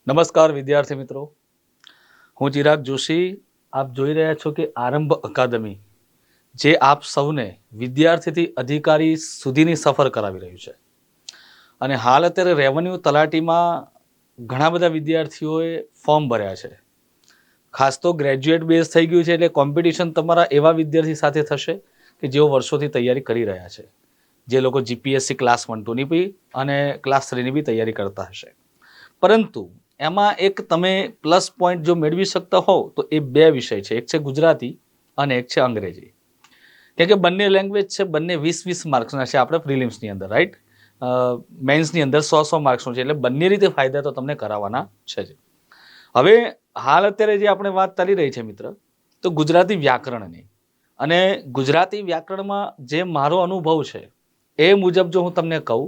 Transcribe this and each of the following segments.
નમસ્કાર વિદ્યાર્થી મિત્રો, હું ચિરાગ જોશી. આપ જોઈ રહ્યા છો કે આરંભ અકાદમી જે આપ સૌને વિદ્યાર્થીથી અધિકારી સુધીની સફર કરાવી રહ્યું છે. અને હાલ અત્યારે રેવન્યુ તલાટીમાં ઘણા બધા વિદ્યાર્થીઓએ ફોર્મ ભર્યા છે. ખાસ તો ગ્રેજ્યુએટ બેઝ થઈ ગયું છે, એટલે કોમ્પિટિશન તમારા એવા વિદ્યાર્થી સાથે થશે કે જેઓ વર્ષોથી તૈયારી કરી રહ્યા છે. જે લોકો જીપીએસસી ક્લાસ 1-2ની બી અને ક્લાસ 3ની બી તૈયારી કરતા હશે. પરંતુ એમાં એક તમે પ્લસ પોઈન્ટ જો મેળવી શકતા હોવ તો એ બે વિષય છે. એક છે ગુજરાતી અને એક છે અંગ્રેજી. કેમ કે બંને લેંગ્વેજ છે, બંને 20-20 માર્ક્સના છે આપણે પ્રિલિમ્સની અંદર, રાઈટ. મેન્સની અંદર 100-100 માર્ક્સનું છે, એટલે બંને રીતે ફાયદા તો તમને કરાવવાના છે જ. હવે હાલ અત્યારે જે આપણે વાત ચાલી રહી છે મિત્ર, તો ગુજરાતી વ્યાકરણની. અને ગુજરાતી વ્યાકરણમાં જે મારો અનુભવ છે એ મુજબ જો હું તમને કહું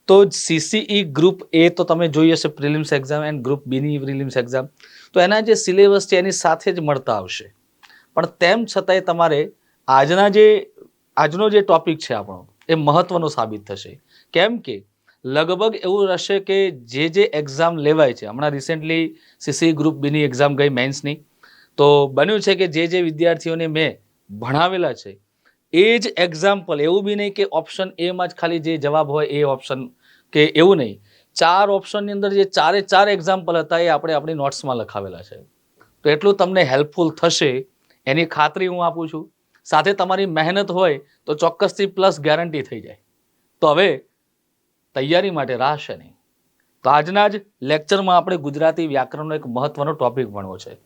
તો સીસીઈ ગ્રુપ એ તો તમે જોઈ હશે પ્રિલિમ્સ એક્ઝામ, એન્ડ ગ્રુપ બીની પ્રિલિમ્સ એક્ઝામ, તો એના જે સિલેબસ છે એની સાથે જ મળતા આવશે. પણ તેમ છતાંય તમારે આજનો જે ટોપિક છે આપણો એ મહત્વનો સાબિત થશે. કેમ કે લગભગ એવું રહેશે કે જે એક્ઝામ લેવાય છે, હમણાં રિસેન્ટલી સીસીઈ ગ્રુપ બીની એક્ઝામ ગઈ મેન્સની, તો બન્યું છે કે જે વિદ્યાર્થીઓને મેં ભણાવેલા છે એ જ એક્ઝામ્પલ, એવું બી નહીં કે ઓપ્શન એમાં જ ખાલી જે જવાબ હોય એ ઓપ્શન, કે એવું નહીં, 4 ઓપ્શનની અંદર જે 4 એક્ઝામ્પલ હતા એ આપણે આપણી નોટ્સમાં લખાવેલા છે. તો એટલું તમને હેલ્પફુલ થશે એની ખાતરી હું આપું છું. સાથે તમારી મહેનત હોય તો ચોક્કસથી પ્લસ ગેરંટી થઈ જાય. તો હવે તૈયારી માટે રાહ છે નહીં. તો આજના જ લેક્ચરમાં આપણે ગુજરાતી વ્યાકરણનો એક મહત્વનો ટોપિક ભણવો છે.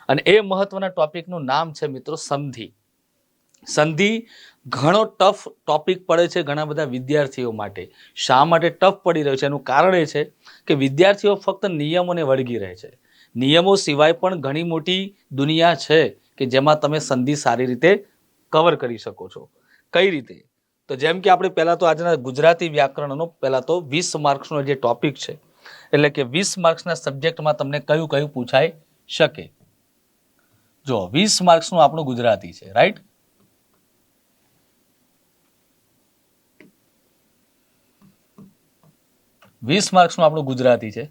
અને એ મહત્વના ટોપિકનું નામ છે મિત્રો સંધિ. સંધિ ઘણો ટફ ટોપિક પડે છે ઘણા બધા વિદ્યાર્થીઓ માટે. શા માટે ટફ પડી રહ્યો છે એનું કારણ એ છે કે વિદ્યાર્થીઓ ફક્ત નિયમોને વળગી રહે છે. નિયમો સિવાય પણ ઘણી મોટી દુનિયા છે કે જેમાં તમે સંધિ સારી રીતે કવર કરી શકો છો. કઈ રીતે? તો જેમ કે આપણે પહેલા તો આજના ગુજરાતી વ્યાકરણનો પહેલા તો 20 માર્ક્સનો જે ટોપિક છે, એટલે કે 20 માર્ક્સના સબ્જેક્ટમાં તમને કયું કયું પૂછાઈ શકે. જો 20 માર્ક્સનું આપણું ગુજરાતી છે, રાઈટ. નું આપણું ગુજરાતી છે.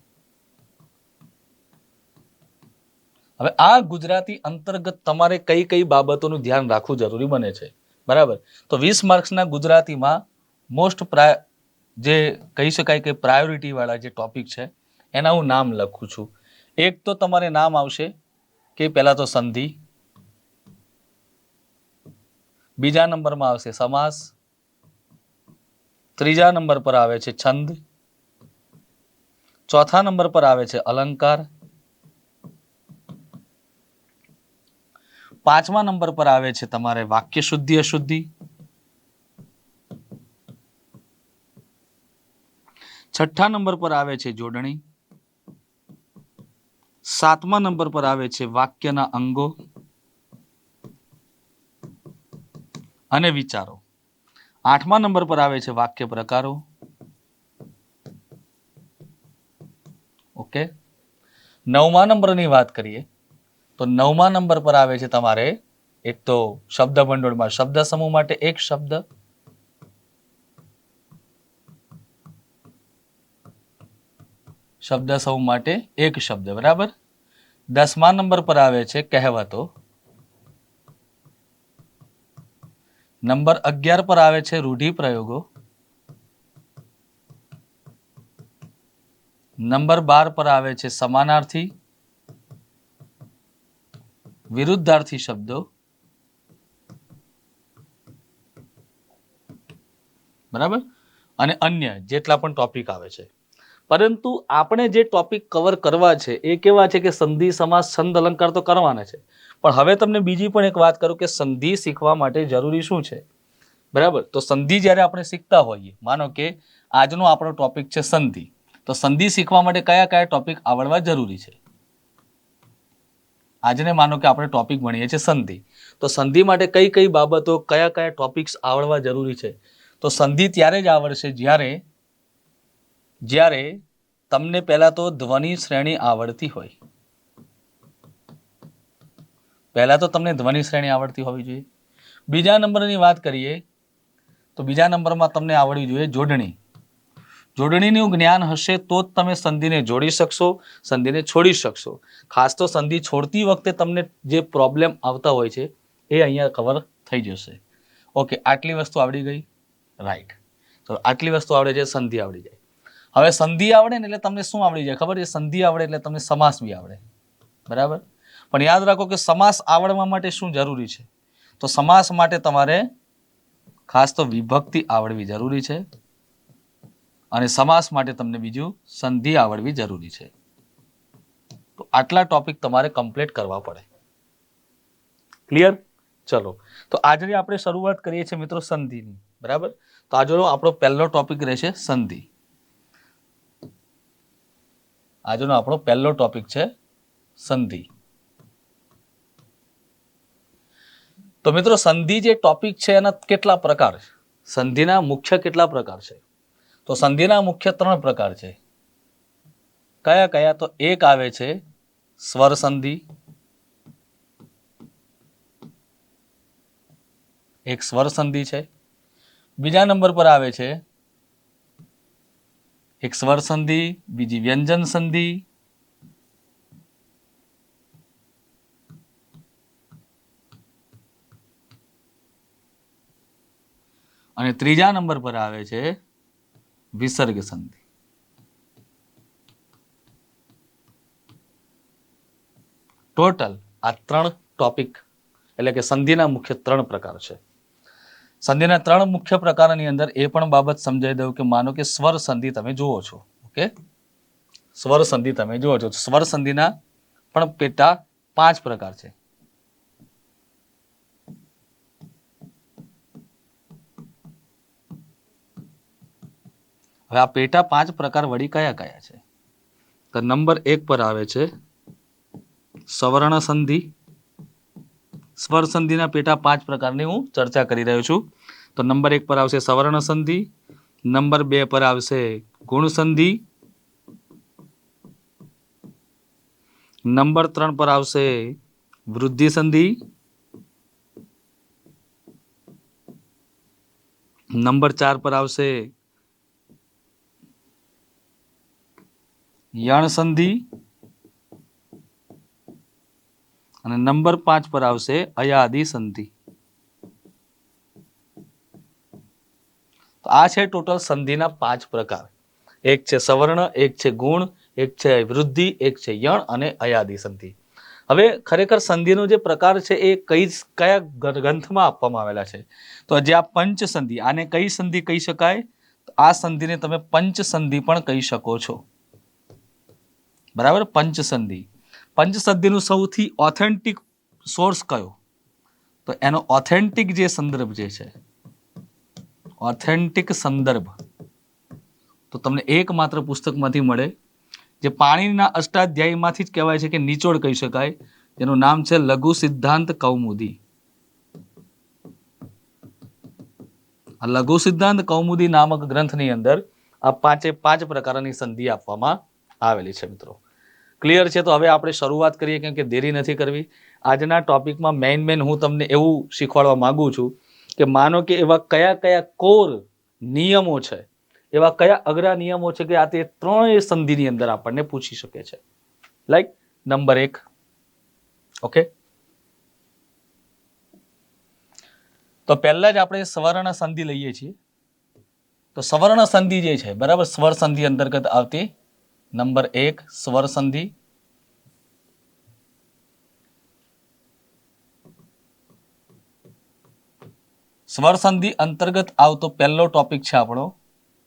હવે આ ગુજરાતી અંતર્ગત તમારે કઈ કઈ બાબતોનું ધ્યાન રાખવું જરૂરી બને છે, બરાબર. તો 20 માર્ક્સના ગુજરાતીમાં મોસ્ટ જે કહી શકાય કે પ્રાયોરિટી વાળા જે ટોપિક છે એના હું નામ લખું છું. એક તો તમારે નામ આવશે કે પહેલા તો સંધિ, બીજા નંબરમાં આવશે સમાસ, ત્રીજા નંબર પર આવે છે છંદ, ચોથા નંબર પર આવે છે અલંકાર, પાંચમા નંબર પર આવે છે તમારે વાક્ય શુદ્ધિ અશુદ્ધિ, છઠ્ઠા નંબર પર આવે છે જોડણી, સાતમા નંબર પર આવે છે વાક્યના અંગો અને વિચારો, આઠમા નંબર પર આવે છે વાક્ય પ્રકારો. ઓકે. નવમા નંબરની વાત કરીએ તો નવમા નંબર પર આવે છે તમારે એક તો શબ્દ ભંડોળમાં શબ્દ સમૂહ માટે એક શબ્દ, શબ્દ સમૂહ માટે એક શબ્દ, બરાબર. 10મા નંબર પર આવે છે કહેવતો, નંબર 11 પર આવે છે રૂઢિપ્રયોગો, નંબર 12 પર આવે છે સમાનાર્થી, વિરુદ્ધાર્થી શબ્દો, બરાબર, અને અન્ય જેટલા પણ ટોપિક આવે છે. પરંતુ આપણે જે ટોપિક કવર કરવા છે એ કેવા છે કે સંધિ, સમાસ, છંદ, અલંકાર તો કરવાના છે. પણ હવે તમને બીજી પણ એક વાત કરું કે સંધિ શીખવા માટે જરૂરી શું છે, બરાબર. તો સંધિ જ્યારે આપણે શીખતા હોઈએ, માનો કે આજનો આપણો ટોપિક છે સંધિ, તો સંધિ શીખવા માટે કયા કયા ટોપિક આવડવા જરૂરી છે. આજને માનો કે આપણે ટોપિક ભણીએ છીએ સંધિ, તો સંધિ માટે કઈ કઈ બાબતો, કયા કયા ટોપિક્સ આવડવા જરૂરી છે. તો સંધિ ત્યારે જ આવડશે જ્યારે તમને પહેલા તો ધ્વનિ શ્રેણી આવડતી હોય. પહેલા તો તમને ધ્વનિ શ્રેણી આવડતી હોવી જોઈએ. બીજા નંબરની વાત કરીએ તો બીજા નંબરમાં તમને આવડવી જોઈએ જોડણી. જોડણીનું જ્ઞાન હશે તો જ તમે સંધિને જોડી શકશો, સંધિને છોડી શકશો. ખાસ તો સંધિ છોડતી વખતે તમને જે પ્રોબ્લેમ આવતા હોય છે એ અહીંયા કવર થઈ જશે. ઓકે, આટલી વસ્તુ આવડી ગઈ, રાઈટ. તો આટલી વસ્તુ આવડે છે, સંધિ આવડી જાય. હવે સંધિ આવડે ને એટલે તમને શું આવડી જાય ખબર છે? સંધિ આવડે એટલે તમને સમાસ બી આવડે, બરાબર. પણ યાદ રાખો કે સમાસ આવડવા માટે શું જરૂરી છે? તો સમાસ માટે તમારે ખાસ તો વિભક્તિ આવડવી જરૂરી છે અને સમાસ માટે તમને બીજું સંધિ આવડવી જરૂરી છે. તો આટલા ટોપિક તમારે કમ્પ્લીટ કરવા પડે. ક્લિયર? ચલો, તો આજે આપણે શરૂઆત કરીએ છીએ મિત્રો સંધિની, બરાબર. તો આજનો આપણો પહેલો ટોપિક રહેશે સંધિ. આજનો આપણો પહેલો ટોપિક છે સંધિ. તો મિત્રો સંધિ જે ટોપિક છે એના કેટલા પ્રકાર છે? સંધિના મુખ્ય કેટલા પ્રકાર છે? તો સંધિના મુખ્ય 3 પ્રકાર છે. કયા કયા? તો એક આવે છે સ્વર સંધિ, એક સ્વર સંધિ છે. બીજા નંબર પર આવે છે એક સ્વર સંધિ, બીજી વ્યંજન સંધિ, અને ત્રીજા નંબર પર આવે છે વિસર્ગ સંધિ. ટોટલ આ 3 ટોપિક એટલે કે સંધિના મુખ્ય 3 પ્રકાર છે. સંધિના 3 મુખ્ય પ્રકારની અંદર એ પણ બાબત સમજાવી દઉં કે માનો કે સ્વર સંધિ તમે જુઓ છો. ઓકે, સ્વર સંધિ તમે જુઓ છો. સ્વર સંધિના પણ પેટા 5 પ્રકાર છે. હવે આ પેટા 5 પ્રકાર વળી કયા કયા છે? તો નંબર 1 પર આવે છે સવર્ણ સંધિ. સ્વર સંધિના પેટા 5 પ્રકારની હું ચર્ચા કરી રહ્યો છું. તો નંબર 1 પર આવશે સવર્ણ સંધિ, નંબર 2 પર આવશે ગુણ સંધિ, નંબર 3 પર આવશે વૃદ્ધિ સંધિ, નંબર 4 પર આવશે યણ સંધિ અને નંબર 5 પર આવશે અયાદિ સંધિ. તો આ છે ટોટલ સંધિના 5 પ્રકાર. એક છે સવર્ણ, એક છે ગુણ, એક છે વૃદ્ધિ, એક છે યણ અને અયાદિ સંધિ. હવે ખરેખર સંધિનો જે પ્રકાર છે એ કયા ગ્રંથમાં આપવામાં આવેલા છે? તો જે આ પંચ સંધિ, આને કઈ સંધિ કહી શકાય? આ સંધિને તમે પંચ સંધિ પણ કહી શકો છો, બરાબર. પંચ સંધિ. પંચ સંધિનું સૌથી ઓથેન્ટિક સોર્સ કયો? તો એનો ઓથેન્ટિક જે સંદર્ભ જે છે, ઓથેન્ટિક સંદર્ભ તો તમને એકમાત્ર પુસ્તકમાંથી મળે, જે પાણીના અષ્ટાધ્યાયીમાંથી જ કહેવાય છે કે નિચોડ કહી શકાય, જેનું નામ છે લઘુ સિદ્ધાંત કૌમુદી. આ લઘુ સિદ્ધાંત કૌમુદી નામક ગ્રંથની અંદર આ 5 પ્રકારની સંધિ આપવામાં આવેલી છે મિત્રો. ક્લિયર છે? તો હવે આપણે શરૂઆત કરીએ, કેમ કે દેરી નથી કરવી. આજના ટોપિકમાં મેઇન હું તમને એવું શીખવાડવા માંગુ છું કે માનો કે એવા કયા કયા કોર નિયમો છે, એવા કયા અઘરા નિયમો છે કે આ તે 3 સંધિની અંદર આપણને પૂછી શકે છે. Like number 1, okay. તો પહેલા જ આપણે સવર્ણ સંધિ લઈએ છીએ. તો સવર્ણ સંધિ જે છે, બરાબર, સ્વર સંધિ અંતર્ગત આવતી નંબર 1 સ્વર સંધિ. સ્વર સંધિ અંતર્ગત આવતો પહેલો ટોપિક છે આપણો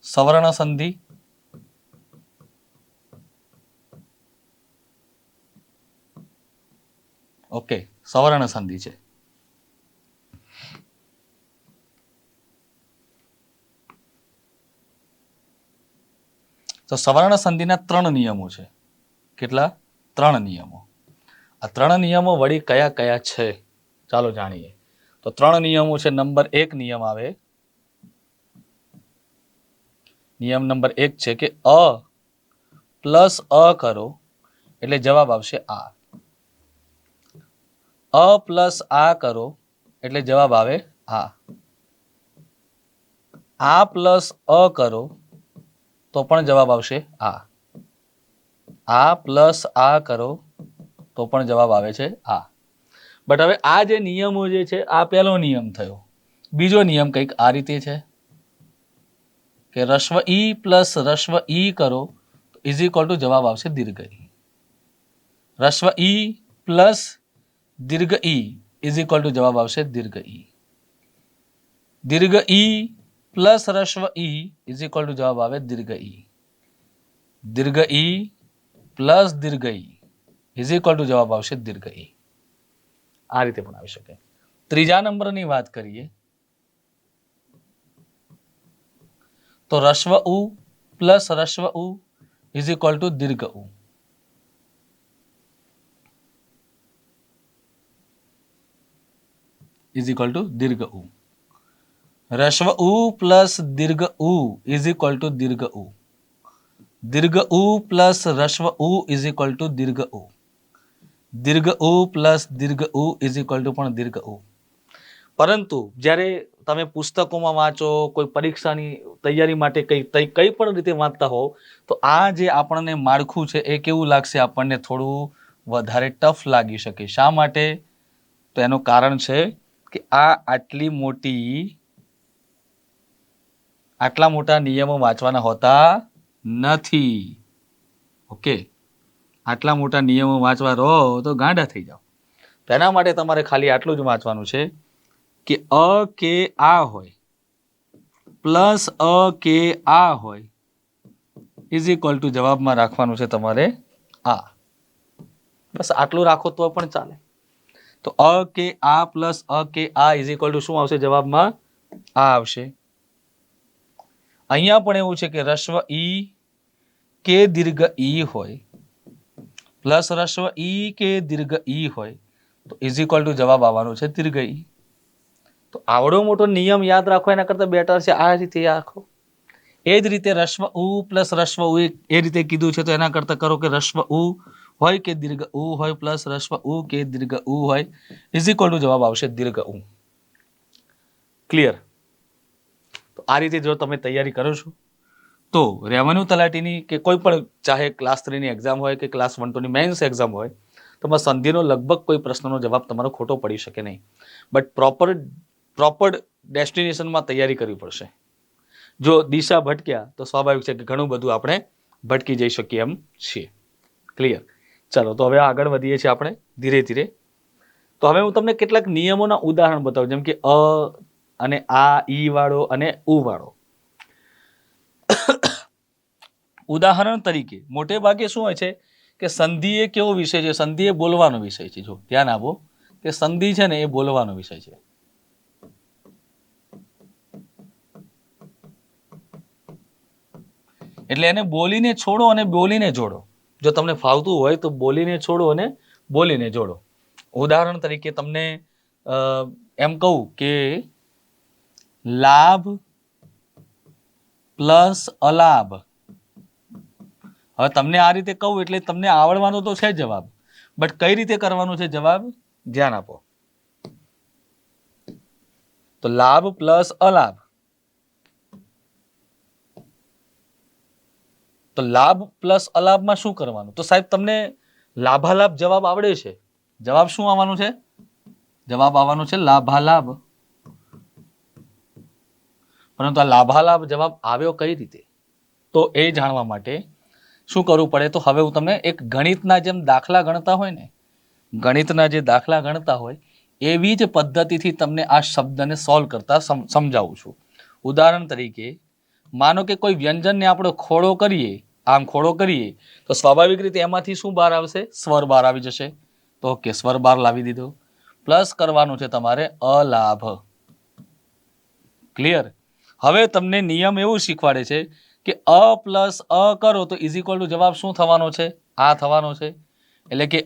સવર્ણ સંધિ. ઓકે, સવર્ણ સંધિ છે. તો સવર્ણ સંધિના 3 નિયમો છે. કેટલા? 3 નિયમો. આ 3 નિયમો વળી કયા કયા છે ચાલો જાણીએ. તો 3 નિયમો છે. નંબર 1 નિયમ આવે, નિયમ નંબર 1 છે કે અ પ્લસ અ કરો એટલે જવાબ આવશે આ. અ પ્લસ આ કરો એટલે જવાબ આવે આ. આ પ્લસ અ કરો તો પણ જવાબ આવશે આ પ્લસ આ કરો તો પણ જવાબ આવે છે આ. બટ હવે આ જે નિયમો જે છે આ પહેલો નિયમ થયો. બીજો નિયમ કંઈક આ રીતે છે કે રસ્વ ઈ પ્લસ રસ્વ ઈ કરો ઇઝ ઇક્વલ ટુ જવાબ આવશે દીર્ઘ ઈ. રસ્વ ઈ પ્લસ દીર્ઘ ઈ ઇઝ ઇક્વલ ટુ જવાબ આવશે દીર્ઘ ઈ. દીર્ઘ ઈ પ્લસ રસ્વ ઈ ઇઝ ઇક્વલ ટુ જવાબ આવે દીર્ઘ ઈ. દીર્ઘ ઈ પ્લસ દીર્ઘ ઈ ઇઝ ઇક્વલ ટુ જવાબ આવશે દીર્ઘ ઈ. આ રીતે પણ આવી શકે. ત્રીજા નંબરની વાત કરીએ તો રસ્વ ઉ પ્લસ રસ્વ ઉ ઇઝ ઇક્વલ ટુ દીર્ઘ ઉ. ઇઝ ઇક્વલ ટુ દીર્ઘ ઉ. રસ્વ ઉ પ્લસ દીર્ઘ ઉ ઇઝ ઇક્વલ ટુ દીર્ઘ ઉ. દીર્ઘ ઉ પ્લસ રસ્વ ઉ ઇઝ ઇક્વલ ટુ દીર્ઘ ઉ. દીર્ઘ ઉ પ્લસ દીર્ઘ ઉ ઇઝ ઇક્વલ ટુ પણ દીર્ઘ ઉ. પરંતુ જ્યારે તમે પુસ્તકોમાં વાંચો, કોઈ પરીક્ષાની તૈયારી માટે કઈ પણ રીતે વાંચતા હો તો આ જે આપણને માળખું છે એ કેવું લાગશે, આપણને થોડું વધારે ટફ લાગી શકે. શા માટે? તો એનું કારણ છે કે આટલા મોટા નિયમો વાંચવાના હોતા નથી. ઓકે, આટલા મોટા નિયમો વાંચવા રહો તો ગાંડા થઈ જાઓ. તેના માટે તમારે ખાલી આટલું જ વાંચવાનું છે કે અ કે આ હોય પ્લસ અ કે આ હોય ઇઝ ઇક્વલ ટુ જવાબમાં રાખવાનું છે તમારે આ. બસ આટલું રાખો તો પણ ચાલે. તો અ કે આ પ્લસ અ કે આ ઇઝ ઇક્વલ ટુ શું આવશે જવાબમાં? આ આવશે. અહીંયા પણ એવું છે કે રસ્વ ઈ કે દીર્ઘ ઈ હોય પ્લસ રસ્વ ઈ કે દીર્ઘ ઈ હોય તો ઇઝ ઇક્વલ ટુ જવાબ આવવાનો છે દીર્ઘ ઈ. તો આવડો મોટો નિયમ યાદ રાખો એના કરતા બેટર છે આ રીતે રાખો. એ જ રીતે રસ્વ ઉ પ્લસ રસ્વ ઉ એ રીતે કીધું છે તો એના કરતા કરો કે રસ્વ ઉ હોય કે દીર્ઘ ઉ હોય પ્લસ રસ્વ ઉ કે દીર્ઘ ઉ હોય ઇઝ ઇક્વલ ટુ જવાબ આવશે દીર્ઘ ઉ. ક્લિયર? તો આ રીતે જો તમે તૈયારી કરો છો તો રેવન્યુ તલાટીની કે કોઈ પણ ચાહે ક્લાસ 3ની એક્ઝામ હોય કે ક્લાસ 1-2ની મેન્સ એક્ઝામ હોય તો સંધિનો લગભગ કોઈ પ્રશ્નનો જવાબ તમારો ખોટો પડી શકે નહીં. બટ પ્રોપર ડેસ્ટિનેશનમાં તૈયારી કરવી પડશે. જો દિશા ભટક્યા તો સ્વાભાવિક છે કે ઘણું બધું આપણે ભટકી જઈ શકીએ એમ છીએ. ક્લિયર? ચાલો તો હવે આગળ વધીએ છીએ આપણે ધીરે ધીરે. તો હવે હું તમને કેટલાક નિયમોના ઉદાહરણ બતાવું, જેમ કે અ અને આ ઈ વાળો અને ઉ વાળો. ઉદાહરણ તરીકે મોટે ભાગે શું હોય છે કે સંધિ એ કેવો વિષય છે? સંધિ એ બોલવાનો વિષય છે. જો ધ્યાન આપો કે સંધિ છે ને એ બોલવાનો વિષય છે. એટલે એને બોલીને છોડો અને બોલીને જોડો. જો તમને ફાવતું હોય તો બોલીને છોડો અને બોલીને જોડો. ઉદાહરણ તરીકે તમને એમ કહું કે લાભ પ્લસ અલાભ. હવે તમને આ રીતે કહું એટલે તમને આવડવાનો તો છે જવાબ, બટ કઈ રીતે કરવાનું છે જવાબ? ધ્યાન આપો. તો લાભ પ્લસ અલાભ. તો લાભ પ્લસ અલાભમાં શું કરવાનું? તો સાહેબ તમને લાભાલાભ જવાબ આવડે છે. જવાબ શું આવવાનું છે? જવાબ આવવાનો છે લાભાલાભ. પરંતુ આ લાભાલાભ જવાબ આવ્યો કઈ રીતે? તો એ જાણવા માટે શું કરવું પડે? તો હવે હું તમને એક ગણિતના જેમ દાખલા ગણતા હોય ને, ગણિતના જે દાખલા ગણતા હોય એવી જ પદ્ધતિથી તમને આ શબ્દને સોલ્વ કરતા સમજાવું છું. ઉદાહરણ તરીકે માનો કે કોઈ વ્યંજનને આપણે ખોડો કરીએ, આમ ખોડો કરીએ તો સ્વાભાવિક રીતે એમાંથી શું બહાર આવશે? સ્વર બહાર આવી જશે. તો ઓકે, સ્વર બહાર લાવી દીધો. પ્લસ કરવાનું છે તમારે અલાભ. ક્લિયર? હવે તમને નિયમ એવું શીખવાડે છે કે અ પ્લસ અ કરો તો ઇઝ ઇક્વલ ટુ જવાબ શું થવાનો છે? આ થવાનો છે. એટલે કે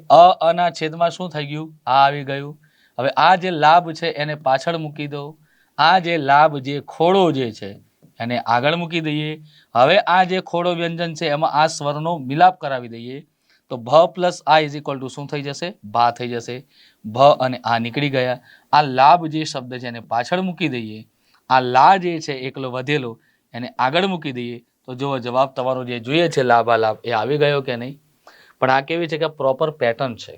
અના છેદમાં શું થઈ ગયું? આ આવી ગયું. હવે આ જે લાભ છે એને પાછળ મૂકી દો. આ જે લાભ જે ખોડો જે છે એને આગળ મૂકી દઈએ. હવે આ જે ખોડો વ્યંજન છે એમાં આ સ્વરનો મિલાપ કરાવી દઈએ તો ભ પ્લસ આ ઇઝ ઇક્વલ ટુ શું થઈ જશે? ભા થઈ જશે. ભ અને આ નીકળી ગયા. આ લાભ જે શબ્દ છે એને પાછળ મૂકી દઈએ. આ લા જે છે એકલો વધેલો એને આગળ મૂકી દઈએ તો જો જવાબ તમારો જે જોઈએ છે લાભાલાભ એ આવી ગયો કે નહીં? પણ આ કેવી છે કે પ્રોપર પેટર્ન છે.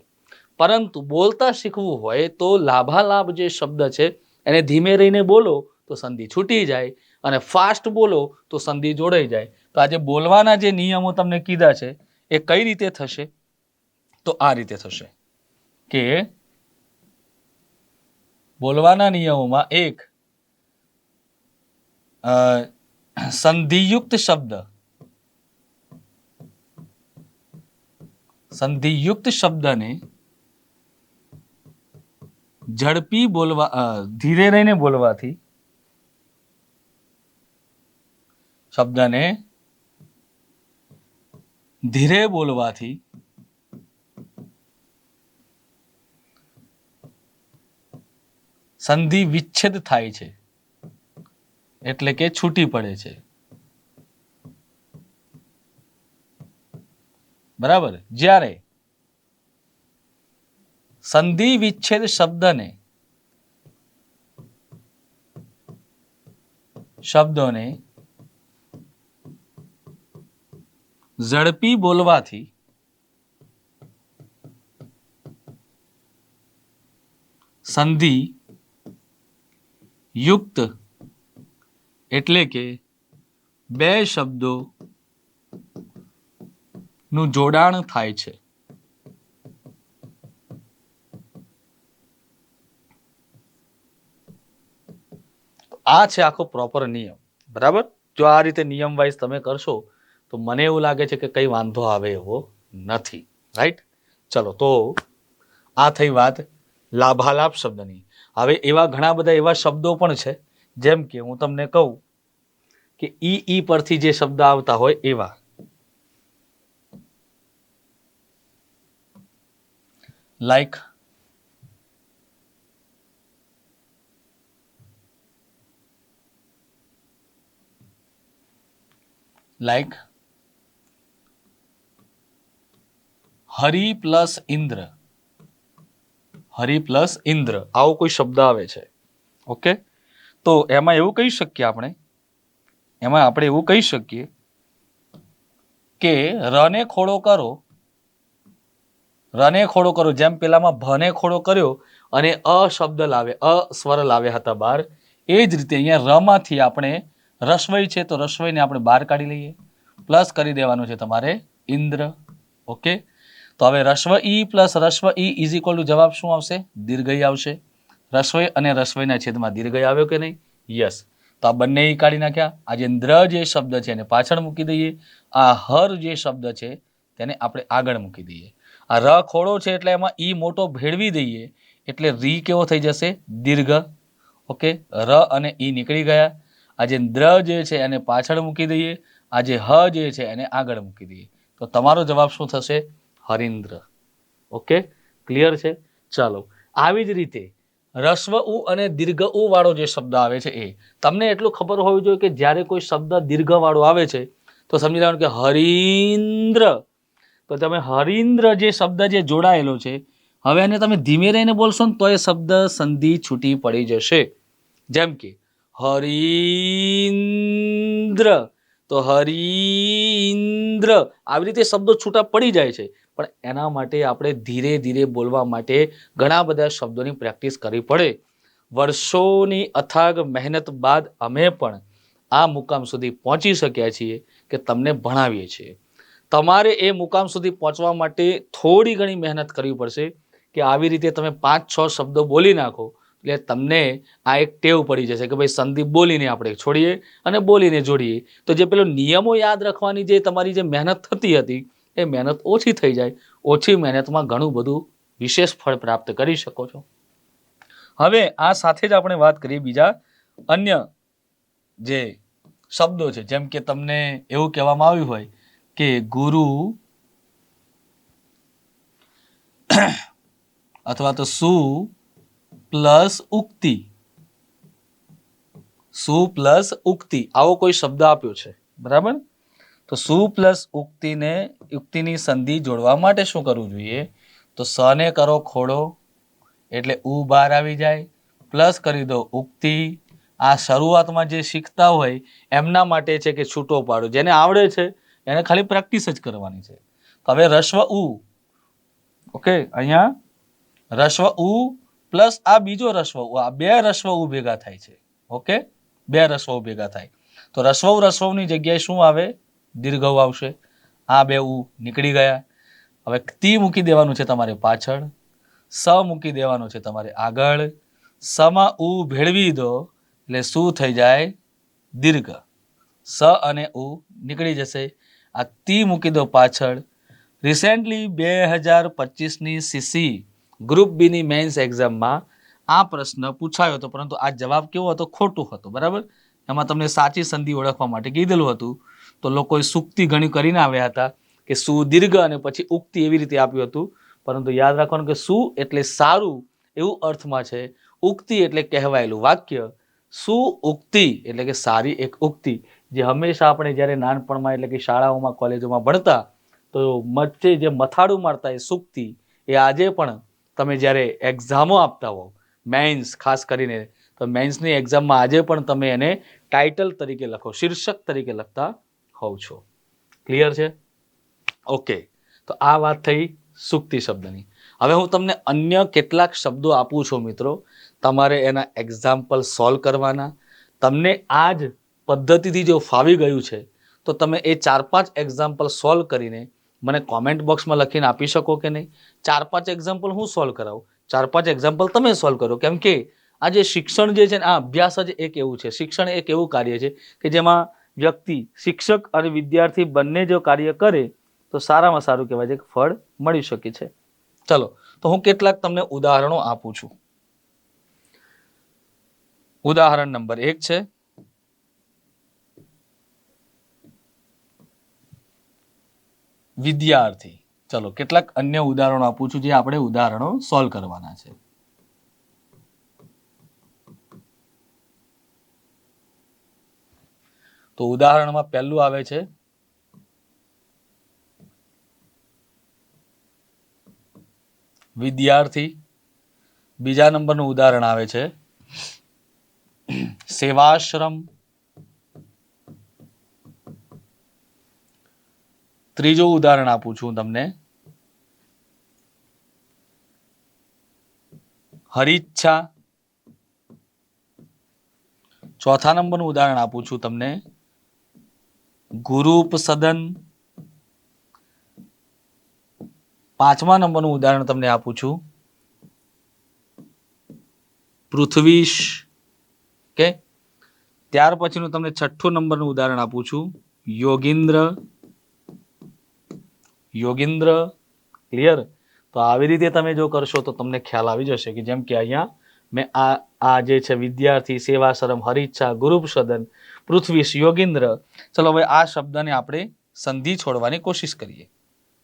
પરંતુ બોલતા શીખવું હોય તો લાભાલાભ જે શબ્દ છે એને ધીમે રહીને બોલો તો સંધિ છૂટી જાય, અને ફાસ્ટ બોલો તો સંધિ જોડાઈ જાય. તો આજે બોલવાના જે નિયમો તમને કીધા છે એ કઈ રીતે થશે? તો આ રીતે થશે કે બોલવાના નિયમોમાં એક સંધિયુક્ત શબ્દને ઝડપી ધીરે રહીને બોલવાથી સંધિ વિચ્છેદ થાય છે, એટલે કે છૂટી પડે છે. બરાબર. જ્યારે સંધિ વિચ્છેદ શબ્દોને ઝડપી બોલવાથી સંધિ યુક્ત એટલે કે બે શબ્દો નું જોડાણ થાય છે. આ છે આખો પ્રોપર નિયમ. બરાબર. જો આ રીતે નિયમ વાઇઝ તમે કરશો તો મને એવું લાગે છે કે કઈ વાંધો આવે એવો નથી. રાઈટ. ચલો, તો આ થઈ વાત લાભાલાભ શબ્દની. હવે એવા ઘણા બધા એવા શબ્દો પણ છે, જેમ કે હું તમને કહું કે ઈ પરથી જે શબ્દ આવતા હોય એવા, લાઈક હરિ પ્લસ ઇન્દ્ર. આવો કોઈ શબ્દ આવે છે. ઓકે. તો એમાં એવું કહી શકીએ કે રને ખોડો કરો, જેમ પેલામાં ભને ખોડો કર્યો અને અ શબ્દ સ્વર લાવ્યા હતા બહાર, એ જ રીતે અહીંયા રમાંથી આપણે રસ્વઈ છે તો રસ્વઈને આપણે બહાર કાઢી લઈએ, પ્લસ કરી દેવાનું છે તમારે ઇન્દ્ર. ઓકે. તો હવે રસ્વ ઈ પ્લસ રસ્વ ઈ ઇઝ ઇક્વલ ટુ જવાબ શું આવશે? દીર્ઘઈ આવશે. રસ્વઈ અને રસ્વઈના છેદમાં દીર્ઘઈ આવ્યો કે નહીં? યસ. તો આ બંને ઈ કાઢી નાખ્યા. આ જે દ્ર જે શબ્દ છે એને પાછળ મૂકી દઈએ. આ હર જે શબ્દ છે તેને આપણે આગળ મૂકી દઈએ. આ ર ખોડો છે એટલે એમાં ઈ મોટો ભેળવી દઈએ એટલે રી કેવો થઈ જશે? દીર્ઘ. ઓકે. ર અને ઈ નીકળી ગયા. આ જે દ્ર જે છે એને પાછળ મૂકી દઈએ. આ જે હ જે છે એને આગળ મૂકી દઈએ. તો તમારો જવાબ શું થશે? હરીન્દ્ર. ઓકે. ક્લિયર છે? ચાલો, આવી જ રીતે રસ્વ ઉ અને દીર્ઘ ઉ વાળો જે શબ્દ આવે છે એ તમને એટલું ખબર હોવી જોઈએ કે જ્યારે કોઈ શબ્દ દીર્ઘ વાળો આવે છે તો સમજી લેવાનું કે હરીન્દ્ર. તો તમે હરીન્દ્ર જે શબ્દ જે જોડાયેલો છે, હવે એને તમે ધીમે રહીને બોલશો ને તો એ શબ્દ સંધિ છૂટી પડી જશે. જેમ કે હરીન્દ્ર, તો હરીન્દ્ર આવી રીતે શબ્દો છૂટા પડી જાય છે. પણ એના માટે આપણે ધીરે ધીરે બોલવા માટે ઘણા બધા શબ્દોની પ્રેક્ટિસ કરવી પડે. વર્ષોની અથાગ મહેનત બાદ અમે પણ આ મુકામ સુધી પહોંચી શક્યા છીએ કે તમને ભણાવીએ છીએ. તમારે એ મુકામ સુધી પહોંચવા માટે થોડી ઘણી મહેનત કરવી પડશે કે આવી રીતે તમે 5-6 શબ્દો બોલી નાખો એટલે તમને આ એક ટેવ પડી જશે કે ભાઈ સંધિ બોલીને આપણે છોડીએ અને બોલીને જોડીએ. તો જે પેલો નિયમો યાદ રાખવાની જે તમારી જે મહેનત થતી હતી એ મહેનત ઓછી થઈ જાય. ઓછી મહેનતમાં ઘણું બધું વિશેષ ફળ પ્રાપ્ત કરી શકો છો. હવે આ સાથે જ આપણે વાત કરીએ બીજા અન્ય જે શબ્દો છે. જેમ કે તમને એવું કહેવામાં આવ્યું હોય કે ગુરુ અથવા તો સુ પ્લસ ઉક્તિ, આવો કોઈ શબ્દ આપ્યો છે. બરાબર. તો સુ પ્લસ ઉક્તિની સંધિ જોડવા માટે શું કરવું જોઈએ? તો સ ને કરો ખોડો એટલે ઉ બહાર આવી જાય, પ્લસ કરી દો ઉક્તિ, આ શરૂઆતમાં જે શીખતા હોય એમના માટે છે કે છૂટો પાડો. જેને આવડે છે એને ખાલી પ્રેક્ટિસ જ કરવાની છે. તો હવે રસ્વ ઉ, ઓકે, અહીંયા રસ્વ ઉ પ્લસ આ બીજો રસ્વ ઉ, આ બે રસ્વ ઉ ભેગા થાય છે. ઓકે, બે રસ્વ ઉ ભેગા થાય તો રસ્વની જગ્યાએ શું આવે? દીર્ઘ ઉ આવશે. આ બે ઉ નીકળી ગયા. હવે તી મૂકી દેવાનું છે તમારે પાછળ, સ મૂકી દેવાનું છે તમારે આગળ. સમાં ઉ ભેળવી દો એટલે શું થઈ જાય? દીર્ઘ. સ અને ઉ નીકળી જશે. આ તી મૂકી દો પાછળ. રિસેન્ટલી 2025ની સીસી ગ્રુપ બીની મેન્સ એક્ઝામમાં આ પ્રશ્ન પૂછાયો હતો, પરંતુ આ જવાબ કેવો હતો? ખોટું હતો. બરાબર, એમાં તમને સાચી સંધિ ઓળખવા માટે કીધેલું હતું. તો લોકોએ સુક્તિ ઘણી કરીને આવ્યા હતા કે સુદીર્ઘ અને પછી ઉક્તિ એવી રીતે આપ્યું હતું. પરંતુ યાદ રાખવાનું કે સુ એટલે સારું એવું અર્થમાં છે, ઉક્તિ એટલે કહેવાયેલું વાક્ય. સુઉક્તિ એટલે કે સારી એક ઉક્તિ, જે હંમેશા આપણે જ્યારે નાનપણમાં એટલે કે શાળાઓમાં કોલેજોમાં ભણતા તો વચ્ચે જે મથાળું મારતા એ સુક્તિ, એ આજે પણ તમે જ્યારે એક્ઝામો આપતા હો, મેન્સ ખાસ કરીને, તો મેન્સની એક્ઝામમાં આજે પણ તમે એને ટાઇટલ તરીકે લખો, શીર્ષક તરીકે લખતા હોવ છો. ક્લિયર છે? ઓકે, તો આ વાત થઈ સુક્તિ શબ્દની. હવે હું તમને અન્ય કેટલાક શબ્દો આપું છું મિત્રો, તમારે એના એક્ઝામ્પલ સોલ્વ કરવાના. તમને આ જ પદ્ધતિથી જો ફાવી ગયું છે તો તમે એ 4-5 એક્ઝામ્પલ સોલ્વ કરીને મને કોમેન્ટ બોક્સમાં લખીને આપી શકો કે નહીં? 4-5 એક્ઝામ્પલ હું સોલ્વ કરાવું, 4-5 એક્ઝામ્પલ તમે સોલ્વ કરો. કેમ કે આ જે શિક્ષણ જે છે ને, આ અભ્યાસ જ એક એવું છે, શિક્ષણ એક એવું કાર્ય છે કે જેમાં વ્યક્તિ, શિક્ષક અને વિદ્યાર્થી બંને જો કાર્ય કરે તો સારામાં સારું કહેવાય છે કે ફળ મળી શકે છે. ચલો, તો હું કેટલાક તમને ઉદાહરણો આપું છું. ઉદાહરણ નંબર 1 છે વિદ્યાર્થી. ચલો, કેટલાક અન્ય ઉદાહરણો આપું છું જે આપણે ઉદાહરણો સોલ્વ કરવાના છે. તો ઉદાહરણમાં પહેલું આવે છે વિદ્યાર્થી. બીજા નંબરનું ઉદાહરણ આવે છે સેવાશ્રમ. ત્રીજું ઉદાહરણ આપું છું તમને હરિચ્છા. ચોથા નંબરનું ઉદાહરણ આપું છું તમને ગુરુપસદન. પાંચમા નંબરનું ઉદાહરણ તમને આપું છું પૃથ્વીશ. કે ત્યાર પછીનું તમને છઠ્ઠું નંબરનું ઉદાહરણ આપું છું યોગીન્દ્ર. યોગીન્દ્ર. ક્લિયર? તો આવી રીતે તમે જો કરશો તો તમને ખ્યાલ આવી જશે કે જેમ કે અહીંયા મેં આ જે છે વિદ્યાર્થી, સેવાશ્રમ, હરિચ્છા, ગુરુપસદન, પૃથ્વીશ, યોગીન્દ્ર. ચલો, હવે આ શબ્દને આપણે સંધિ છોડવાની કોશિશ કરીએ.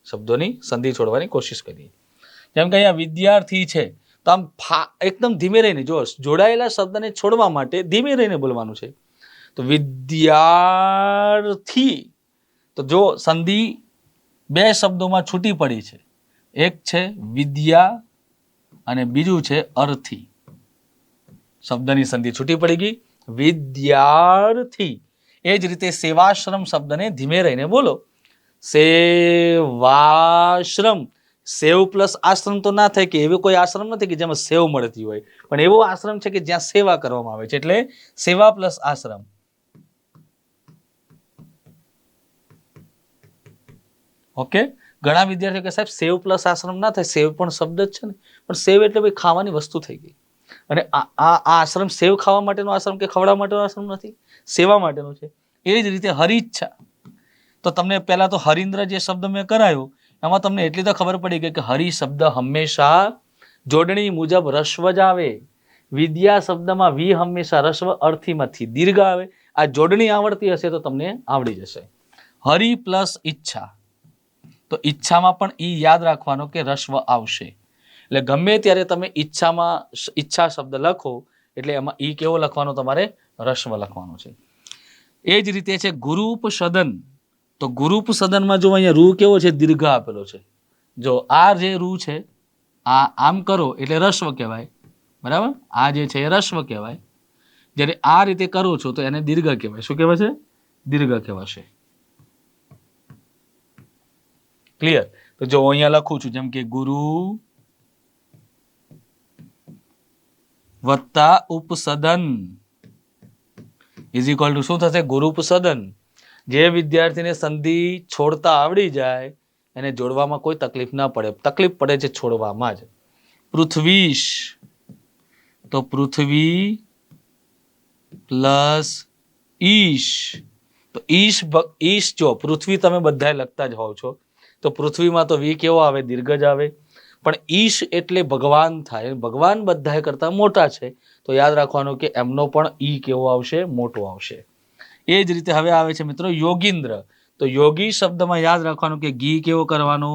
શબ્દોની સંધિ છોડવાની કોશિશ કરીએ. જેમ કે અહીંયા વિદ્યાર્થી છે તો આમ એકદમ ધીમે રહીને, જો જોડાયેલા શબ્દને છોડવા માટે ધીમે રહીને બોલવાનું છે. તો વિદ્યાર્થી, તો જો સંધિ બે શબ્દોમાં છૂટી પડી છે. એક છે વિદ્યા અને બીજું છે અર્થી. શબ્દની સંધિ છૂટી પડી ગઈ, વિદ્યાર્થી. એ જ રીતે સેવાશ્રમ શબ્દને ધીમે રહીને બોલો, સેવાશ્રમ. સેવ પ્લસ આશ્રમ તો ના થાય, કે એવો કોઈ આશ્રમ નથી કે જેમાં સેવ મળતી હોય, પણ એવો આશ્રમ છે કે જ્યાં સેવા કરવામાં આવે છે, એટલે સેવા પ્લસ આશ્રમ. ઓકે, ઘણા વિદ્યાર્થીઓ કે સાહેબ સેવ પ્લસ આશ્રમ ના થાય, સેવ પણ શબ્દ જ છે ને, પણ સેવ એટલે ભાઈ ખાવાની વસ્તુ થઈ ગઈ. અને આ આશ્રમ સેવ ખાવા માટેનો આશ્રમ કે ખવડાવવા માટેનો આશ્રમ નથી, સેવા માટેનો છે. એ જ રીતે હરિચ્છા, તો તમને પહેલા તો હરિન્દ્ર જે શબ્દ મેં કરાયો એમાં તમને એટલી તો ખબર પડી ગઈ કે હરિ શબ્દ હંમેશા જોડણી મુજબ રસ્વ જ આવે. વિદ્યા શબ્દમાં વી હંમેશા રસ્વ, અર્થીમાંથી દીર્ઘ આવે. આ જોડણી આવડતી હશે તો તમને આવડી જશે. હરિ પ્લસ ઈચ્છા, તો ઈચ્છામાં પણ ઈ યાદ રાખવાનો કે રસ્વ આવશે. એટલે ગમે ત્યારે તમે ઈચ્છામાં ઈચ્છા શબ્દ લખો એટલે એમાં ઈ કેવો લખવાનો? તમારે રસ્વ લખવાનો છે. એ જ રીતે છે ગુરુપસદન. તો ગુરુપસદનમાં જો અહીંયા રૂ કેવો છે? દીર્ઘ આપેલો છે. જો આ જે રૂ છે આ આમ કરો એટલે રસ્વ કહેવાય. બરાબર, આ જે છે એ રસ્વ કહેવાય. જ્યારે આ રીતે કરો છો તો એને દીર્ઘ કહેવાય. શું કહેવાય છે? દીર્ઘ કહેવાશે. ક્લિયર? તો જો અહીંયા લખું છું જેમ કે ગુરુ વત્તા ઉપસદન ઇઝ ઇક્વલ ટુ શું થશે? ગુરુ ઉપસદન. જે વિદ્યાર્થીને સંધિ છોડતા આવડી જાય એને જોડવામાં કોઈ તકલીફ ના પડે. તકલીફ પડે છે છોડવામાં જ. પૃથ્વીશ તો પૃથ્વી પ્લસ ઈશ. તો ઈશ જો પૃથ્વી તમે બધાએ લખતા જ હોવ છો તો પૃથ્વીમાં તો વી કેવો આવે? દીર્ઘ જ આવે. પણ ઈશ એટલે ભગવાન થાય. ભગવાન બધાએ કરતા મોટા છે તો યાદ રાખવાનું કે એમનો પણ ઈ કેવો આવશે? મોટો આવશે. એ જ રીતે હવે આવે છે મિત્રો યોગીન્દ્ર. તો યોગી શબ્દમાં યાદ રાખવાનું કે ગી કેવો કરવાનો?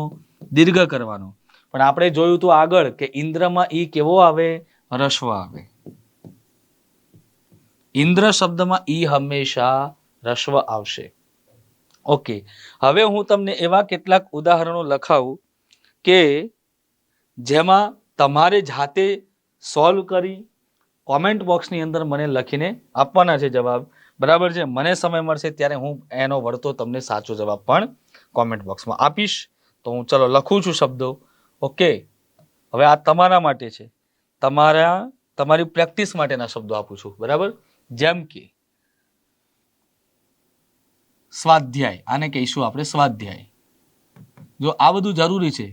દીર્ઘ કરવાનો. પણ આપણે જોયું હતું આગળ કે ઇન્દ્રમાં ઈ કેવો આવે? રસ્વ આવે. ઇન્દ્ર શબ્દમાં ઈ હંમેશા રસ્વ આવશે. ઓકે, હવે હું તમને એવા કેટલાક ઉદાહરણો લખાવું કે જેમાં તમારે જાતે સોલ્વ કરી કોમેન્ટ બોક્સની અંદર મને લખીને આપવાના છે જવાબ. બરાબર છે? મને સમય મળશે ત્યારે હું એનો વળતો તમને સાચો જવાબ પણ કોમેન્ટ બોક્સમાં આપીશ. તો હું ચલો લખું છું શબ્દો. ઓકે, હવે આ તમારા માટે છે. તમારી પ્રેક્ટિસ માટેના શબ્દો આપું છું. બરાબર? જેમ કે સ્વાધ્યાય. આને કહીશું આપણે સ્વાધ્યાય. જો આ બધું જરૂરી છે.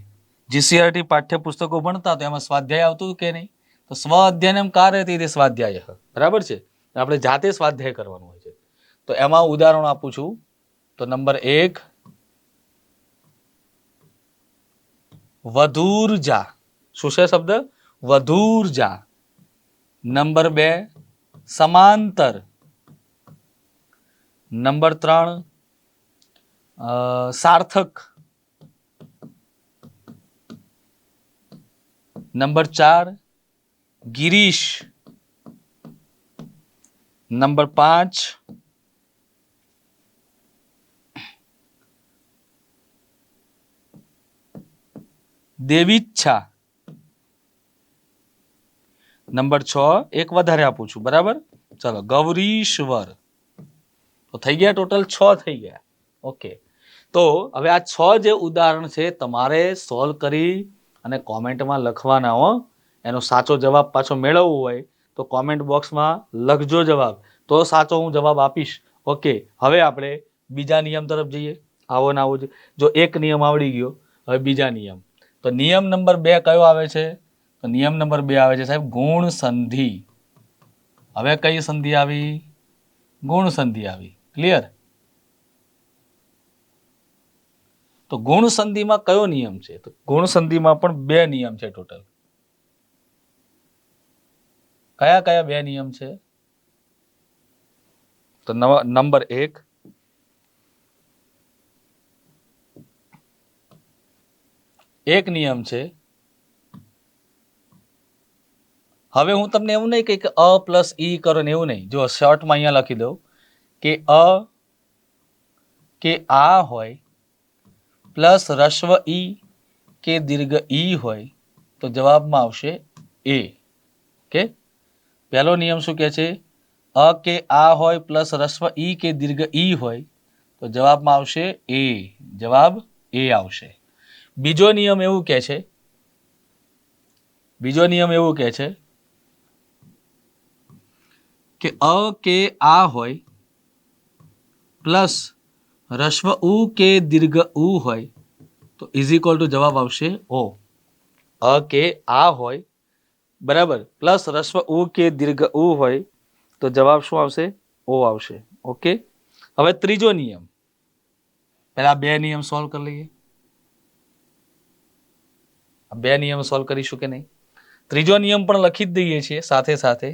જીસીઆરટી પાઠ્યપુસ્તકો ભણતા તો એમાં સ્વાધ્યાય આવતું કે નહીં? તો સ્વ અધ્યયનમ કારયતિ તે સ્વાધ્યાય. બરાબર છે? આપણે જાતે સ્વાધ્યાય કરવાનું હોય છે. તો એમાં ઉદાહરણ આપું છું. તો નંબર 1 વધુર્જા. શું છે શબ્દ? વધુર્જા. નંબર 2 સમાંતર. નંબર 3 સાર્થક. નંબર 4 ગિરીશ. નંબર 5 દેવીચ્છા. નંબર 6 એક વધારે આપું છું. બરાબર? ચલો ગૌરીશ્વર. તો થઈ ગયા ટોટલ 6 થઈ ગયા. ઓકે, તો હવે આ 6 જે ઉદાહરણ છે તમારે સોલ્વ કરી અને કોમેન્ટમાં લખવાના હો. એનો સાચો જવાબ પાછો મેળવવો હોય તો કોમેન્ટ બોક્સમાં લખજો જવાબ, તો સાચો હું જવાબ આપીશ. ઓકે, હવે આપણે બીજા નિયમ તરફ જઈએ. આવો ને આવો જ. જો એક નિયમ આવડી ગયો, હવે બીજા નિયમ. તો નિયમ નંબર 2 કયો આવે છે? તો નિયમ નંબર 2 આવે છે સાહેબ ગુણ સંધિ. હવે કઈ સંધિ આવી? ગુણ સંધિ આવી. ક્લિયર? તો ગુણ સંધિમાં કયો નિયમ છે? તો ગુણ સંધિમાં પણ 2 નિયમ છે ટોટલ. કયા કયા 2 નિયમ છે? તો નંબર 1 એક નિયમ છે. હવે હું તમને એવું નહીં કહી કે અ પ્લસ ઈ કરો ને એવું નહીં. જો શોર્ટમાં અહીંયા લખી દઉં કે કે આ હોય પ્લસ રસ્વ ઈ કે દીર્ઘ ઈ હોય તો જવાબમાં આવશે એ. કે પહેલો નિયમ શું કહે છે? અ કે આ હોય પ્લસ રસ્વ ઈ કે દીર્ઘ ઈ હોય તો જવાબમાં આવશે એ. જવાબ એ આવશે. બીજો નિયમ એવું કહે છે કે અ કે આ હોય પ્લસ રસ્વ ઉ કે દીર્ઘ ઉ હોય તો ઇઝ ઇક્વલ ટુ જવાબ આવશે ઓ. અ કે આ હોય બરાબર પ્લસ રસ્વ ઉ કે દીર્ઘ ઉ હોય તો જવાબ શું આવશે? ઓ આવશે. ઓકે, હવે ત્રીજો નિયમ. પહેલા 2 નિયમ સોલ્વ કરી લઈએ. 2 નિયમ સોલ્વ કરીશું કે નહીં? ત્રીજો નિયમ પણ લખી જ દઈએ છીએ સાથે સાથે.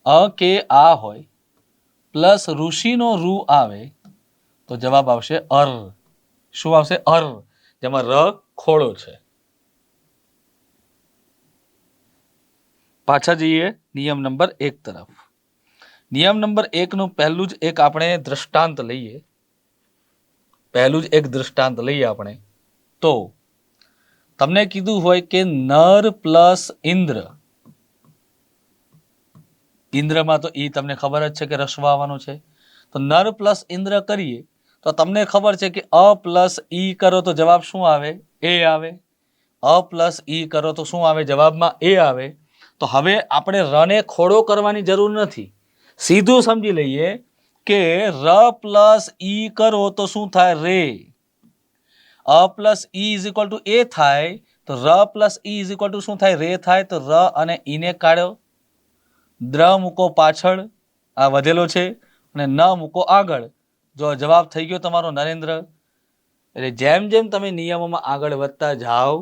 અ કે આ હોય પ્લસ ઋષિનો રૂ આવે તો જવાબ આવશે અર. શું આવશે? અર. જેમાં ર ખોડો છે. પાછા જઈએ નિયમ નંબર 1 તરફ. નિયમ નંબર 1 નું પહેલું જ એક આપણે દ્રષ્ટાંત લઈએ. આપણે તો તમને કીધું હોય કે નર પ્લસ ઇન્દ્ર, ઇન્દ્રમાં તો ઈ તમને ખબર જ છે કે રસ્વ આવવાનો છે, તો નર પ્લસ ઇન્દ્ર કરીએ તો તમને ખબર છે કે અ પ્લસ ઈ કરો તો જવાબ શું આવે? એ આવે. અ પ્લસ ઈ કરો તો શું આવે? જવાબમાં એ આવે. તો હવે આપણે રને ખોડો કરવાની જરૂર નથી, સીધું સમજી લઈએ કે ર પ્લસ ઈ કરો તો શું થાય? રે. અ પ્લસ ઈ ઇઝ ઇક્વલ ટુ એ થાય તો ર પ્લસ ઈ ઇઝ ઇક્વલ ટુ શું થાય? રે થાય. તો ર અને ઈને કાઢો, દ્ર મૂકો પાછળ, આ વધેલો છે, અને ન મૂકો આગળ. જો જવાબ થઈ ગયો તમારો નરેન્દ્ર. એટલે જેમ જેમ તમે નિયમોમાં આગળ વધતા જાઓ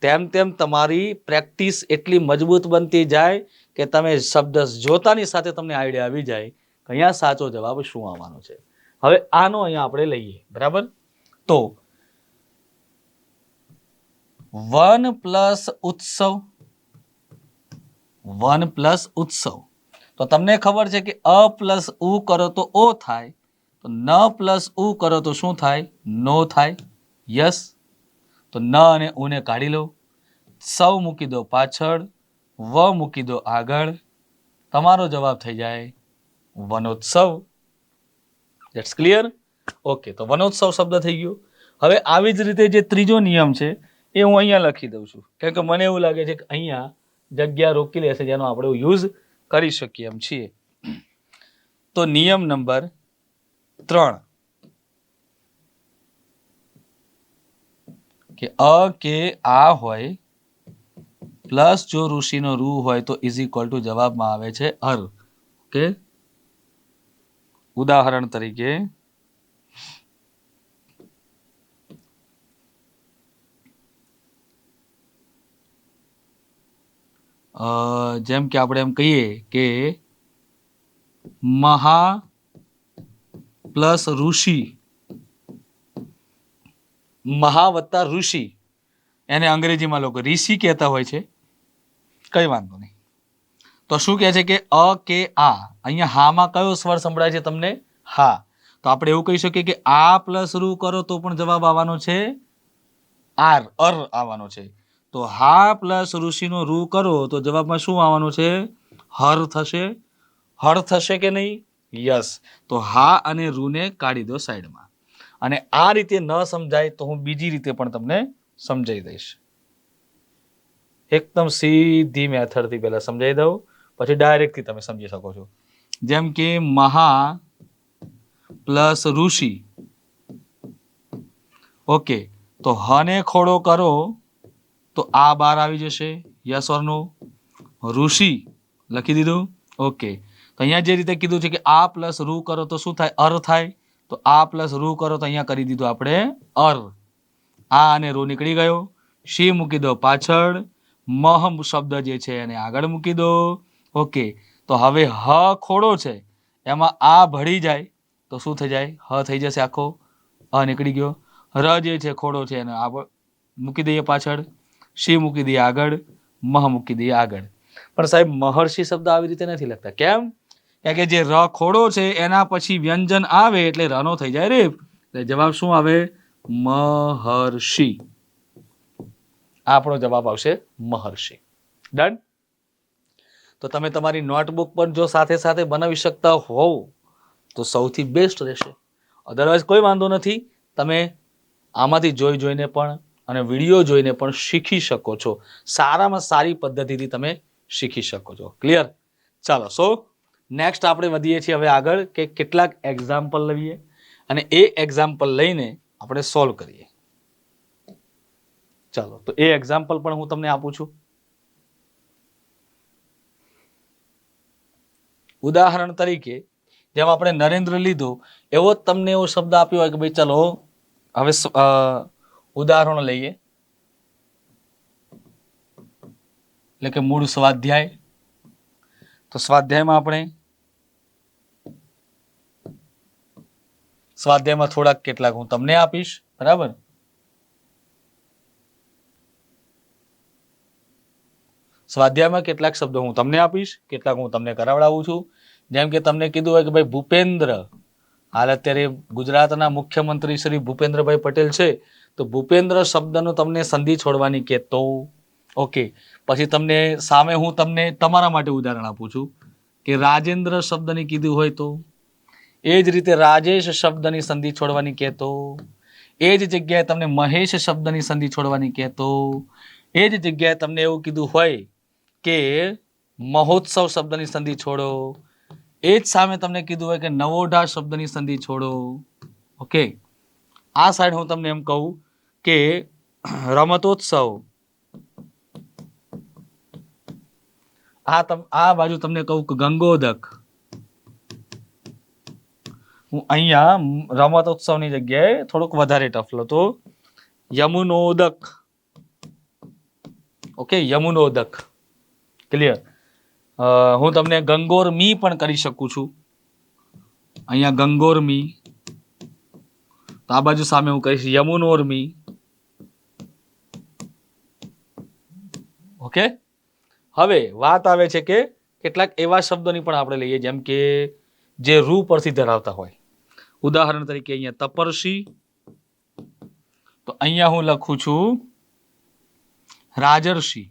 તેમ તેમ તમારી પ્રેક્ટિસ એટલી મજબૂત બનતી જાય કે તમે શબ્દ જોતાની સાથે તમને આઈડિયા આવી જાય કે અહીંયા સાચો જવાબ શું આવવાનો છે. હવે આનો અહીંયા આપણે લઈએ, બરાબર? તો વન પ્લસ ઉત્સવ, વન પ્લસ ઉત્સવ, તો તમને ખબર છે કે અ પ્લસ ઉ કરો તો ઓ થાય, તો ન પ્લસ ઉ કરો તો શું થાય? નો થાય. યસ. તો ન અને ઉને કાઢી લો, સૌ મૂકી દો પાછળ, વ મૂકી દો આગળ, તમારો જવાબ થઈ જાય વનોત્સવ. That's clear? ઓકે, તો વનોત્સવ શબ્દ થઈ ગયો. હવે આવી જ રીતે જે ત્રીજો નિયમ છે એ હું અહીંયા લખી દઉં છું, કેમ કે મને એવું લાગે છે કે અહીંયા જગ્યા રોકી લેશે જેનો આપણે યુઝ કરી શકીએ એમ છીએ. તો નિયમ નંબર 3 કે અ કે આ હોય પ્લસ જો ઋષિનો રૂ હોય તો ઇઝ ઇક્વલ ટુ જવાબમાં આવે છે અર. ઓકે, ઉદાહરણ તરીકે જેમ કે આપણે એમ કહીએ કે મહા પ્લસ ઋષિ, મહા વત્તા ઋષિ, એને અંગ્રેજીમાં લોકો ઋષિ કહેતા હોય છે, કઈ વાંધો નહીં. તો શું કહે છે કે અ કે આ, અહીંયા હામાં કયો સ્વર સંભળાય છે તમને? હા. તો આપણે એવું કહી શકીએ કે આ પ્લસ રૂ કરો તો પણ જવાબ આવવાનો છે આર, અર આવવાનો છે. તો હા પ્લસ ઋષિનો રૂ કરો તો જવાબમાં શું આવવાનું છે? હર થશે. હર થશે કે નહીં? યસ. તો હા અને રૂને કાઢી દો સાઈડમાં. અને આ રીતે ન સમજાય તો હું બીજી રીતે પણ તમને સમજાવી દઈશ. એકદમ સીધી મેથડથી પહેલા સમજાવી દઉં, પછી ડાયરેક્ટથી તમે સમજી શકો છો. જેમ કે મહા પ્લસ ઋષિ. ઓકે, તો હને ખોડો કરો તો આ બાર આવી જશે. યસ ઓર નો? ઋષિ લખી દીધું. ઓકે, તો અહીંયા જે રીતે કીધું છે કે આ પ્લસ રૂ કરો તો શું થાય? અર થાય. તો આ પ્લસ રૂ કરો તો અહીંયા કરી દીધું આપણે અર. આ અને રૂ નીકળી ગયો, શી મૂકી દો પાછળ, મહ શબ્દ જે છે એને આગળ મૂકી દો. ઓકે, તો હવે હ ખોડો છે એમાં આ ભળી જાય તો શું થઈ જાય? હ થઈ જશે આખો, અ નીકળી ગયો. ર જે છે ખોડો છે એને મૂકી દઈએ પાછળ, શી મૂકી દઈએ આગળ, મહ મૂકી દઈએ આગળ. પણ સાહેબ મહર્ષિ શબ્દ આવી રીતે નથી લખતા. કેમ? કારણ કે જે ર ખોડો છે એના પછી વ્યંજન આવે એટલે રનો થઈ જાય રે. એટલે જવાબ શું આવે? મહર્ષિ. આપણો જવાબ આવશે મહર્ષિ. ડન? તો તમે તમારી નોટબુક પર જો સાથે સાથે બનાવી શકતા હોવ તો સૌથી બેસ્ટ રહેશે. અધરવાઇઝ કોઈ વાંધો નથી, તમે આમાંથી જોઈને પણ અને વિડીયો જોઈને પણ શીખી શકો છો. સારામાં સારી પદ્ધતિથી તમે શીખી શકો છો. ક્લિયર? ચાલો, સો નેક્સ્ટ આપણે વધીએ છીએ હવે આગળ કે કેટલાક એક્ઝામ્પલ લઈએ અને એ એક્ઝામ્પલ લઈને આપણે સોલ્વ કરીએ. ચાલો, તો એ એક્ઝામ્પલ પણ હું તમને આપું છું. ઉદાહરણ તરીકે જેમ આપણે નરેન્દ્ર લીધો એવો જ તમને એવો શબ્દ આપ્યો હોય કે ભાઈ ચલો હવે ઉદાહરણ લઈએ, એટલે કે મૂળ સ્વાધ્યાય. તો સ્વાધ્યાયમાં આપણે સ્વાધ્યાયમાં થોડાક કેટલાક હું તમને આપીશ, બરાબર? સ્વાધ્યાયમાં કેટલાક શબ્દો હું તમને આપીશ, કેટલાક હું તમને કરાવડાવું છું. જેમ કે તમને કીધું હોય કે ભાઈ ભૂપેન્દ્ર હાલ અત્યારે ગુજરાતના મુખ્યમંત્રી શ્રી ભૂપેન્દ્રભાઈ પટેલ છે, તો ભૂપેન્દ્ર શબ્દનો તમને સંધિ છોડવાની કે તો ઓકે. પછી તમને સામે હું તમને તમારા માટે ઉદાહરણ આપું છું કે રાજેન્દ્ર શબ્દની કીધું હોય તો, એ જ રીતે રાજેશ શબ્દની સંધિ છોડવાની કહેતો, એ જ જગ્યાએ તમને મહેશ શબ્દની સંધિ છોડવાની કહેતો, એ જ જગ્યાએ તમને એવું કીધું હોય કે મહોત્સવ શબ્દની સંધિ છોડો, એ જ સામે તમને કીધું હોય કે નવોઢા શબ્દની સંધિ છોડો. ઓકે, આ સાઈડ હું તમને એમ કહું કે રમતોત્સવ, આ બાજુ તમને કહું કે ગંગોદક. હું અહીંયા રમતોત્સવની જગ્યાએ થોડુંક વધારે ટફ લતો, યમુનોદક. ઓકે, યમુનોદક. ક્લિયર. હું તમને ગંગોરમી પણ કરી શકું છું. અહીંયા ગંગોરમી, તો આ બાજુ સામે હું કહીશ યમુનોરમી. ઓકે, હવે વાત આવે છે કે કેટલાક એવા શબ્દોની પણ આપણે લઈએ જેમ કે જે રૂ પરથી ધરાવતા હોય. ઉદાહરણ તરીકે અહીંયા તપરસી, તો અહીંયા હું લખું છું રાજર્ષિ.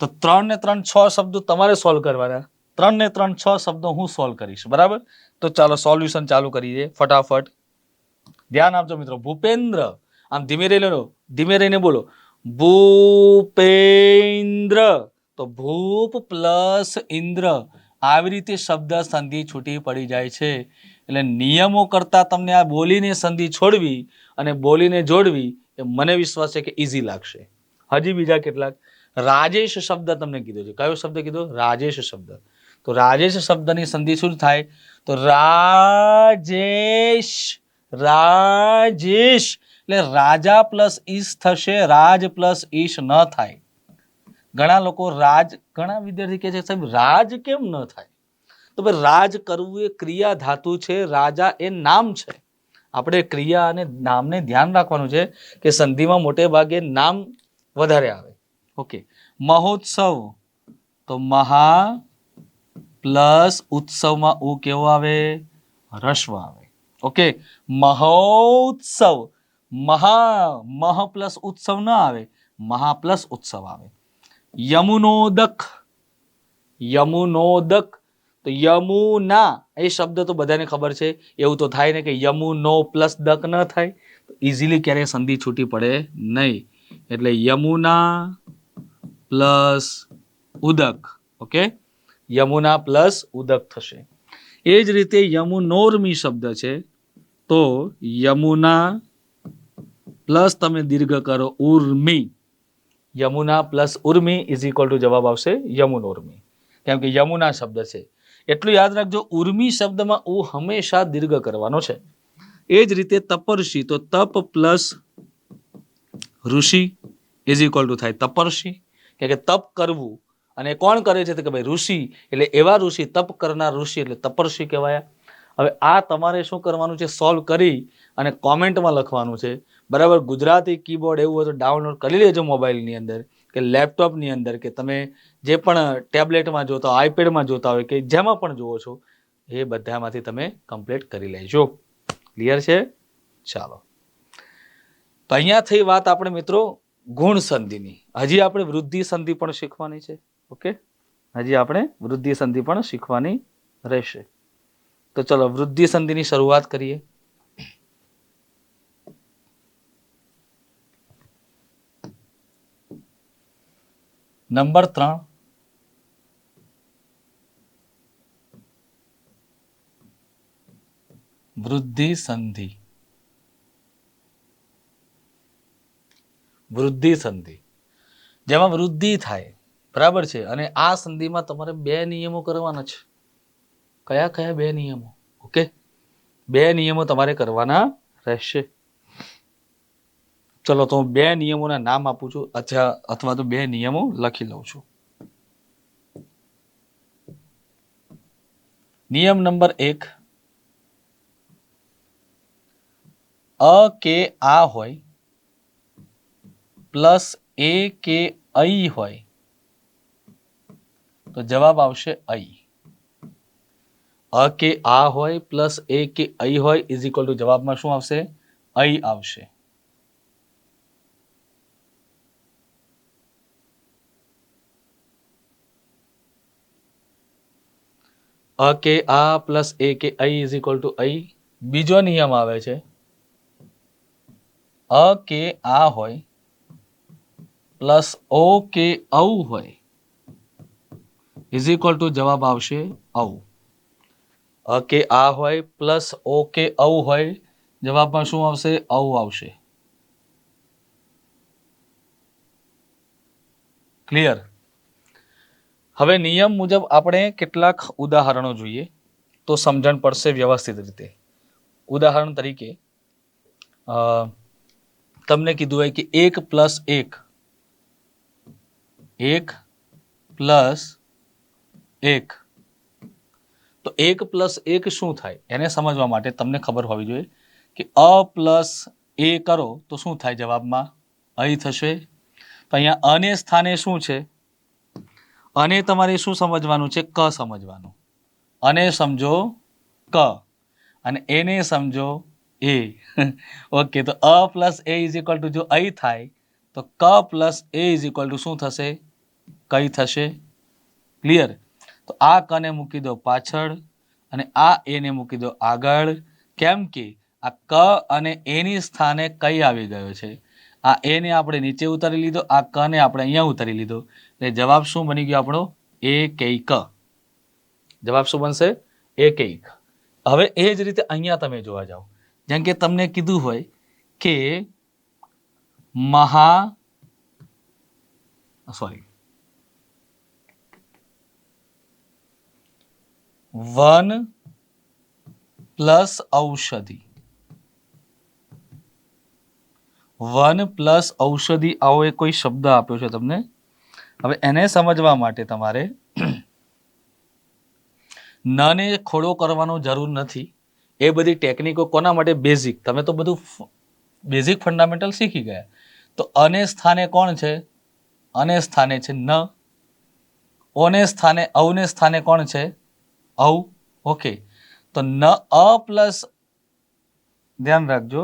તો 3 ને 3 6 શબ્દો તમારે સોલ્વ કરવાના. 3 ને 3 6 શબ્દો હું સોલ્વ કરીશ. બરાબર, તો ચાલો સોલ્યુશન ચાલુ કરીએ ફટાફટ. ધ્યાન આપજો મિત્રો. ભૂપેન્દ્ર, આમ ધીમે રહીને બોલો ભૂપેન્દ્ર. તો ભૂપ પ્લસ ઇન્દ્ર, આવી રીતે શબ્દ સંધિ છૂટી પડી જાય છે. એટલે નિયમો કરતા તમને આ બોલીને સંધિ છોડવી અને બોલીને જોડવી એ મને વિશ્વાસ છે કે ઈઝી લાગશે. હજી બીજા કેટલાક. રાજેશ શબ્દ તમને કીધો છે. કયો શબ્દ કીધો? રાજેશ શબ્દ. તો રાજેશ શબ્દની સંધિ શું થાય? તો રાજેશ, રાજેશ એટલે રાજા પ્લસ ઈશ થશે, રાજ પ્લસ ઈશ ન થાય. ઘણા લોકો ઘણા વિદ્યાર્થી કહે છે સાહેબ રાજ કેમ ન થાય? તો ભાઈ રાજ કરવું એ ક્રિયા ધાતુ છે, રાજા એ નામ છે. આપણે ક્રિયા અને નામને ધ્યાન રાખવાનું છે કે સંધિમાં મોટે ભાગે નામ વધારે આવે. ઓકે, મહોત્સવ, તો મહા પ્લસ ઉત્સવમાં ઉ કેવો આવે? રસ્વ આવે. ઓકે, મહોત્સવ, મહ પ્લસ ઉત્સવ ના આવે, મહા પ્લસ ઉત્સવ આવે. યમુનોદક, યમુનોદક, તો યમુના એ શબ્દ તો બધાને ખબર છે. એવું તો થાય ને કે યમુનો પ્લસ દક ન થાય? ઇઝીલી ક્યારેય સંધિ છૂટી પડે નહીં. એટલે યમુના પ્લસ ઉદક. ઓકે, યમુના પ્લસ ઉદક થશે. એ જ રીતે યમુનોર્મી શબ્દ છે, તો યમુના પ્લસ તમે દીર્ઘ કરો Urmi. Yamuna plus Urmi is equal to જવાબ આવશે યમુનોર્મી, કેમ કે યમુના શબ્દ છે. એટલું યાદ રાખજો, ઉર્મી શબ્દમાં ઉ હંમેશા દીર્ઘ કરવાનો છે. એ જ રીતે તપરસી, તો તપ plus Rishi is equal two થાય તપરસી, કે તપ કરવું. અને કોણ કરે છે? તો કે ભાઈ ઋષિ, એટલે એવા ઋષિ, તપ કરનાર ઋષિ એટલે તપર્ષિ કહેવાય. હવે આ તમારે શું કરવાનું છે? સોલ્વ કરી અને કોમેન્ટમાં લખવાનું છે. બરાબર, ગુજરાતી કીબોર્ડ એવું હોય તો ડાઉનલોડ કરી લેજો મોબાઈલની અંદર કે લેપટોપની અંદર, કે તમે જે પણ ટેબ્લેટમાં જોતા હોય, આઈપેડમાં જોતા હોય, કે જેમાં પણ જુઓ છો એ બધામાંથી તમે કમ્પ્લીટ કરી લેજો. ક્લિયર છે? ચાલો, તો અહીંયા થઈ વાત આપણે મિત્રો ગુણ સંધિની. હજી આપણે વૃદ્ધિ સંધિ પણ શીખવાની છે. ઓકે, હજી આપણે વૃદ્ધિ સંધિ પણ શીખવાની રહેશે. તો ચલો વૃદ્ધિ સંધિની શરૂઆત કરીએ. નંબર 3, વૃદ્ધિ સંધિ. વૃદ્ધિ સંધિ જેમાં વૃદ્ધિ થાય, બરાબર છે. અને આ સંધિમાં તમારે 2 નિયમો કરવાના છે. કયા કયા 2 નિયમો? ઓકે, 2 નિયમો તમારે કરવાના રહેશે. ચલો, તો હું 2 નિયમોના નામ આપું છું, અથવા તો 2 નિયમો લખી લઉં છું. નિયમ નંબર 1, અ કે આ હોય પ્લસ એ કે ઐ હોય તો જવાબ આવશે ઐ. અ કે આ હોય પ્લસ એ કે અઈ હોય ઇઝ ઇક્વલ ટુ જવાબમાં શું આવશે? અઈ આવશે. અ કે આ પ્લસ એ કે અઈ ઇઝ ઇક્વલ ટુ અઈ. બીજો નિયમ આવે છે અ કે આ હોય પ્લસ ઓ કે ઔ હોય ઇઝ ઇક્વલ ટુ જવાબ આવશે ઔ. અ કે આ હોય પ્લસ ઓ કે ઔ હોય જવાબમાં શું આવશે? ઔ આવશે. ક્લિયર? હવે નિયમ મુજબ આપણે કેટલાક ઉદાહરણો જોઈએ તો સમજણ પડશે વ્યવસ્થિત રીતે. ઉદાહરણ તરીકે તમને કીધું હોય કે 1 પ્લસ 1 પ્લસ 1 તો 1 પ્લસ 1 શું થાય એને સમજવા માટે તમને ખબર હોવી જોઈએ કે અ પ્લસ એ કરો તો શું થાય? જવાબમાં અઈ થશે. તો અહીંયા અને સ્થાને શું છે? અને તમારે શું સમજવાનું છે? ક સમજવાનું. અને સમજો ક અને એને સમજો એ. ઓકે, તો અ પ્લસ એ ઇઝ ઇક્વલ ટુ જો અઈ થાય તો ક પ્લસ એ ઇઝ ઇક્વલ ટુ શું થશે? કઈ થશે. ક્લિયર? તો આ કને મૂકી દો પાછળ અને આ એને મૂકી દો આગળ. કેમ કે આ ક અને એની સ્થાને કઈ આવી ગયો છે. આ એને આપણે નીચે ઉતારી લીધો, આ ક ને આપણે અહીંયા ઉતારી લીધો. એટલે જવાબ શું બની ગયો આપણો? એકૈક. જવાબ શું બનશે? એકૈક. હવે એ જ રીતે અહીંયા તમે જોવા જાઓ, જેમ કે તમને કીધું હોય કે વન પ્લસ ઔષધિ. વન પ્લસ ઔષધિ આવો એક કોઈ શબ્દ આપ્યો છે તમને. હવે એને સમજવા માટે તમારે નને ખોડો કરવાનો જરૂર નથી. એ બધી ટેકનિકો કોના માટે? બેઝિક. તમે તો બધું બેઝિક ફંડામેન્ટલ શીખી ગયા. તો અને સ્થાને કોણ છે? અને સ્થાને છે ન. ઓને સ્થાને ઔને સ્થાને કોણ છે? ઔ. ઓકે, તો ન અ પ્લસ, ધ્યાન રાખજો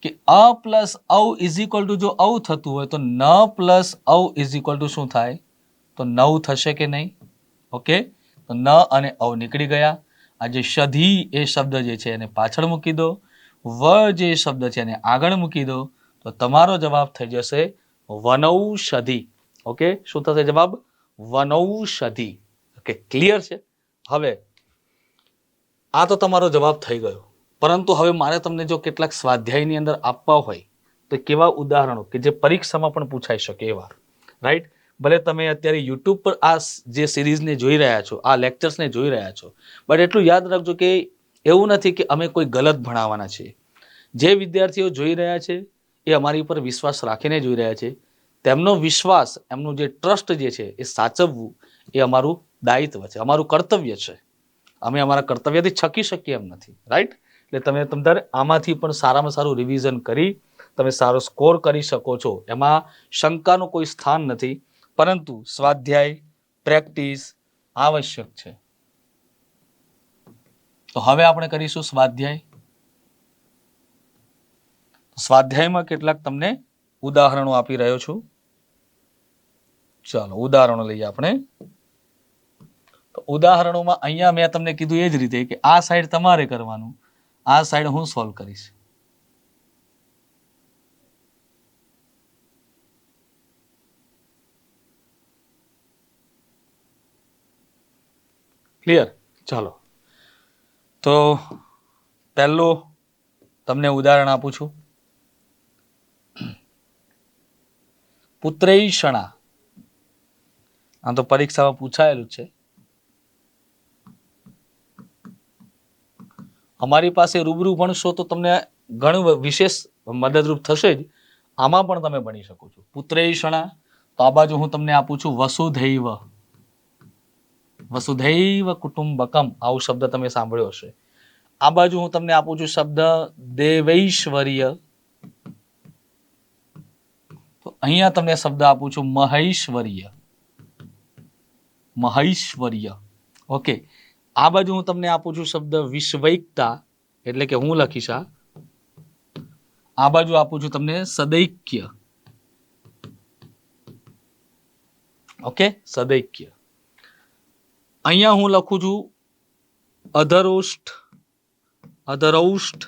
કે અ પ્લસ ઔ ઇઝ ઇક્વલ ટુ જો ઔ થતું હોય તો ન પ્લસ ઔ ઇઝ ઇક્વલ ટુ શું થાય? તો 9 થશે કે નહીં? ઓકે, તો ન અને ઔ નીકળી ગયા. આ જે ષધી એ શબ્દ જે છે એને પાછળ મૂકી દો. વ જે શબ્દ છે એને આગળ મૂકી દો. તો તમારો જવાબ થઈ જશે વનૌષધિ. ઓકે, શું થશે જવાબ? વનૌષધિ. ઓકે, ક્લિયર છે? હવે આ તો તમારો જવાબ થઈ ગયો. પરંતુ હવે મારે તમને જો કેટલાક સ્વાધ્યાયની અંદર આપવા હોય તો કેવા ઉદાહરણો કે જે પરીક્ષામાં પણ પૂછાઈ શકે એવા, રાઈટ? ભલે તમે અત્યારે યુટ્યુબ પર આ જે સિરીઝને જોઈ રહ્યા છો, આ લેક્ચર્સને જોઈ રહ્યા છો, બટ એટલું યાદ રાખજો કે એવું નથી કે અમે કોઈ ગલત ભણાવવાના છીએ. જે વિદ્યાર્થીઓ જોઈ રહ્યા છે એ અમારી ઉપર વિશ્વાસ રાખીને જોઈ રહ્યા છે. તેમનો વિશ્વાસ, એમનું જે ટ્રસ્ટ જે છે એ સાચવવું એ અમારું દાયિત્વ છે, અમારું કર્તવ્ય છે. અમે અમારા કર્તવ્યથી છકી શકીએ એમ નથી, રાઈટ? એટલે તમે તમારે આમાંથી પણ સારામાં સારું રિવિઝન કરી તમે સારો સ્કોર કરી શકો છો. એમાં શંકાનું કોઈ સ્થાન નથી, પરંતુ સ્વાધ્યાય, પ્રેક્ટિસ આવશ્યક છે. તો હવે આપણે કરીશું સ્વાધ્યાય. સ્વાધ્યાયમાં કેટલાક તમને ઉદાહરણો આપી રહ્યો છું. ચાલો ઉદાહરણો લઈએ આપણે. તો ઉદાહરણોમાં અહીંયા મેં તમને કીધું એ જ રીતે કે આ સાઈડ તમારે કરવાનું, આ સાઈડ હું સોલ્વ કરીશ. ક્લિયર? ચાલો, તો પહેલું તમને ઉદાહરણ આપું છું. પુત્રૈષણા. આ તો પરીક્ષામાં પૂછાયેલું છે. અમારી પાસે રૂબરૂ ભણશો તો તમને ઘણું વિશેષ મદદરૂપ થશે જ. આમાં પણ તમે ભણી શકો છો. પુત્રૈષણા. તો આ બાજુ હું તમને આપું છું વસુધૈવ. વસુધૈવ કુટુંબકમ, આવો શબ્દ તમે સાંભળ્યો હશે. આ બાજુ હું તમને આપું છું શબ્દ દેવૈશ્વર્ય. તો અહીંયા તમને શબ્દ આપું છું મહૈશ્વર્ય. મહૈશ્વર્ય. ઓકે, આ બાજુ હું તમને આપું છું શબ્દ વિશ્વૈકતા, એટલે કે હું લખીશ આ બાજુ આપું છું તમને સદૈક્ય. ઓકે, સદૈક્ય. અહીંયા હું લખું છું અધરોષ્ઠ, અધરૌષ્ઠ.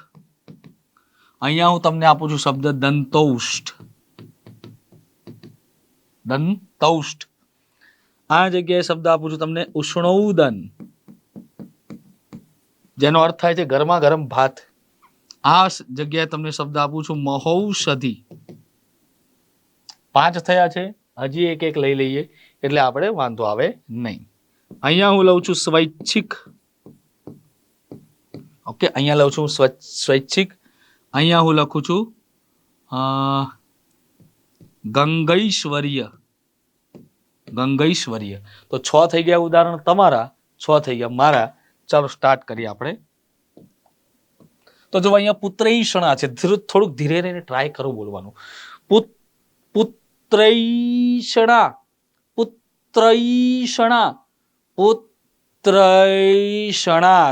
અહીંયા હું તમને આપું છું શબ્દ દંતૌષ્ઠ, દંતૌષ્ઠ. આ જગ્યાએ શબ્દ આપું છું તમને ઉષ્ણૌદન, જેનો અર્થ થાય છે ગરમા ગરમ ભાત. આ જગ્યાએ તમને શબ્દ આપું છું મહૌષધિ. 5 થયા છે, હજી એક એક લઈ લઈએ એટલે આપણે વાંધો આવે નહીં. અહીંયા હું લઉં છું સ્વૈચ્છિક. ઓકે, અહીંયા લઉં છું સ્વૈચ્છિક. અહીંયા હું લખું છું ગંગૈશ્વર્ય, ગંગૈશ્વર્ય. તો 6 થઈ ગયા ઉદાહરણ તમારા, 6 થઈ ગયા મારા. ચાલો સ્ટાર્ટ કરીએ આપણે. તો જો અહીંયા પુત્રૈષણા છે, થોડુંક ધીરે રહીને ટ્રાય કરો બોલવાનું. પુત્રૈષણા, પુત્રૈષણા, પુત્રૈષણા.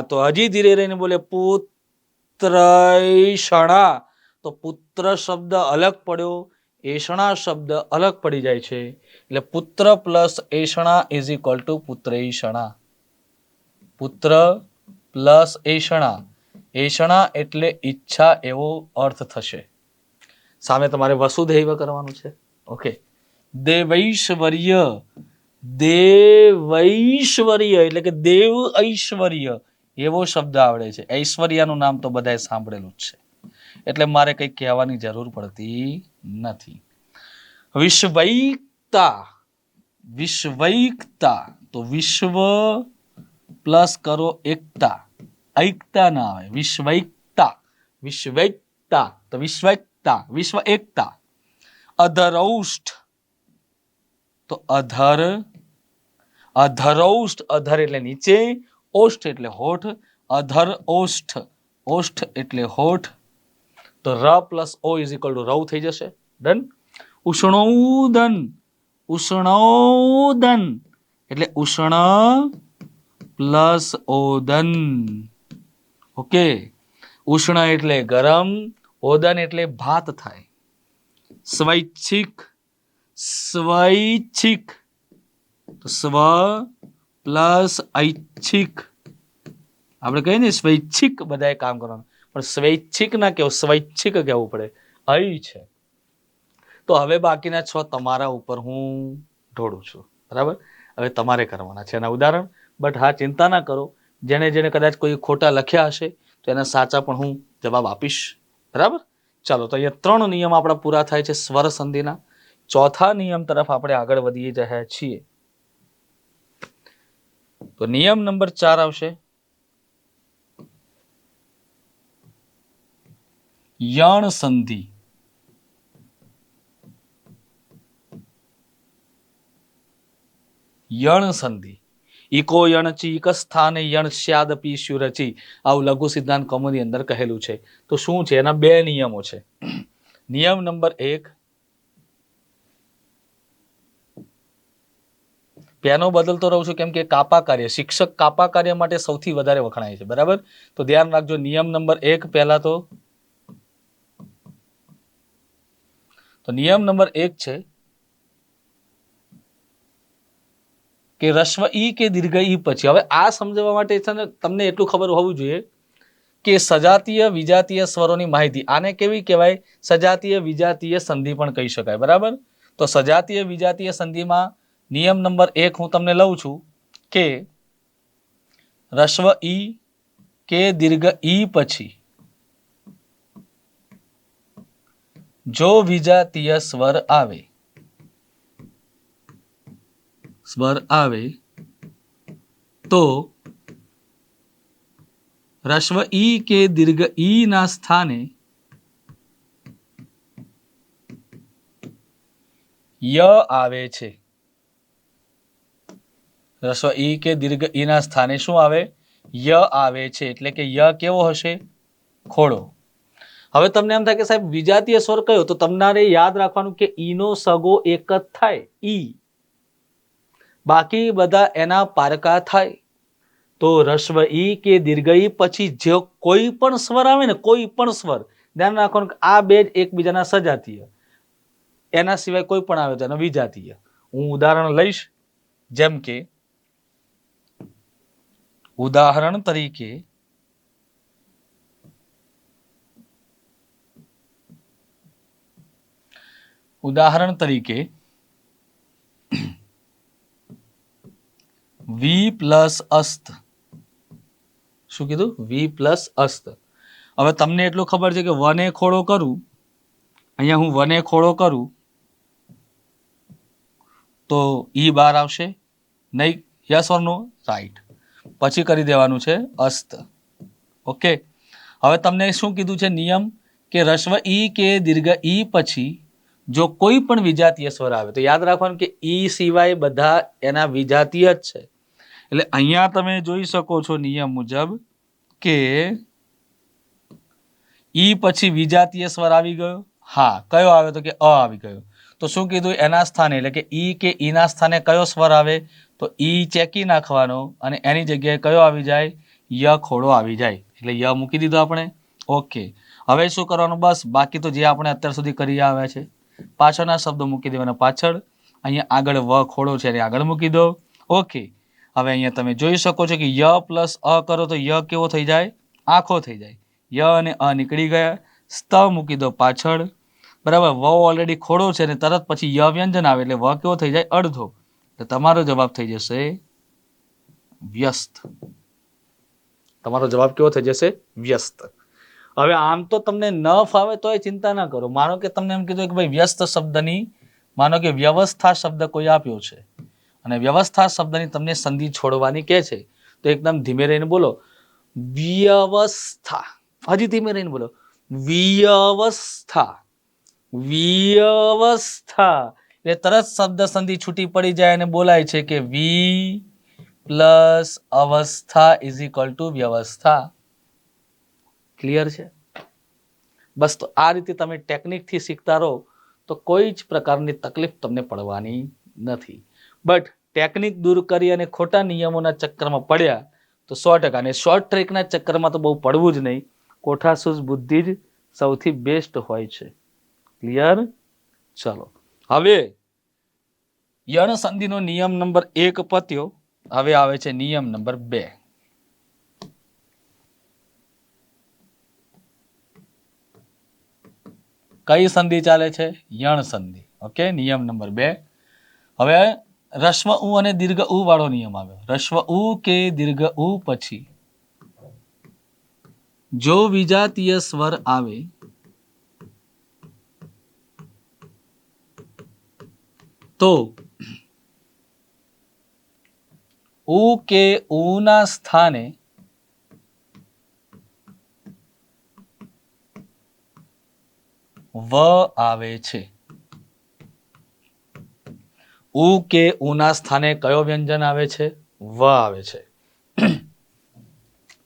તો હજી ધીરે રહીને બોલે પુત્રૈષણા. તો પુત્ર શબ્દ અલગ પડ્યો, એષણા શબ્દ અલગ પડી જાય છે. એટલે પુત્ર પ્લસ એષણા ઇઝ ઇક્વલ ટુ પુત્રૈષણા. પુત્ર પ્લસ એષણા, એષણા એટલે ઈચ્છા એવો અર્થ થશે. સામે તમારે વસુધૈવ કરવાનું છે. ઓકે, દેવૈશ્વર્ય, દેવૈશ્વર્ય એટલે કે દેવ ઐશ્વર્ય એવો શબ્દ આવડે છે. ઐશ્વર્યાનું નામ તો બધાએ સાંભળેલું જ છે, એટલે મારે કંઈ કહેવાની જરૂર પડતી નથી. વિશ્વૈકતા, વિશ્વૈકતા. તો વિશ્વ પ્લસ કરો એકતા, એકતા ના આવે. વિશ્વૈકતા, વિશ્વૈકતા. તો વિશ્વૈકતા, વિશ્વ એકતા. અધરૌષ્ઠ. તો અધર, અધરૌષ્ઠ. અધર એટલે નીચે, ઓષ્ઠ એટલે હોઠ. અધર ઓષ્ઠ, ઓષ્ઠ એટલે હોઠ. તો ર પ્લસ ઓ ઇઝ ઇક્વલ ટુ રવ થઈ જશે. ડન. ઉષ્ણૌદન, ઉષ્ણૌદન એટલે ઉષ્ણ પ્લસ ઓદન. ઓકે, ઉષ્ણ એટલે ગરમ, ઓદન એટલે ભાત થાય. સ્વૈચ્છિક, સ્વૈચ્છિક. તો સ્વ પ્લસ ઐચ્છિક. આપણે કહીએ ને સ્વૈચ્છિક બધાએ કામ કરવાનું, પણ સ્વૈચ્છિક ના કહેવું, સ્વૈચ્છિક કહેવું પડે. અય છે. તો હવે બાકીના 6 તમારા ઉપર હું ઢોળું છું. બરાબર, હવે તમારે કરવાના છે એના ઉદાહરણ. બટ હા, ચિંતા ના કરો, જેને જેને કદાચ કોઈ ખોટા લખ્યા હશે તો એના સાચા પણ હું જવાબ આપીશ. બરાબર, ચાલો. તો અહીંયા 3 નિયમ આપણા પૂરા થાય છે સ્વર સંધિના. ચોથા નિયમ તરફ આપણે આગળ વધી રહ્યા છીએ. તો નિયમ નંબર 4 આવશે યણ સંધિ. યણ સંધિ. ઇકો યણચી ઇક સ્થાને યણ સ્યાદપી શુરચી, આવું લઘુ સિદ્ધાંત કૌમુદી અંદર કહેલું છે. તો શું છે? એના 2 નિયમો છે. નિયમ નંબર 1, પેનો બદલતો રહું છું કેમ કે કાપા કાર્ય, શિક્ષક કાપા કાર્ય માટે સૌથી વધારે વખણાય છે. બરાબર, તો ધ્યાન રાખજો. નિયમ નંબર 1 પહેલા તો નિયમ નંબર 1 છે કે રસ્વ ઈ કે દીર્ઘ ઈ પછી. હવે આ સમજવા માટે છે ને તમને એટલું ખબર હોવું જોઈએ કે સજાતીય વિજાતીય સ્વરોની માહિતી, આને કેવી કહેવાય? સજાતીય વિજાતીય સંધિ પણ કહી શકાય. બરાબર, તો સજાતીય વિજાતીય સંધિમાં નિયમ નંબર 1 હું તમને લઉં છું કે રસ્વ ઈ કે દીર્ઘ ઈ પછી જો વિજાતીય સ્વર આવે, સ્વર આવે તો રસ્વ ઈ કે દીર્ઘ ઈ ના સ્થાને ય આવે છે. રસ્વ ઈ કે દીર્ઘ ઈ ના સ્થાને શું આવે? ય આવે છે. એટલે કે ય કેવો હશે? ખોડો. હવે તમને એમ થાય કે સાહેબ વિજાતીય સ્વર કયો? તો તમારે યાદ રાખવાનું કે ઈ નો સગો એક જ થાય, ઈ. બાકી બધા એના પારકા થાય. તો રસ્વ ઈ કે દીર્ઘ ઈ પછી જો કોઈ પણ સ્વર આવે ને, કોઈ પણ સ્વર, ધ્યાન રાખવાનું કે આ બે જ એકબીજાના સજાતીય, એના સિવાય કોઈ પણ આવે તો એનો વિજાતીય. હું ઉદાહરણ લઈશ, જેમ કે ઉદાહરણ તરીકે વી પ્લસ અસ્ત. શું કીધું? વી પ્લસ અસ્ત. હવે તમને એટલું ખબર છે કે વને ખોડો કરું, અહીંયા હું વને ખોડો કરું તો ઈ બહાર આવશે નહીં. Yes or no? રાઈટ. પછી કરી દેવાનું છે અસ્ત. ઓકે. હવે તમને શું કીધું છે નિયમ? કે રસ્વ ઈ કે દીર્ઘ ઈ પછી જો કોઈ પણ વિજાતીય સ્વર આવે તો યાદ રાખવાનું કે ઈ સિવાય બધા એના વિજાતીય જ છે. એટલે અહીંયા તમે જોઈ શકો છો નિયમ મુજબ કે ઈ પછી વિજાતીય સ્વર આવી ગયો. હા, કયો આવે? તો કે અ આવી ગયો. તો શું કીધું? એના સ્થાને એટલે કે ઈ કે ઈના સ્થાને કયો સ્વર આવે? તો ઈ ચેકી નાખવાનો અને એની જગ્યાએ કયો આવી જાય? ય ખોડો આવી જાય. એટલે ય મૂકી દીધો આપણે. ઓકે. હવે શું કરવાનું? બસ બાકી તો જે આપણે અત્યાર સુધી કરી આવ્યા છે, પાછળના શબ્દો મૂકી દેવાના પાછળ. અહીંયા આગળ વ ખોડો છે એને આગળ મૂકી દો. ઓકે. હવે અહીંયા તમે જોઈ શકો છો કે ય પ્લસ અ કરો તો ય કેવો થઈ જાય? આખો થઈ જાય. ય અને અ નીકળી ગયા. સ્ત મૂકી દો પાછળ. બરાબર. વ ઓલરેડી ખોડો છે અને તરત પછી ય વ્યંજન આવે એટલે વ કેવો થઈ જાય? અડધો. તો તમારો જવાબ થઈ જશે વ્યસ્ત. તમારો જવાબ કેવો થઈ જશે? વ્યસ્ત. હવે આમ તો તમને ન ફાવે તો ચિંતા ના કરો. માનો કે તમને એમ કીધું કે ભાઈ વ્યસ્ત શબ્દની, માનો કે વ્યવસ્થા શબ્દ કોઈ આપ્યો છે અને વ્યવસ્થા શબ્દની તમને સંધિ છોડવાની કહે છે, તો એકદમ ધીમે રહીને બોલો વ્યવસ્થા. હજી ધીમે રહીને બોલો વ્યવસ્થા. વ્યવસ્થા. એટલે તરત શબ્દ સંધિ છૂટી પડી જાય અને બોલાય છે કે વી પ્લસ અવસ્થા ઇઝ ઇક્વલ ટુ વ્યવસ્થા. ક્લિયર છે? બસ તો આ રીતે તમે ટેકનિકથી શીખતા રહો તો કોઈ જ પ્રકારની તકલીફ તમને પડવાની નથી. બટ ટેકનિક દૂર કરી અને ખોટા નિયમોના ચક્કરમાં પડ્યા તો 100%. અને શોર્ટ ટ્રેકના ચક્કરમાં તો બહુ પડવું જ નહીં. કોઠાસૂઝ બુદ્ધિ જ સૌથી બેસ્ટ હોય છે. ક્લિયર? ચલો, હવે યણ સંધિનો નિયમ નંબર 1 પત્યો. હવે આવે છે નિયમ નંબર 2. કઈ સંધિ ચાલે છે? યણ સંધિ. ઓકે. નિયમ નંબર 2. હવે રસ્વ ઉ અને દીર્ઘ ઉ વાળો નિયમ આવ્યો. રસ્વ ઉ કે દીર્ઘ ઉ પછી જો વિજાતીય સ્વર આવે તો ઉ કે ઉના સ્થાને વ આવે છે. ઉ કે ઉના સ્થાને કયો વ્યંજન આવે છે? વ આવે છે.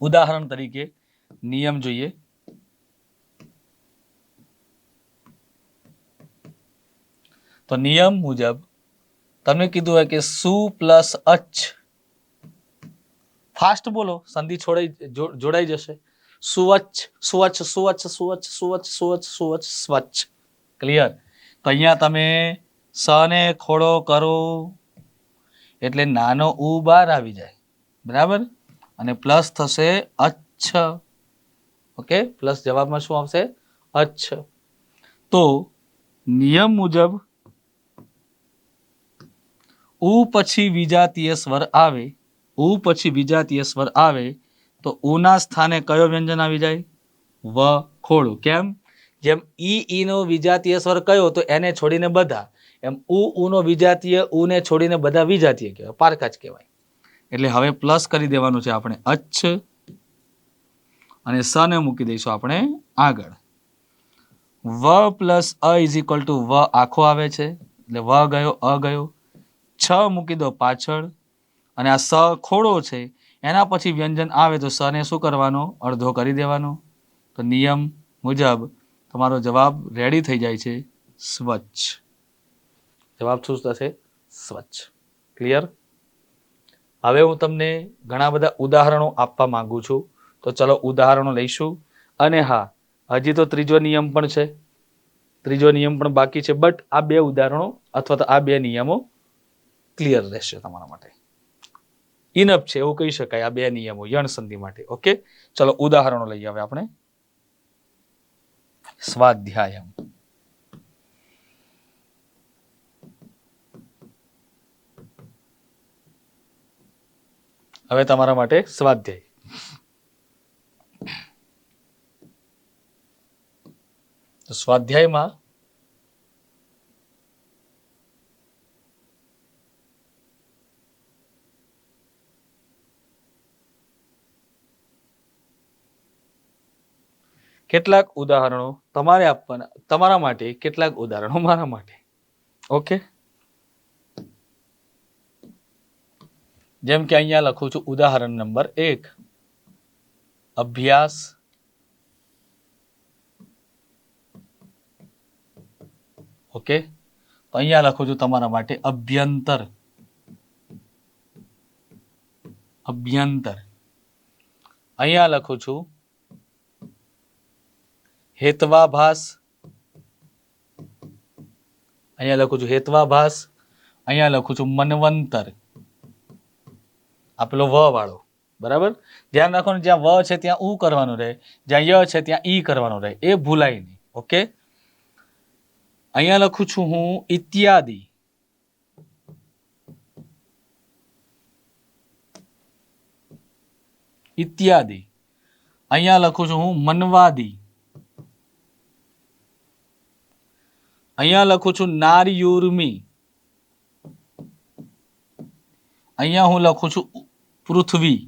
ઉદાહરણ તરીકે નિયમ જોઈએ. તો નિયમ મુજબ તમને કીધું હોય કે સુ પ્લસ અચ્છ. ફાસ્ટ બોલો, સંધિ જોડાઈ જશે. સુવચ્છ, સુવચ્છ, સુવચ્છ, સુવચ્છ, સુવચ્છ, સુવચ્છ, સુવચ્છ, સ્વચ્છ. ક્લિયર? તો અહીંયા તમે સ ને ખોડો કરો એટલે નાનો ઉ બહાર આવી જાય. બરાબર? અને પ્લસ થશે અચ્છ. ઓકે. પ્લસ જવાબમાં શું આવશે? અચ્છ. તો નિયમ મુજબ ઉ પછી વિજાતીય સ્વર આવે, ઉ પછી વિજાતીય સ્વર આવે તો ઉના સ્થાને કયો વ્યંજન આવી જાય? વ ખોડું. કેમ? જેમ ઈ નો વિજાતીય સ્વર કયો તો એને છોડીને બધા, એમ ઉનો વિજાતીય ઉને છોડીને બધા વિજાતીય કહેવાય, પારકા જ કહેવાય. એટલે હવે પ્લસ કરી દેવાનું છે આપણે અચ્છ અને સ ને મૂકી દઈશું આપણે આગળ. વ પ્લસ અ ઇઝ ઇક્વલ ટુ વ આખો આવે છે એટલે વ ગયો, અ ગયો. છ મૂકી દો પાછળ અને આ સ ખોડો છે એના પછી વ્યંજન આવે તો સ ને શું કરવાનો? અડધો કરી દેવાનો. તો નિયમ મુજબ તમારો જવાબ રેડી થઈ જાય છે સ્વચ્છ. જવાબ શું થશે? સ્વચ્છ. ક્લિયર? હવે હું તમને ઘણા બધા ઉદાહરણો આપવા માંગુ છું, તો ચલો ઉદાહરણો લઈશું. અને હા, હજી તો ત્રીજો નિયમ પણ છે, ત્રીજો નિયમ પણ બાકી છે, બટ આ બે ઉદાહરણો અથવા તો આ બે નિયમો ક્લિયર રહેશે તમારા માટે, ઇનફ છે એવું કહી શકાય આ બે નિયમો યણ સંધિ માટે. ઓકે, ચલો ઉદાહરણો લઈએ હવે આપણે. સ્વાધ્યાયમ. હવે તમારા માટે સ્વાધ્યાય. તો સ્વાધ્યાયમાં કેટલાક ઉદાહરણો તમારે આપવાના, તમારા માટે કેટલાક ઉદાહરણો મારા માટે. ઓકે, જેમ કે અહીંયા લખું છું ઉદાહરણ નંબર 1, અભ્યાસ ઓકે, તો અહીંયા લખું છું તમારા માટે અભ્યંતર. અભ્યંતર. અહીંયા લખું છું હેત્વાભાસ. અહીંયા લખું છું હેત્વાભાસ. અહીંયા લખું છું મનવંતર. આ પેલો વ વાળો, બરાબર? ધ્યાન રાખવાનું, જ્યાં વ છે ત્યાં ઉ કરવાનું રહે, જ્યાં ય છે ત્યાં ઈ કરવાનું રહે, એ ભૂલાય નહીં. ઓકે, અહીંયા લખું છું હું ઇત્યાદિ. ઇત્યાદિ. અહીંયા લખું છું હું મનવાદી. અહીંયા લખું છું નાર્યુર્મી. અહીંયા હું લખું છું પૃથ્વી.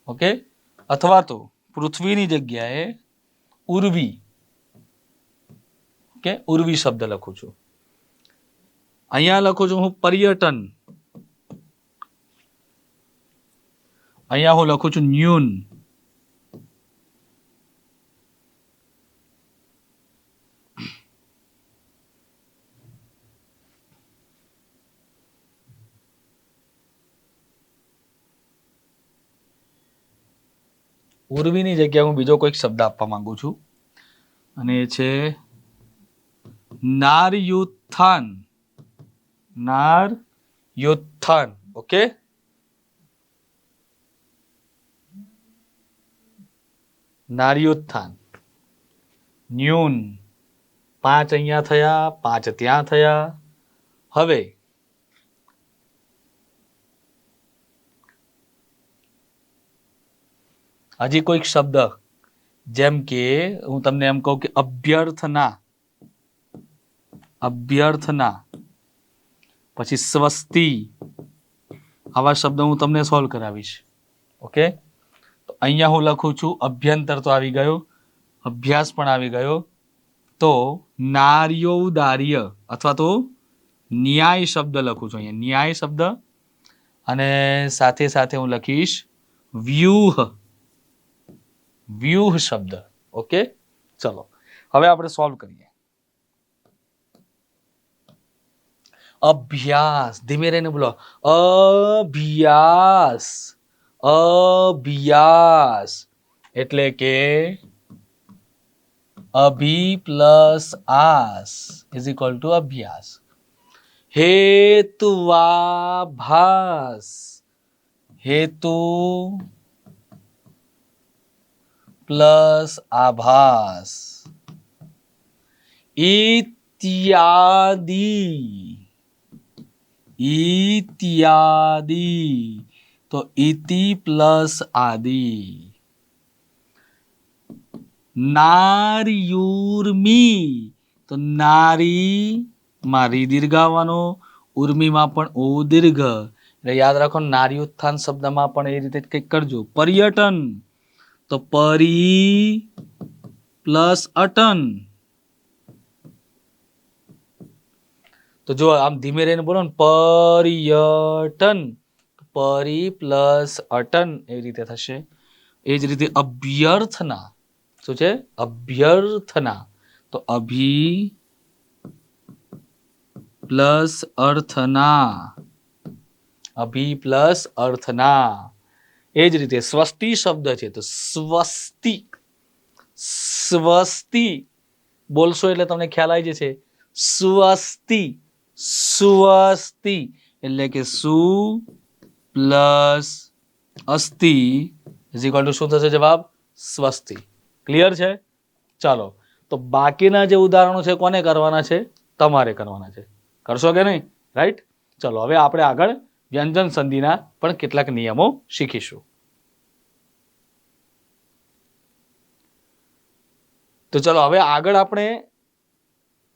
ઓકે, અથવા તો પૃથ્વીની જગ્યાએ ઉર્વી. ઓકે, ઉર્વી શબ્દ લખું છું. અહીંયા લખું છું હું પર્યટન. અહીંયા હું લખું છું ન્યૂન. ઉર્વીની જગ્યાએ હું બીજો કોઈક શબ્દ આપવા માંગુ છું, અને એ છે નારયુત્થાન. નારયુત્થાન. ઓકે, નારયુત્થાન. ન્યૂન. 5 અહીંયા થયા, 5 ત્યાં થયા. હવે હજી કોઈક શબ્દ, જેમ કે હું તમને એમ કહું કે અભ્યર્થના. અભ્યર્થના. પછી સ્વસ્તિ. આવા શબ્દ હું તમને સોલ્વ કરાવીશ. ઓકે, તો અહીંયા હું લખું છું અભ્યંતર તો આવી ગયો, અભ્યાસ પણ આવી ગયો. તો નાર્યોદાર્ય અથવા તો ન્યાય શબ્દ લખું છું અહીંયા, ન્યાય શબ્દ. અને સાથે સાથે હું લખીશ વ્યૂહ. વ્યૂહ શબ્દ. ઓકે, ચલો હવે આપણે સોલ્વ કરીએ. અભ્યાસ. ધીમે રહીને બોલો, અભ્યાસ. અભ્યાસ એટલે કે અભી plus as is equal two અભ્યાસ. હેતુવાભાસ. હેતુ પ્લસ આભાસ. ઇત્યાદિ. ઇત્યાદિ તો ઇતિ પ્લસ આદિ. નાર્યુર્મી તો નારી માં રી દીર્ઘ આવવાનો, ઉર્મીમાં પણ ઓ દીર્ઘ. એટલે યાદ રાખો, નાર્યુત્થાન શબ્દમાં પણ એ રીતે કંઈક કરજો. પર્યટન તો પરી પ્લસ અટન. તો જો આમ ધીમે રહીને બોલો ને, પર્યટન, પરી પ્લસ અટન એવી રીતે થશે. એ જ રીતે અભ્યર્થના. શું છે? અભ્યર્થના. તો અભી પ્લસ અર્થના. અભી પ્લસ અર્થના. એ જ રીતે સ્વસ્તિ શબ્દ છે તો સ્વસ્તિ, સ્વસ્તિ બોલશો એટલે તમને ખ્યાલ આવી જશે. સ્વસ્તિ, સ્વસ્તિ એટલે કે સુ પ્લસ અસ્તિ ઇઝ ઇક્વલ ટુ શું થશે જવાબ? સ્વસ્તિ. ક્લિયર છે? ચાલો, તો બાકીના જે ઉદાહરણો છે કોને કરવાના છે? તમારે કરવાના છે. કરશો કે નહીં? રાઈટ. ચલો હવે આપણે આગળ વ્યંજન સંધિના પણ કેટલાક નિયમો શીખીશું. તો ચલો હવે આગળ આપણે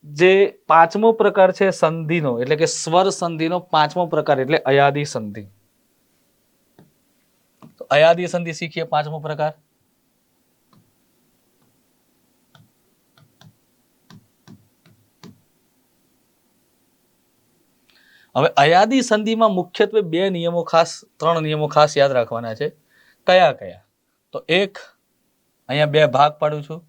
જે પાંચમો પ્રકાર છે સંધિનો, એટલે કે સ્વર સંધિનો પાંચમો પ્રકાર એટલે અયાદી સંધિ. તો અયાદી સંધિ શીખીએ પાંચમો પ્રકાર. હવે અયાદી સંધિમાં મુખ્યત્વે ત્રણ નિયમો ખાસ યાદ રાખવાના છે. કયા કયા? તો એક, અહીંયા બે ભાગ પાડું છું.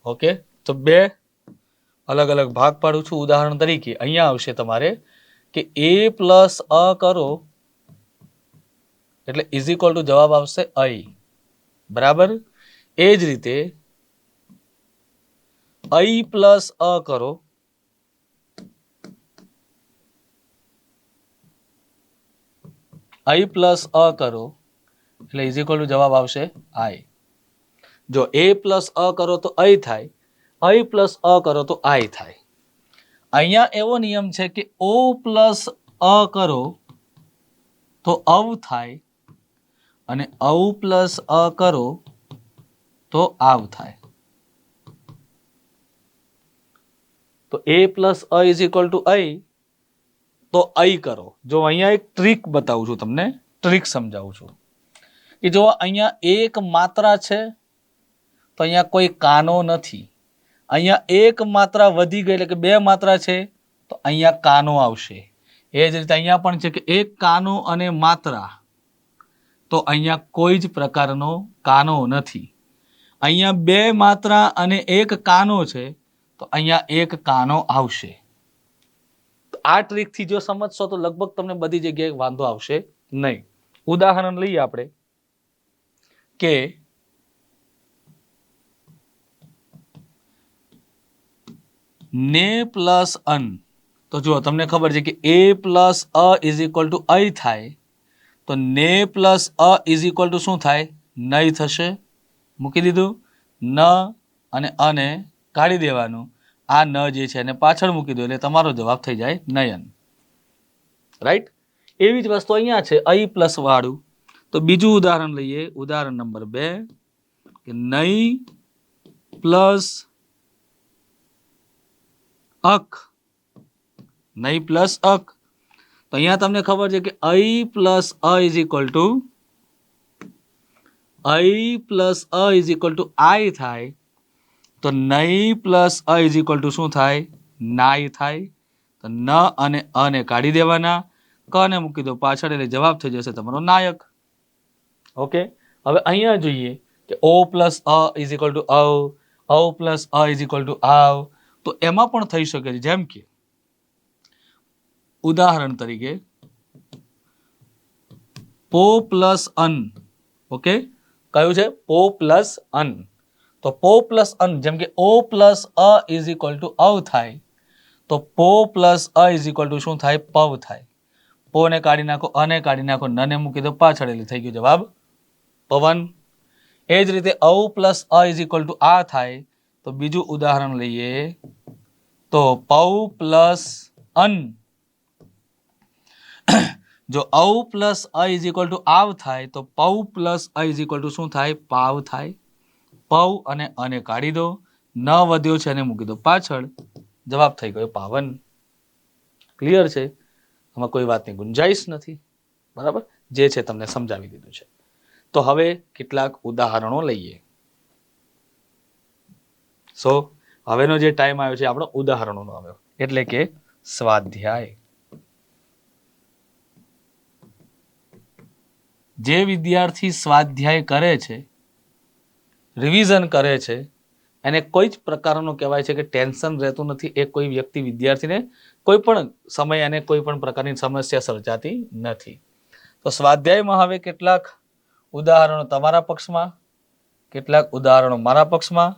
ઓકે, તો બે અલગ અલગ ભાગ પાડું છું. ઉદાહરણ તરીકે અહીંયા આવશે તમારે કે a પ્લસ અ કરો એટલે ઇઝ ઇક્વલ ટુ જવાબ આવશે અઈ. બરાબર. એ જ રીતે અઈ પ્લસ અ કરો એટલે ઇઝ ઇક્વલ ટુ જવાબ આવશે આઈ. જો a પ્લસ અ કરો તો અઈ થાય, અઈ પ્લસ અ કરો તો આઈ થાય. અહીંયા એવો નિયમ છે કે ઓ પ્લસ અ કરો તો અવ થાય અને અવ પ્લસ અ કરો તો આવ થાય. તો a પ્લસ અ ઇઝ ઇક્વલ ટુ અઈ તો અઈ કરો. જો અહીંયા એક ટ્રીક બતાવું છું તમને, ટ્રીક સમજાવું છું કે જો અહીંયા એક માત્રા છે તો અહીંયા કોઈ કાનો નથી. અહીંયા એક માત્રા વધી ગઈ એટલે કે બે માત્રા છે તો અહીંયા કાનો આવશે. એ જ રીતે અહીંયા પણ છે કે એક કાનો અને માત્રા, તો અહીંયા કોઈ જ પ્રકારનો કાનો નથી. અહીંયા બે માત્રા અને એક કાનો છે તો અહીંયા એક કાનો આવશે. આ ટ્રીકથી જો સમજશો તો લગભગ તમને બધી જગ્યાએ વાંધો આવશે નહીં. ઉદાહરણ લઈએ આપણે કે ને પ્લસ અન. તો જુઓ તમને ખબર છે કે a પ્લસ અ ઇઝ ઇક્વલ ટુ અઈ થાય, તો ને પ્લસ અ ઇઝ ઇક્વલ ટુ શું થાય? નઈ થશે. મૂકી દીધું. ન અને કાઢી દેવાનું. આ ન જે છે એને પાછળ મૂકી દો એટલે તમારો જવાબ થઈ જાય નયન. રાઈટ. એવી જ વસ્તુ અહીંયા છે અઈ પ્લસ વાળું. તો બીજું ઉદાહરણ લઈએ, ઉદાહરણ નંબર 2 કે નઈ પ્લસ અક. નઈ પ્લસ અક. તો અહીંયા તમને ખબર છે કે અઈ પ્લસ અ ઇઝ ઇક્વલ ટુ આઈ થાય. તો નઈ પ્લસ અ ઇઝ ઇક્વલ ટુ શું થાય? નાઈ થાય. તો ન અને અને કાઢી દેવાના, ક ને મૂકી દો પાછળ એટલે જવાબ થઈ જશે તમારો નાયક. ઓકે. હવે અહીંયા જોઈએ કે ઓ પ્લસ અ ઇઝ ઇક્વલ ટુ અવ પ્લસ અ ઇઝ ઇક્વલ ટુ આવ. તો એમાં પણ થઈ શકે છે. જેમ કે ઉદાહરણ તરીકે પો પ્લસ અન. ઓકે, કયું છે? પો પ્લસ અન. તો પો પ્લસ અન, જેમ કે ઓ પ્લસ અ ઇઝ ઇક્વલ ટુ અવ થાય તો પો પ્લસ અ ઇઝ ઇક્વલ ટુ શું થાય? પવ થાય. પો ને કાઢી નાખો, અને કાઢી નાખો, ન ને મૂકી દો પાછળ એટલે થઈ ગયો જવાબ પવન. એ જ રીતે અવ પ્લસ અ ઇઝ ઇક્વલ ટુ આ થાય. તો બીજું ઉદાહરણ લઈએ તો પવ પ્લસ અન. જો અવ પ્લસ અ ઇઝ ઇક્વલ ટુ આવ થાય તો પવ પ્લસ અ ઇઝ ઇક્વલ ટુ શું થાય? પાવ થાય. પવ અને કાઢી દો, ન વધ્યો છે અને મૂકી દો પાછળ, જવાબ થઈ ગયો પાવન. ક્લિયર છે? આમાં કોઈ વાતની ગુંજાઈશ નથી. બરાબર, જે છે તમને સમજાવી દીધું છે. તો હવે કેટલાક ઉદાહરણો લઈએ. સો હવેનો જે ટાઈમ આવ્યો છે આપણો ઉદાહરણોનો આવ્યો, એટલે કે સ્વાધ્યાય. જે વિદ્યાર્થી સ્વાધ્યાય કરે છે, રિવિઝન કરે છે, એને કોઈ જ પ્રકારનું કહેવાય છે કે ટેન્શન રહેતું નથી. એ કોઈ વ્યક્તિ વિદ્યાર્થીને કોઈ પણ સમય અને કોઈ પણ પ્રકારની સમસ્યા સર્જાતી નથી. તો સ્વાધ્યાયમાં હવે કેટલાક ઉદાહરણો તમારા પક્ષમાં, કેટલાક ઉદાહરણો મારા પક્ષમાં.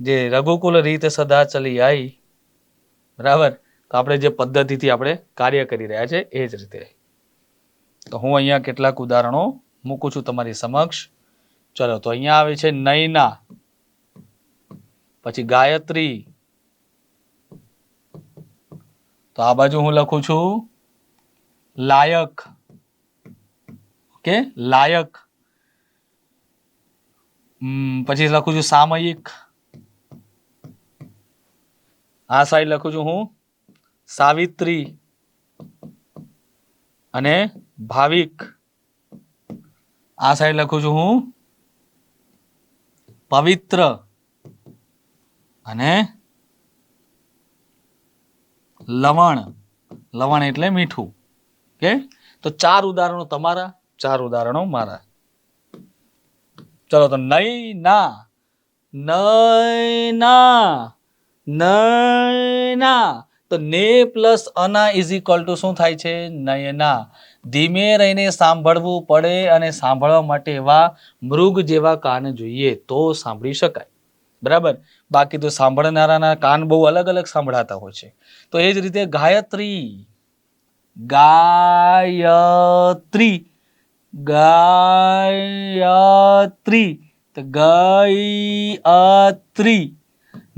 જે રઘુકુલ રીત સદા ચલી આવી, બરાબર, તો આપણે જે પદ્ધતિથી આપણે કાર્ય કરી રહ્યા છે એ જ રીતે. તો હું અહીંયા કેટલાક ઉદાહરણો મૂકું છું તમારી સમક્ષ. ચલો, તો અહીંયા આવે છે નયના, પછી ગાયત્રી, તો આ બાજુ હું લખું છું લાયક. ઓકે, લાયક. પછી લખું છું સામયિક. આ સાઈડ લખું છું હું સાવિત્રી અને ભાવિક. આ સાઈડ લખું છું હું પવિત્ર અને લવણ. લવણ એટલે મીઠું. ઓકે, તો 4 ઉદાહરણો તમારા, 4 ઉદાહરણો મારા. ચલો, તો નયના, નયના, નયના. તો ને પ્લસ અના ઇઝ ઇક્વલ ટુ શું થાય છે? નયના. ધીમે રહીને સાંભળવું પડે અને સાંભળવા માટે એવા મૃગ જેવા કાન જોઈએ તો સાંભળી શકાય, બરાબર. બાકી તો સાંભળનારાના કાન બહુ અલગ અલગ સંભળાતા હોય છે. તો એ જ રીતે ગાયત્રી, ગાયત્રી, ગાયત્રી, તો ગાયત્રી.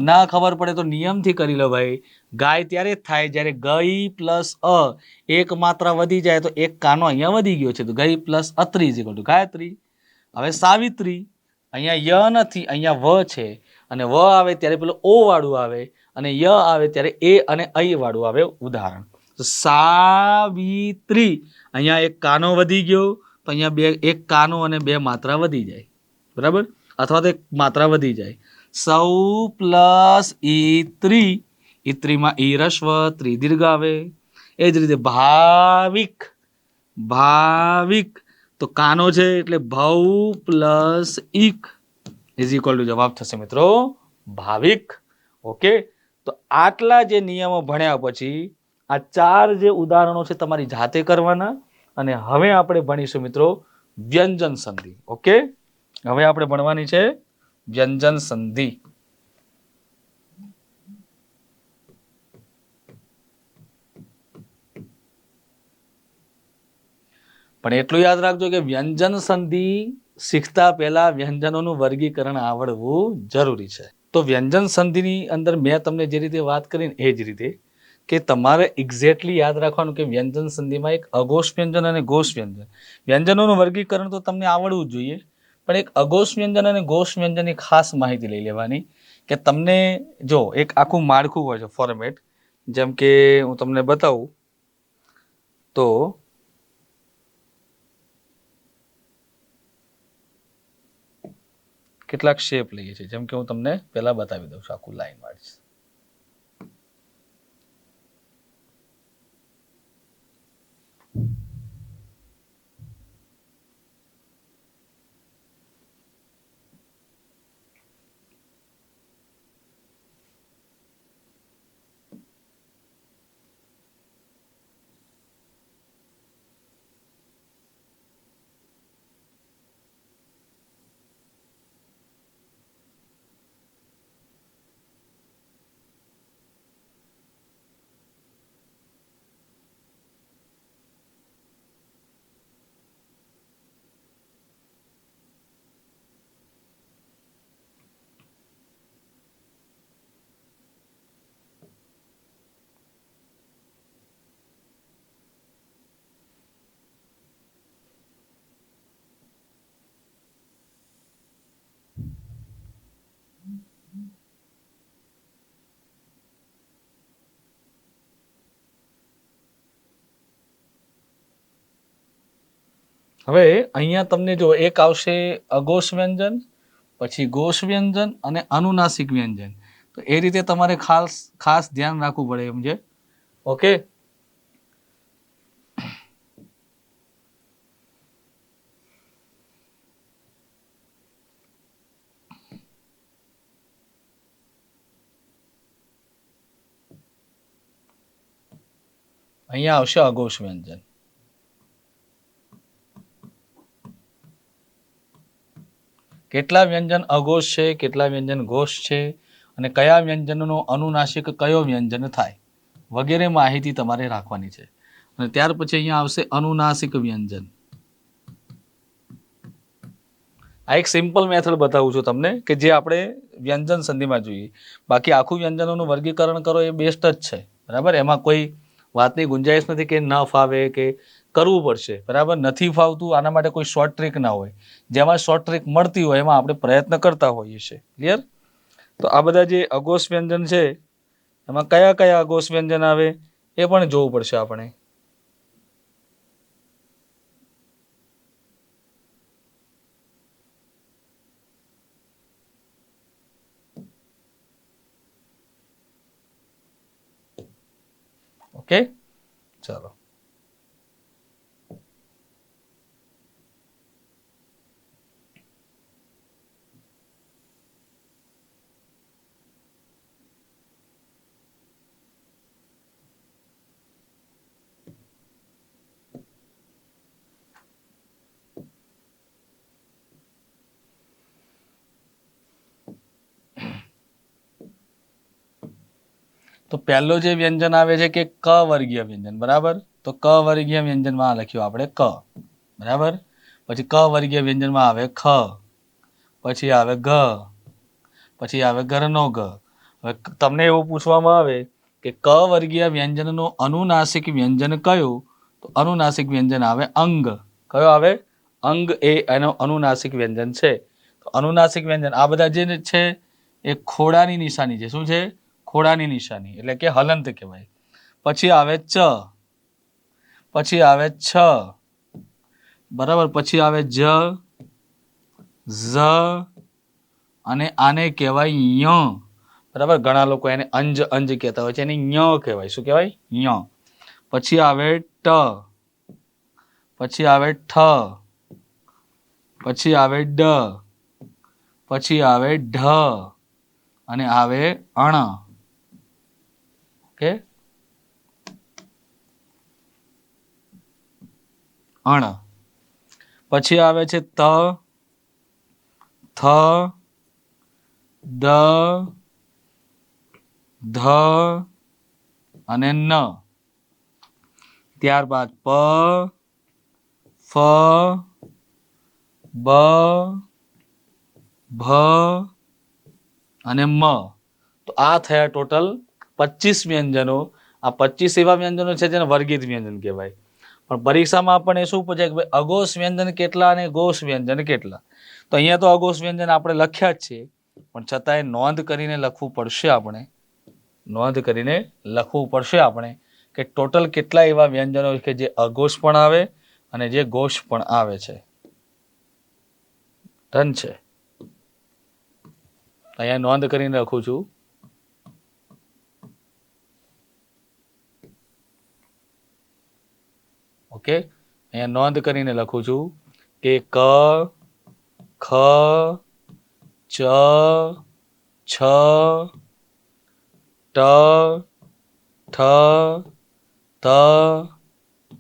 ના ખબર પડે તો નિયમથી કરી લો ભાઈ. ગાય ત્યારે જ થાય જ્યારે ગઈ પ્લસ અ એક માત્રા વધી જાય તો એક કાનો અહીંયા વધી ગયો છે, તો ગઈ plus Atri is equal two Gayatri. હવે સાવિત્રી, અહીંયા ય નથી, અહીંયા વ છે, અને વ આવે ત્યારે પેલું ઓ વાળું આવે, અને ય આવે ત્યારે એ અને અય વાળું આવે. ઉદાહરણ, તો સાવિત્રી, અહીંયા એક કાનો વધી ગયો, તો અહીંયા એક કાનો અને 2 માત્રા વધી જાય, બરાબર, અથવા તો એક માત્રા વધી જાય. સૌ પ્લસ ઈત્રી, ઈત્રીમાં ઈ રસ્વ, ત્રી દીર્ઘ આવે. એ જ રીતે ભાવિક, ભાવિક, તો કાનો છે એટલે ભવ પ્લસ ઈક ઇઝ ઇક્વલ ટુ જવાબ થશે મિત્રો ભાવિક. ઓકે, તો આટલા જે નિયમો ભણ્યા પછી આ 4 જે ઉદાહરણો છે તમારી જાતે કરવાના. અને હવે આપણે ભણીશું મિત્રો વ્યંજન સંધિ. ઓકે, હવે આપણે ભણવાની છે વ્યંજન સંધિ. પણ એટલું યાદ રાખજો કે વ્યંજન સંધિ શીખતા પહેલા વ્યંજનોનું વર્ગીકરણ આવડવું જરૂરી છે. તો વ્યંજન સંધિની અંદર મેં તમને જે રીતે વાત કરી એ જ રીતે કે તમારે એક્ઝેક્ટલી યાદ રાખવાનું કે વ્યંજન સંધિમાં એક અઘોષ વ્યંજન અને ઘોષ વ્યંજન. વ્યંજનોનું વર્ગીકરણ તો તમને આવડવું જ જોઈએ, પણ એક અઘોષ વ્યંજન અને ઘોષ વ્યંજનની ખાસ માહિતી લઈ લેવાની. કે તમને જો એક આખું માળખું હોય છે, ફોર્મેટ, જેમ કે હું તમને બતાવું તો કેટલાક શેપ લઈએ છીએ. જેમ કે હું તમને પહેલા બતાવી દઉં છું, આખું લાઈન વાળીશ. હવે અહીંયા તમને જો એક આવશે અઘોષ વ્યંજન, પછી ઘોષ વ્યંજન અને અનુનાસિક વ્યંજન. તો એ રીતે તમારે ખાસ ધ્યાન રાખવું પડે એમ છે. ઓકે, અહીંયા આવશે અઘોષ વ્યંજન. કેટલા વ્યંજન અઘોષ છે, કેટલા વ્યંજન ઘોષ છે, અને કયા વ્યંજનનો અનુનાસિક કયો વ્યંજન થાય વગેરે માહિતી તમારે રાખવાની છે. અને ત્યાર પછી અહીંયા આવશે અનુનાસિક વ્યંજન. આ એક સિમ્પલ મેથડ બતાવું છું તમને કે જે આપણે વ્યંજન સંધિમાં જોઈએ. બાકી આખું વ્યંજનોનું વર્ગીકરણ કરો એ બેસ્ટ જ છે, બરાબર. એમાં કોઈ વાતની ગુંજાઈશ નથી કે ન ફાવે કે કરવું પડશે, બરાબર. નથી ફાવતું આના માટે કોઈ શોર્ટ ટ્રીક ના હોય. જેમાં શોર્ટ ટ્રીક મળતી હોય એમાં આપણે પ્રયત્ન કરતા હોઈએ છીએ. ક્લિયર? તો આ બધા જે અઘોષ વ્યંજન છે એમાં કયા કયા અઘોષ વ્યંજન આવે એ પણ જોવું પડશે આપણે. ઓકે, ચાલો. તો પહેલો જે વ્યંજન આવે છે કે ક વર્ગીય વ્યંજન, બરાબર. તો ક વર્ગીય વ્યંજનમાં લખ્યું આપણે ક, બરાબર. પછી ક વર્ગીય વ્યંજનમાં આવે ખ, પછી આવે ઘ, પછી આવે ઘરનો ઘ. હવે તમને એવું પૂછવામાં આવે કે ક વર્ગીય વ્યંજનનો અનુનાસિક વ્યંજન કયું, તો અનુનાસિક વ્યંજન આવે અંગ. કયો આવે? અંગ એ એનો અનુનાસિક વ્યંજન છે. તો અનુનાસિક વ્યંજન આ બધા જે છે એ ખોડાની નિશાની છે. શું છે? ખોડાની નિશાની, એટલે કે હલંત કહેવાય. પછી આવે ચ, પછી આવે છ, બરાબર. પછી આવે જ, ઝ, અને આને કહેવાય ય, બરાબર. ઘણા લોકો એને અંજ અંજ કહેતા હોય છે, એને ય કહેવાય. શું કહેવાય? ય. પછી આવે ટ, પછી આવે ઠ, પછી આવે ડ, પછી આવે ઢ, અને આવે અણ. ઓકે, અણ. પછી આવે છે ત, થ, દ, ધ, અને ન. ત્યારબાદ પ, ફ, બ, ભ, અને મ. તો આ થયા ટોટલ 25 વ્યંજનો. આ 25 એવા વ્યંજનો છે જેને વર્ગિત વ્યંજન કહેવાય. પણ પરીક્ષામાં આપણને શું પૂછે કે ભાઈ અઘોષ વ્યંજન કેટલા અને ઘોષ વ્યંજન કેટલા? તો અહીંયા તો અઘોષ વ્યંજન આપણે લખ્યા જ છે, પણ છતાંય નોંધ કરીને લખવું પડશે આપણે. નોંધ કરીને લખવું પડશે આપણે કે ટોટલ કેટલા એવા વ્યંજનો કે જે અઘોષ પણ આવે અને જે ઘોષ પણ આવે છે. ડન છે? અહીંયા નોંધ કરીને લખું છું. ઓકે, અહીંયા નોંધ કરીને લખું છું કે ક, ખ, ચ, છ, ટ, ઠ, ત,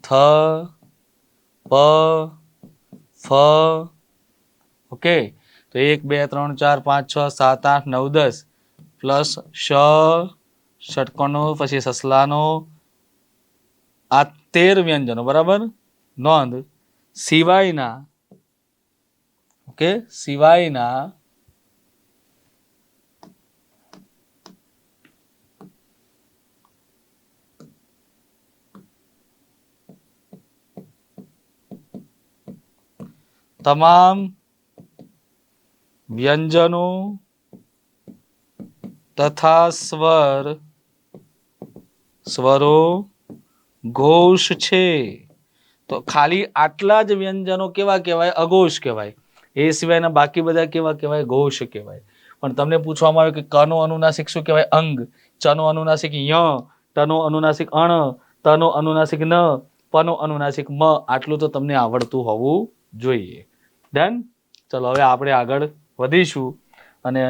થ, પ, ફ. ઓકે, તો 1 2 3 4 5 6 7 8 9 10 પ્લસ ષટકોનો, પછી સસલાનો, આ 13 વ્યંજનો, બરાબર. નોંધ સિવાયના, ઓકે, સિવાયના તમામ વ્યંજનો તથા સ્વરો ઘોષ છે. તો ખાલી આટલા જ વ્યંજનો કેવા કહેવાય? અઘોષ કહેવાય. એ સિવાયના બાકી બધા કેવા કહેવાય? ઘોષ કહેવાય. પણ તમને પૂછવામાં આવ્યું કે કનો અનુનાસિક શું કહેવાય? અંગ. ચનો અનુનાસિક ય, ટનો અનુનાસિક અણ, તનો અનુનાસિક ન, પનો અનુનાસિક મ. આટલું તો તમને આવડતું હોવું જોઈએ. ડન? ચલો હવે આપણે આગળ વધીશું અને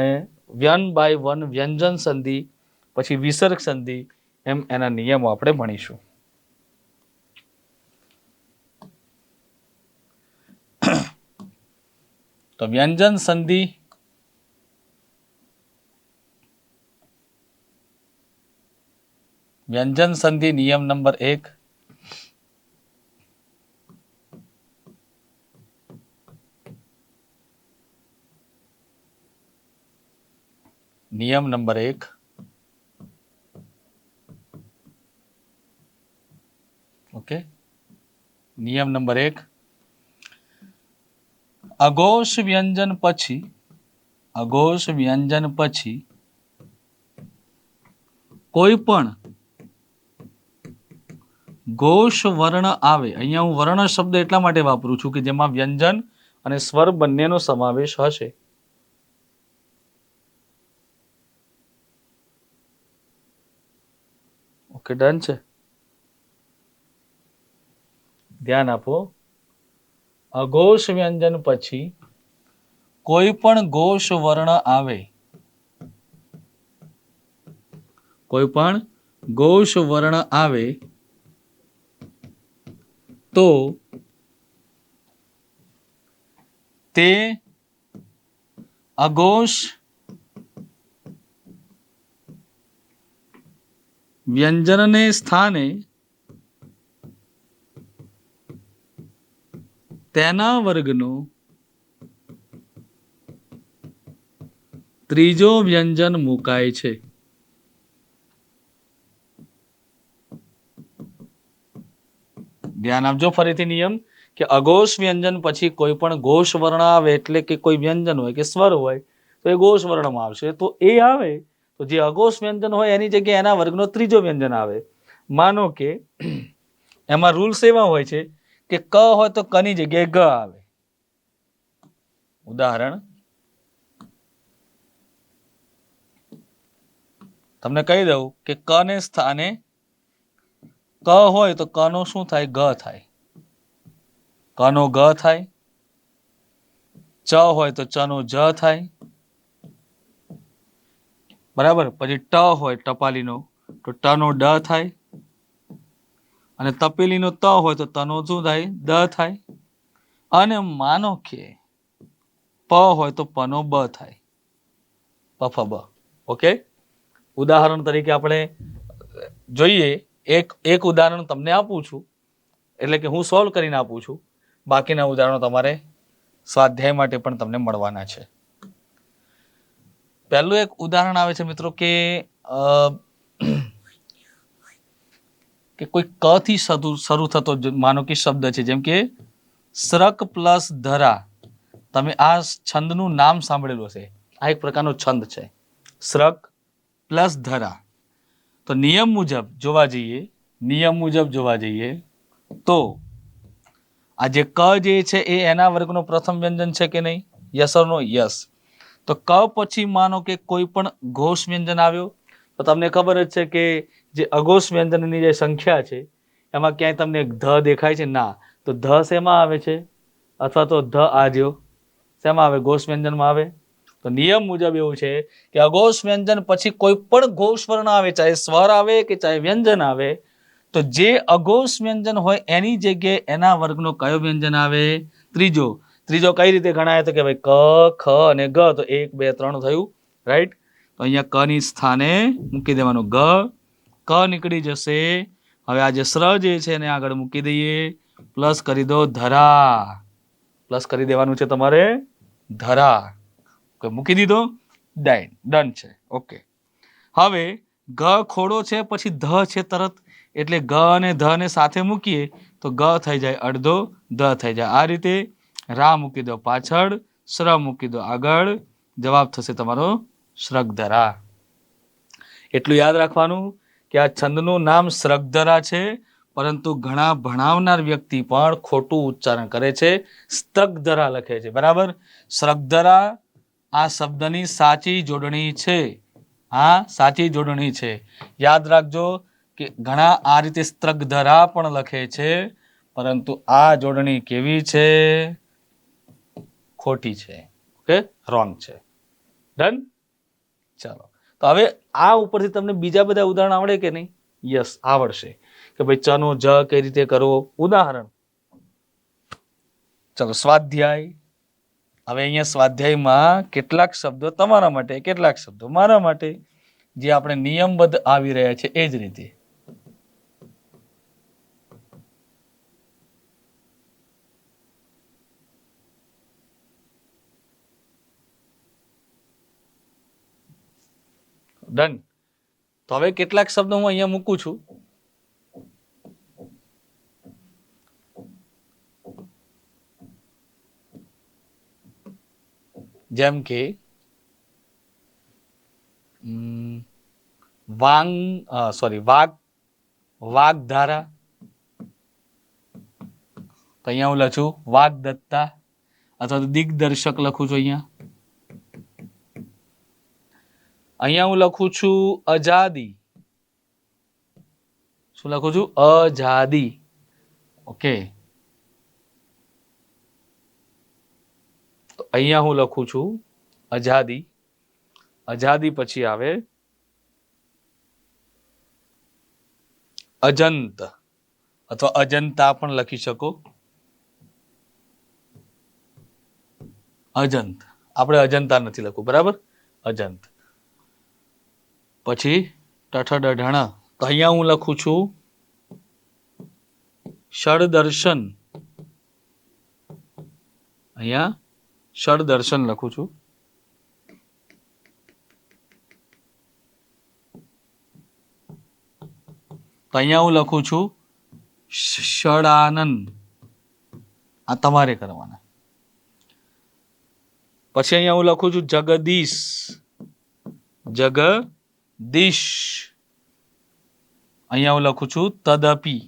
1 by 1 વ્યંજન સંધિ, પછી વિસર્ગ સંધિ, એમ એના નિયમો આપણે ભણીશું. તો વ્યંજન સંધિ નિયમ નંબર 1. નિયમ નંબર 1. ઓકે, નિયમ નંબર 1. અઘોષ વ્યંજન પછી કોઈ પણ ઘોષ વર્ણ આવે. અહીંયા હું વર્ણ શબ્દ એટલા માટે વાપરું છું કે જેમાં વ્યંજન અને સ્વર બંનેનો સમાવેશ હશે. ઓકે, ડન છે. ધ્યાન આપો. અઘોષ વ્યંજન પછી કોઈ પણ ઘોષ વર્ણ આવે, તો તે અઘોષ વ્યંજનને સ્થાને તેના વર્ગનો ત્રીજો વ્યંજન મુકાય છે. ધ્યાન આપજો. ફરીથી નિયમ કે અઘોષ વ્યંજન પછી કોઈ પણ ઘોષ વર્ણ આવે એટલે કે કોઈ વ્યંજન હોય કે સ્વર હોય તો એ ઘોષ વર્ણમાં આવશે. તો એ આવે તો જે અઘોષ વ્યંજન હોય એની જગ્યાએ એના વર્ગનો ત્રીજો વ્યંજન આવે. માનો કે એમાં રૂલ્સ એવા હોય છે કે ક હોય તો ક ની જગ્યાએ ગ આવે. ઉદાહરણ તમને કહી દઉં કે ક ને સ્થાને ક હોય તો ક નો શું થાય? ગ થાય. ક નો ગ થાય. ચ હોય તો ચ નો જ થાય. બરાબર. પછી ટ હોય ટપાલીનો તો ટ નો ડ થાય. અને તપેલીનો ત હોય તો ત નો શું થાય? દ થાય. અને માનો કે પ હોય તો પ નો બ થાય. પફ બ. ઓકે, ઉદાહરણ તરીકે આપણે જોઈએ. એક ઉદાહરણ તમને આપું છું, એટલે કે હું સોલ્વ કરીને આપું છું. બાકીના ઉદાહરણો તમારે સ્વાધ્યાય માટે પણ તમને મળવાના છે. પહેલું એક ઉદાહરણ આવે છે મિત્રો કે કોઈ ક થી શરૂ થતો માનો કે શબ્દ છે, જેમ કે શ્રક પ્લસ ધરા. તમે આ છંદનું નામ સાંભળેલું હશે. આ એક પ્રકારનો છંદ છે, શ્રક પ્લસ ધરા. તો નિયમ મુજબ જોવા જઈએ તો આ જે ક જે છે એ એના વર્ગનો પ્રથમ વ્યંજન છે કે નહીં? Yes or no? યસ. તો ક પછી માનો કે કોઈ પણ ઘોષ વ્યંજન આવ્યો તો તમને ખબર જ છે કે જે અઘોષ વ્યંજનની જે સંખ્યા છે એમાં ક્યાંય તમને ધ દેખાય છે? ના. તો ધ શેમાં આવે છે? અથવા તો ધ આદ્યો શેમાં આવે? ઘોષ વ્યંજનમાં આવે. તો નિયમ મુજબ એવું છે કે અઘોષ વ્યંજન પછી કોઈ પણ ઘોષ વર્ણ આવે, ચાહે સ્વર આવે કે ચાહે વ્યંજન આવે, તો જે અઘોષ વ્યંજન હોય એની જગ્યાએ એના વર્ગનો કયો વ્યંજન આવે? ત્રીજો. ત્રીજો કઈ રીતે ગણાય? તો કે ભાઈ ક, ખ અને ગ. તો 1 2 3 થયું, રાઈટ. તો અહીંયા ક ની સ્થાને મૂકી દેવાનું ગ. ક નીકળી જશે. હવે આ જે સ્ર જે છે એને આગળ મૂકી દઈએ. પ્લસ કરી દો ધરા. પ્લસ કરી દેવાનું છે તમારે ધરા. મૂકી દીધો. ડન છે. ઓકે. હવે ગ ખોડો છે પછી ધ છે તરત, એટલે ગ અને ધ ને સાથે મૂકીએ તો ગ થઈ જાય અડધો, ધ થઈ જાય. આ રીતે રા મૂકી દો પાછળ, શ્ર મૂકી દો આગળ. જવાબ થશે તમારો શ્રગધરા. એટલું યાદ રાખવાનું કે આ છંદનું નામ શ્રગધરા છે, પરંતુ ઘણા ભણાવનાર વ્યક્તિ પણ ખોટું ઉચ્ચારણ કરે છે, સ્ત્રગધરા લખે છે. બરાબર. શ્રગધરા આ શબ્દની સાચી જોડણી છે. હા, સાચી જોડણી છે. યાદ રાખજો કે ઘણા આ રીતે સ્ત્રગધરા પણ લખે છે, પરંતુ આ જોડણી કેવી છે? ખોટી છે. ઓકે, રોંગ છે. ડન. ચાલો, તો હવે આ ઉપરથી તમને બીજા બધા ઉદાહરણ આવડે કે નહીં? યસ, આવડશે. કે ભાઈ ચ નો જ કઈ રીતે કરવો. ઉદાહરણ, ચલો સ્વાધ્યાય હવે અહીંયા સ્વાધ્યાયમાં કેટલાક શબ્દો તમારા માટે, કેટલાક શબ્દો મારા માટે, જે આપણે નિયમબદ્ધ આવી રહ્યા છે એ જ રીતે. ડન. તો હવે કેટલાક શબ્દો હું અહીંયા મૂકું છું. જેમ કે વાગધારા. તો અહીંયા હું લખું વાગદત્તા અથવા તો દિગ્દર્શક લખું છું. અહીંયા હું લખું છું આઝાદી. શું લખું છું? આઝાદી. ઓકે. તો અહીંયા હું લખું છું આઝાદી. આઝાદી પછી આવે અજંત અથવા અજંતા પણ લખી શકો. અજંત. આપણે અજંતા નથી લખવું, બરાબર? અજંત. પછી ટઠડઢણ. તો અહીંયા હું લખું છું ષડદર્શન. અહીંયા ષડદર્શન લખું છું. તો અહીંયા હું લખું છું ષડાનંદ. આ તમારે કરવાના. પછી અહીંયા હું લખું છું જગદીશ. જગદીશ. અહીંયા હું લખું છું તદપી.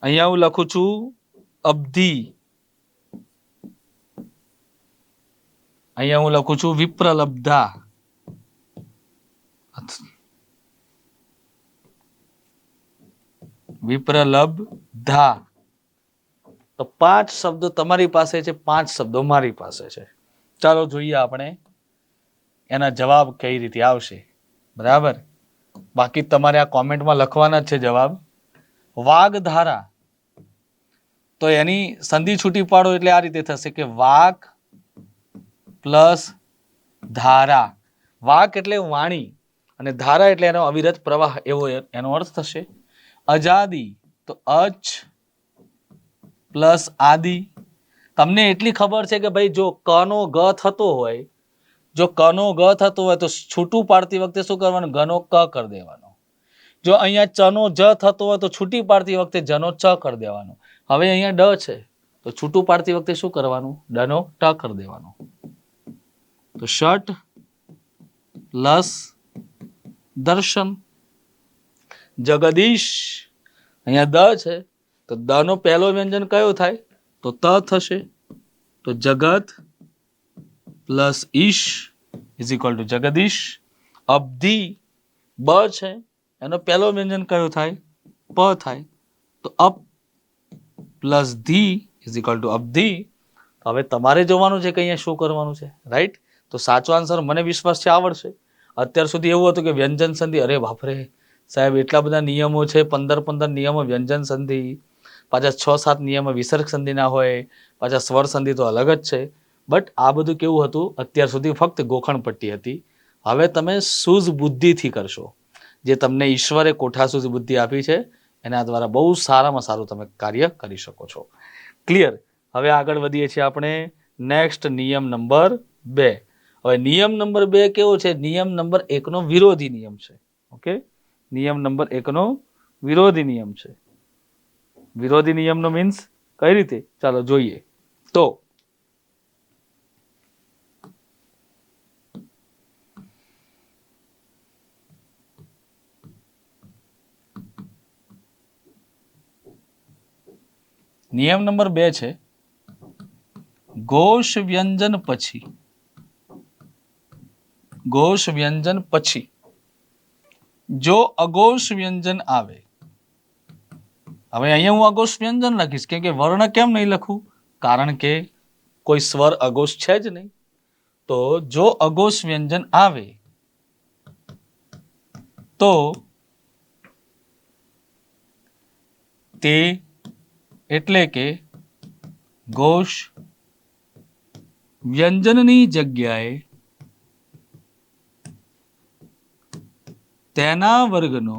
અહીંયા હું લખું છું અબ્ધિ. અહીંયા હું લખું છું વિપ્રલબ્ધા. વિપ્રલબ્ધા. તો 5 શબ્દો તમારી પાસે છે, 5 શબ્દો મારી પાસે છે. ચાલો જોઈએ આપણે એના જવાબ કઈ રીતે આવશે. બરાબર? બાકી તમારે આ કોમેન્ટમાં લખવાના જ છે જવાબ. વાગધારા. તો એની સંધિ છૂટી પાડો એટલે આ રીતે થશે કે વાક પ્લસ ધારા. વાક એટલે વાણી અને ધારા એટલે એનો અવિરત પ્રવાહ, એવો એનો અર્થ થશે. આઝાદી તો અચ પ્લસ આદિ. તમને એટલી ખબર છે કે ભાઈ જો કનો ગ થતો હોય, જો કનો ગ થતો હોય તો છૂટું પાડતી વખતે શું કરવાનું? ગનો ક કરી દેવાનો. જો અહીંયા ચનો જ થતો હોય તો છૂટી પાડતી વખતે જનો ચ કરી દેવાનો. હવે અહીંયા ડ છે તો છૂટું પાડતી વખતે શું કરવાનું? ડનો ટ કરી દેવાનો. તો ષટ પ્લસ દર્શન. જગદીશ. અહીંયા દ છે તો દ નો પહેલો વ્યંજન કયો થાય? તો ત થશે. તો જગત પ્લસ ઈશ ઇઝ ઇક્વલ ટુ જગદીશ. અબ્ધિ. બ છે એનો પહેલો વ્યંજન કયો થાય? પ થાય. તો અપ પ્લસ ધી ઇઝ ઇક્વલ ટુ અબ્ધિ. હવે તમારે જોવાનું છે કે અહીંયા શું કરવાનું છે, રાઈટ? તો સાચો આન્સર મને વિશ્વાસ છે આવડશે. અત્યાર સુધી એવું હતું કે વ્યંજન સંધિ, અરે બાપરે સાહેબ એટલા બધા નિયમો છે, 15 નિયમો વ્યંજન સંધિ, પાછા 6-7 નિયમો વિસર્ગ સંધિના હોય, પાછા સ્વર સંધિ તો અલગ જ છે. બટ આ બધું કેવું હતું? અત્યાર સુધી ફક્ત ગોખણ પટ્ટી હતી. હવે તમે સૂઝ બુદ્ધિથી કરશો. જે તમને ઈશ્વરે કોઠાસૂઝ બુદ્ધિ આપી છે એના દ્વારા બહુ સારામાં સારું તમે કાર્ય કરી શકો છો. ક્લિયર? હવે આગળ વધીએ છીએ આપણે નેક્સ્ટ નિયમ નંબર 2. હવે નિયમ નંબર 2 કેવો છે? નિયમ નંબર 1 નો વિરોધી નિયમ છે. ઓકે, નિયમ નંબર 1 નો વિરોધી નિયમ છે. વિરોધી નિયમનો મીન્સ કઈ રીતે? ચાલો જોઈએ. તો નિયમ નંબર 2 છે ઘોષ વ્યંજન પછી, ઘોષ વ્યંજન પછી જો અઘોષ વ્યંજન આવે. હવે અહીંયા હું અઘોષ વ્યંજન લખીશ કે વર્ણ કેમ નહીં લખું? કારણ કે કોઈ સ્વર અઘોષ છે જ નહીં. તો જો અઘોષ વ્યંજન આવે તો તે એટલે કે ઘોષ વ્યંજનની જગ્યાએ તેના વર્ગનો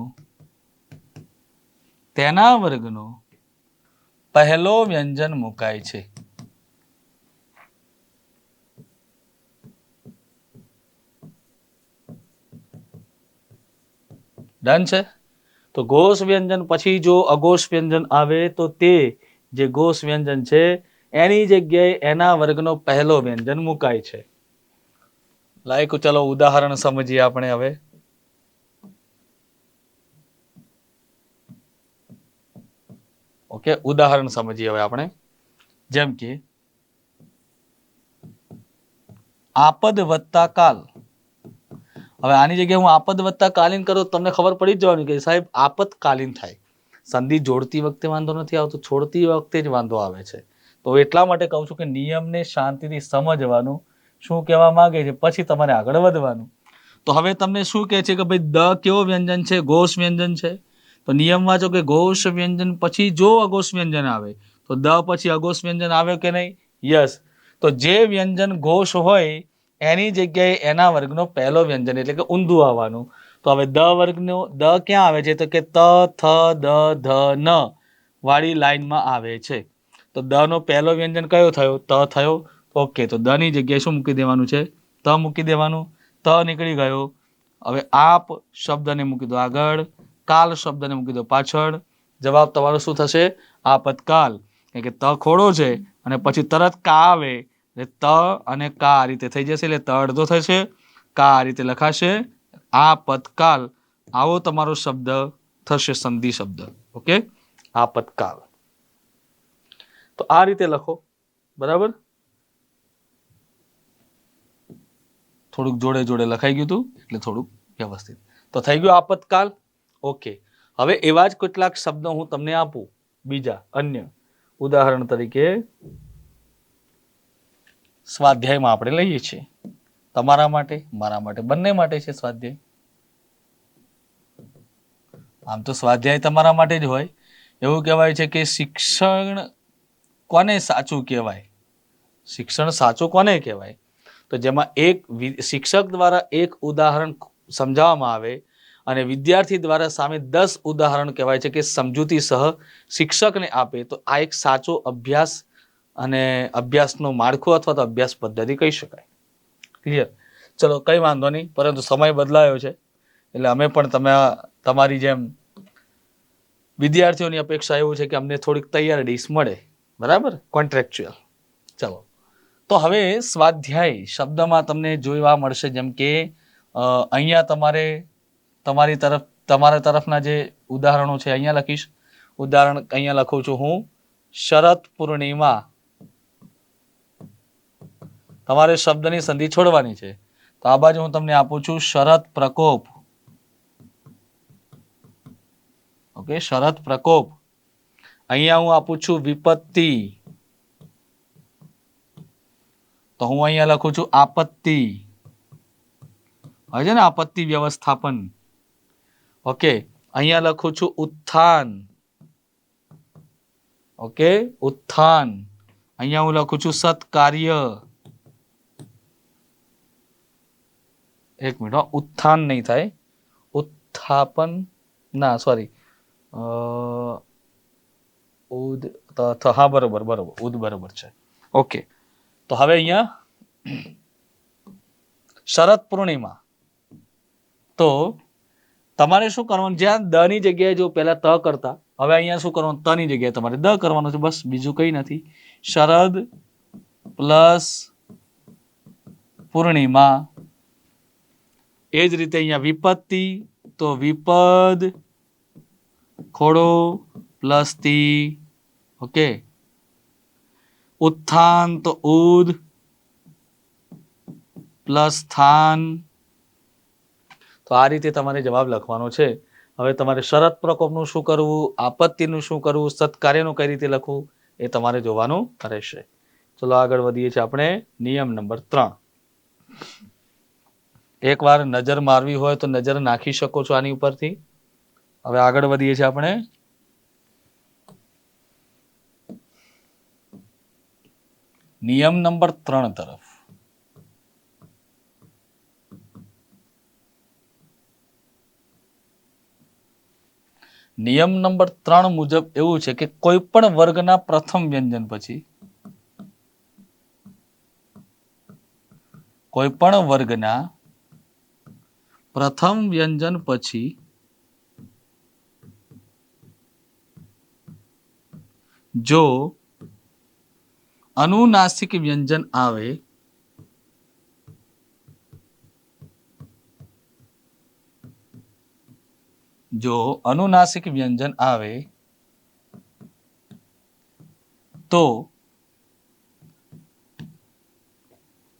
પહેલો વ્યંજન મુકાય છે. ડન છે. તો ઘોષ વ્યંજન પછી જો અઘોષ વ્યંજન આવે તો તે જે ઘોષ વ્યંજન છે એની જગ્યાએ એના વર્ગનો પહેલો વ્યંજન મુકાય છે. લાઈક ચલો ઉદાહરણ સમજીએ આપણે હવે. ઓકે, ઉદાહરણ સમજીએ હવે આપણે. જેમ કે આપદ વત્તા કાલ. હવે આની જગ્યાએ હું આપદ વત્તા કાલીન કરું તમને ખબર પડી જ જવાની કે સાહેબ આપતકાલીન થાય. સંધિ જોડતી વખતે વાંધો નથી આવતો, છોડતી વખતે જ વાંધો આવે છે. તો એટલા માટે કહું છું કે નિયમને શાંતિથી સમજવાનું, શું કહેવા માંગે છે, પછી તમારે આગળ વધવાનું. તો હવે તમને શું કહે છે કે ભાઈ દ કેવો વ્યંજન છે? ઘોષ વ્યંજન છે. તો નિયમ વાંચો કે ઘોષ વ્યંજન પછી જો અઘોષ વ્યંજન આવે તો દ પછી અઘોષ વ્યંજન આવે કે નહીં? યસ. તો જે વ્યંજન ઘોષ હોય એની જગ્યાએ એના વર્ગનો પહેલો વ્યંજન એટલે કે ઊંધું આવવાનું. તો હવે દ વર્ગનો દ ક્યાં આવે છે? તો કે ત થ દ ધ ન વાળી લાઈનમાં આવે છે. તો દ નો પહેલો વ્યંજન કયો થયો? ત થયો. ઓકે, તો દ ની જગ્યાએ શું મૂકી દેવાનું છે? ત મૂકી દેવાનું. ત નીકળી ગયો. હવે આપ શબ્દને મૂકી દો આગળ, કાલ શબ્દને મૂકી દો પાછળ. જવાબ તમારો શું થશે? આપતકાલ. કે ત ખોડો છે અને પછી તરત કા આવે એટલે ત અને કા આ રીતે થઈ જશે એટલે ત અડધો થશે, કા આ રીતે લખાશે. આપતકાલ આવો તમારો શબ્દ થશે, સંધિ શબ્દ. ઓકે, આપતકાલ. તો આ રીતે લખો. બરાબર, થોડુંક જોડે જોડે લખાઈ ગયું હતું એટલે થોડુંક વ્યવસ્થિત. તો થઈ ગયું આપતકાલ. ઓકે, હવે એવા જ કેટલાક શબ્દો હું તમને આપું બીજા અન્ય. ઉદાહરણ તરીકે સ્વાધ્યાયમાં આપણે લઈએ છીએ. તમારા માટે, મારા માટે, બંને માટે છે સ્વાધ્યાય. આમ તો સ્વાધ્યાય તમારા માટે જ હોય. એવું કહેવાય છે કે શિક્ષણ કોને સાચું કહેવાય? શિક્ષણ સાચું કોને કહેવાય? તો જેમાં એક શિક્ષક દ્વારા એક ઉદાહરણ સમજાવવામાં આવે અને વિદ્યાર્થી દ્વારા સામે 10 ઉદાહરણ કહેવાય છે કે સમજૂતી સહ શિક્ષકને આપે, તો આ એક સાચો અભ્યાસ અને અભ્યાસનું માળખું અથવા તો અભ્યાસ પદ્ધતિ કહી શકાય. ક્લિયર? ચલો, કંઈ વાંધો નહીં, પરંતુ સમય બદલાયો છે એટલે અમે પણ તમારી જેમ વિદ્યાર્થીઓની અપેક્ષા એવું છે કે અમને થોડીક તૈયાર ડીશ મળે. બરાબર, કોન્ટ્રાક્ચ્યુઅલ. ચલો, તો હવે સ્વાધ્યાય શબ્દમાં તમને જોવા મળશે જેમ કે અહીંયા તમારા તરફના જે ઉદાહરણો છે અહીંયા લખીશ. ઉદાહરણ અહીંયા લખું છું હું, શરદ પૂર્ણિમા. તમારે શબ્દની સંધિ છોડવાની છે. તો આ બાજુ હું તમને આપું છું શરદ પ્રકોપ. ઓકે, શરદ પ્રકોપ. અહીંયા હું આપું છું વિપત્તિ. તો હું અહીંયા લખું છું આપત્તિ. હવે છે ને આપત્તિ વ્યવસ્થાપન. ઓકે, અહીંયા લખું છું ઉત્થાન. ઓકે, ઉત્થાન. અહીંયા હું લખું છું સત્કાર્ય. એક મિનિટ, ઉત્થાન નહીં થાય, ઉત્થાપન. ના, સોરી, હા બરોબર, ઉદ બરોબર છે. ઓકે, તો હવે અહીંયા શરદ પૂર્ણિમા. તો તમારે શું કરવાનું? જ્યાં દ ની જગ્યાએ જો પહેલા ત કરતા, હવે અહીંયા શું કરવાનું? ત ની જગ્યાએ તમારે દ કરવાનું છે. બસ, બીજું કંઈ નથી. શરદ પ્લસ પૂર્ણિમા. એ જ રીતે અહીંયા વિપત્તિ, તો વિપદ ખોડો પ્લસ તી. ઓકે, ઉત્થાન તો ઉદ પ્લસ સ્થાન. તો આ રીતે તમારે જવાબ લખવાનો છે. હવે તમારે શરદ પ્રકોપનું શું કરવું, આપત્તિનું શું કરવું, સત્કાર્યનું કઈ રીતે લખવું એ તમારે જોવાનું રહેશે. ચલો આગળ વધીએ છીએ આપણે નિયમ નંબર 3. એકવાર નજર મારવી હોય તો નજર નાખી શકો છો આની ઉપરથી. હવે આગળ વધીએ છીએ આપણે નિયમ નંબર 3 તરફ. નિયમ નંબર 3 મુજબ એવું છે કે કોઈ પણ વર્ગના પ્રથમ વ્યંજન પછી કોઈ પણ વર્ગના પ્રથમ વ્યંજન પછી જો અનુનાસિક વ્યંજન આવે તો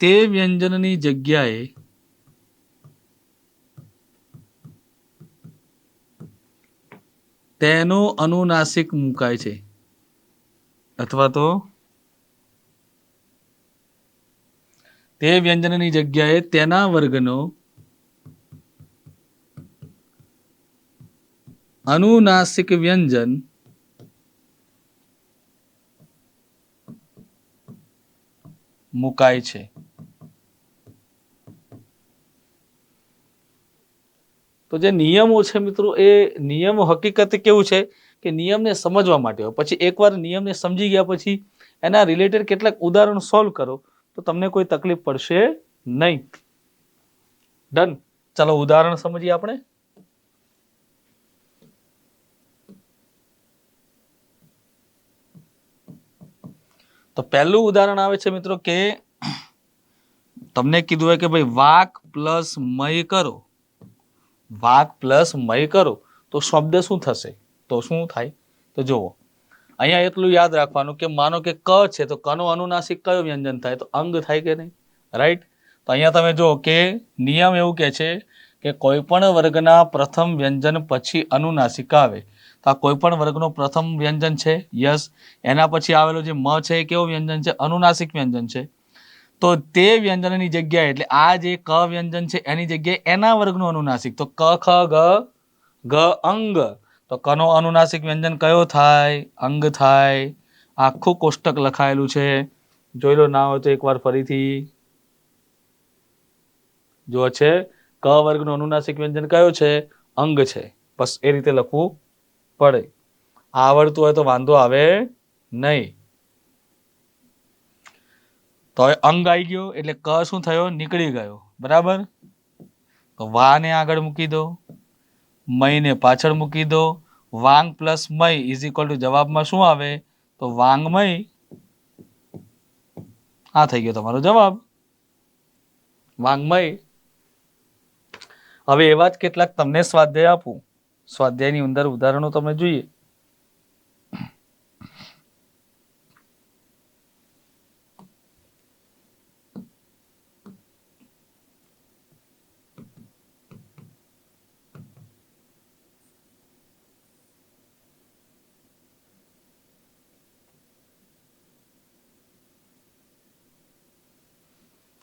તે વ્યંજનની જગ્યાએ તેનો અનુનાસિક મુકાય છે અથવા તો તે વ્યંજનની જગ્યાએ તેના વર્ગનો અનુનાસિક વ્યંજન મુકાય છે. તો જે નિયમો છે મિત્રો, એ નિયમો હકીકતે કેવું છે કે નિયમને સમજવા માટે હોય. પછી એકવાર નિયમને સમજી ગયા પછી એના રિલેટેડ કેટલાક ઉદાહરણ સોલ્વ કરો તો તમને કોઈ તકલીફ પડશે નહીં. ડન. ચાલો ઉદાહરણ સમજીએ આપણે. તો પહેલું ઉદાહરણ આવે છે મિત્રો કે તમને કીધું હોય કે ભાઈ વાક પ્લસ મય કરો, વાક પ્લસ મય કરો તો શબ્દ શું થશે? તો શું થાય? તો જુઓ, અહીંયા એટલું યાદ રાખવાનું કે માનો કે ક છે તો કનો અનુનાસિક કયો વ્યંજન થાય? તો અંગ થાય કે નહીં? રાઈટ. તો અહીંયા તમે જુઓ કે નિયમ એવું કહે છે કે કોઈ પણ વર્ગના પ્રથમ વ્યંજન પછી અનુનાસિક આવે તો આ કોઈ પણ વર્ગનો પ્રથમ વ્યંજન છે. યસ. એના પછી આવેલો જે મ છે એ કેવું વ્યંજન છે? અનુનાસિક વ્યંજન છે. તો તે વ્યંજનની જગ્યાએ એટલે આ જે ક વ્યંજન છે એની જગ્યાએ એના વર્ગનું અનુનાસિક, તો ક ખ ગ ગ અંગ, તો કનો અનુનાસિક વ્યંજન કયો થાય? અંગ થાય. આખું કોષ્ટક લખાયેલું છે, જોઈ લો. ના હોય તો એકવાર ફરીથી જો છે ક વર્ગનું અનુનાસિક વ્યંજન કયો છે? અંગ છે. બસ એ રીતે લખવું પડે. આવડતું હોય તો વાંધો આવે નહીં. તો હવે અંગ આવી ગયો એટલે ક શું થયો? નીકળી ગયો. બરાબર. તો વાને આગળ મૂકી દો, મયને પાછળ મૂકી દો. વાંગ પ્લસ મય ઇઝ ઇક્વલ ટુ જવાબમાં શું આવે? તો વાંગમય. આ થઈ ગયો તમારો જવાબ, વાંગમય. હવે એવા જ કેટલાક તમને સ્વાધ્યાય આપું. સ્વાધ્યાયની અંદર ઉદાહરણો તમે જોઈએ.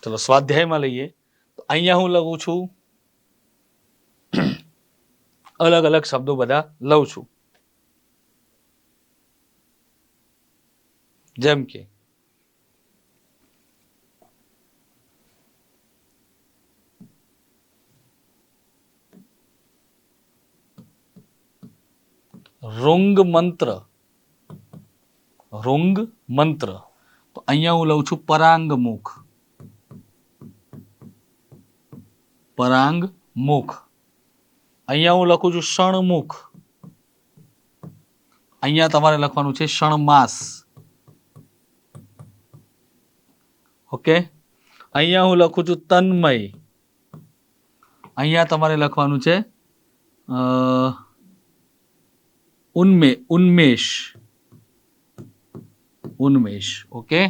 ચલો સ્વાધ્યાયમાં લઈએ. તો અહીંયા હું લખું છું, અલગ અલગ શબ્દો બધા લઉં છું. જેમ કે ઋંગ મંત્ર, ઋંગ મંત્ર. તો અહીંયા હું લઉં છું પરાંગમુખ, પરાંગમુખ. અહીંયા હું લખું છું ષણમુખ. અહીંયા તમારે લખવાનું છે ષણમાસ. ઓકે. અહીંયા હું લખું છું તન્મય. અહીંયા તમારે લખવાનું છે ઉન્મેષ, ઉન્મેષ. ઓકે.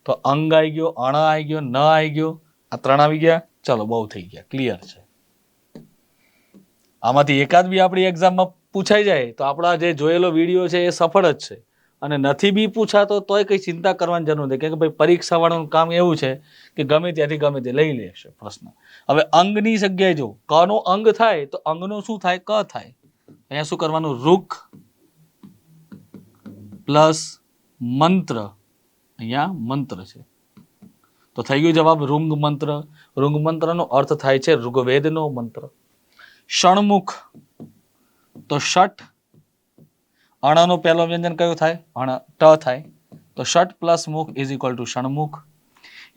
તો અંગ આવી ગયો, અણ આવી ગયો, ન આવી ગયો, આ 3 આવી ગયા. ચલો બહુ થઈ ગયા, ક્લિયર છે. આમાંથી એકાદ બી આપણી એક્ઝામમાં પૂછાઈ જાય તો આપણા જે જોયેલો વિડીયો છે એ સફળ જ છે. અને નથી બી પૂછાતો તોય કંઈ ચિંતા કરવાની જરૂર નથી, કે ભાઈ પરીક્ષાવાળાનું કામ એવું છે કે ગમે ત્યાંથી ગમે તે લઈ લેશે પ્રશ્ન. હવે અંગની જગ્યાએ જો કનો અંગ થાય તો અંગનું શું થાય? ક થાય. અહીંયા શું કરવાનું? રૂખ પ્લસ મંત્ર અહીંયા મંત્ર છે. તો થઈ ગયું જવાબ ઋંગ મંત્ર. ઋંગ મંત્રનો અર્થ થાય છે ઋગ્વેદનો મંત્ર. ષણમુખ, તો ષટ, અણનું પહેલું વ્યંજન કયું થાય? અણ, ટ થાય. તો ષટ પ્લસ મુખ ઇઝ ઇક્વલ ટુ ષણમુખ.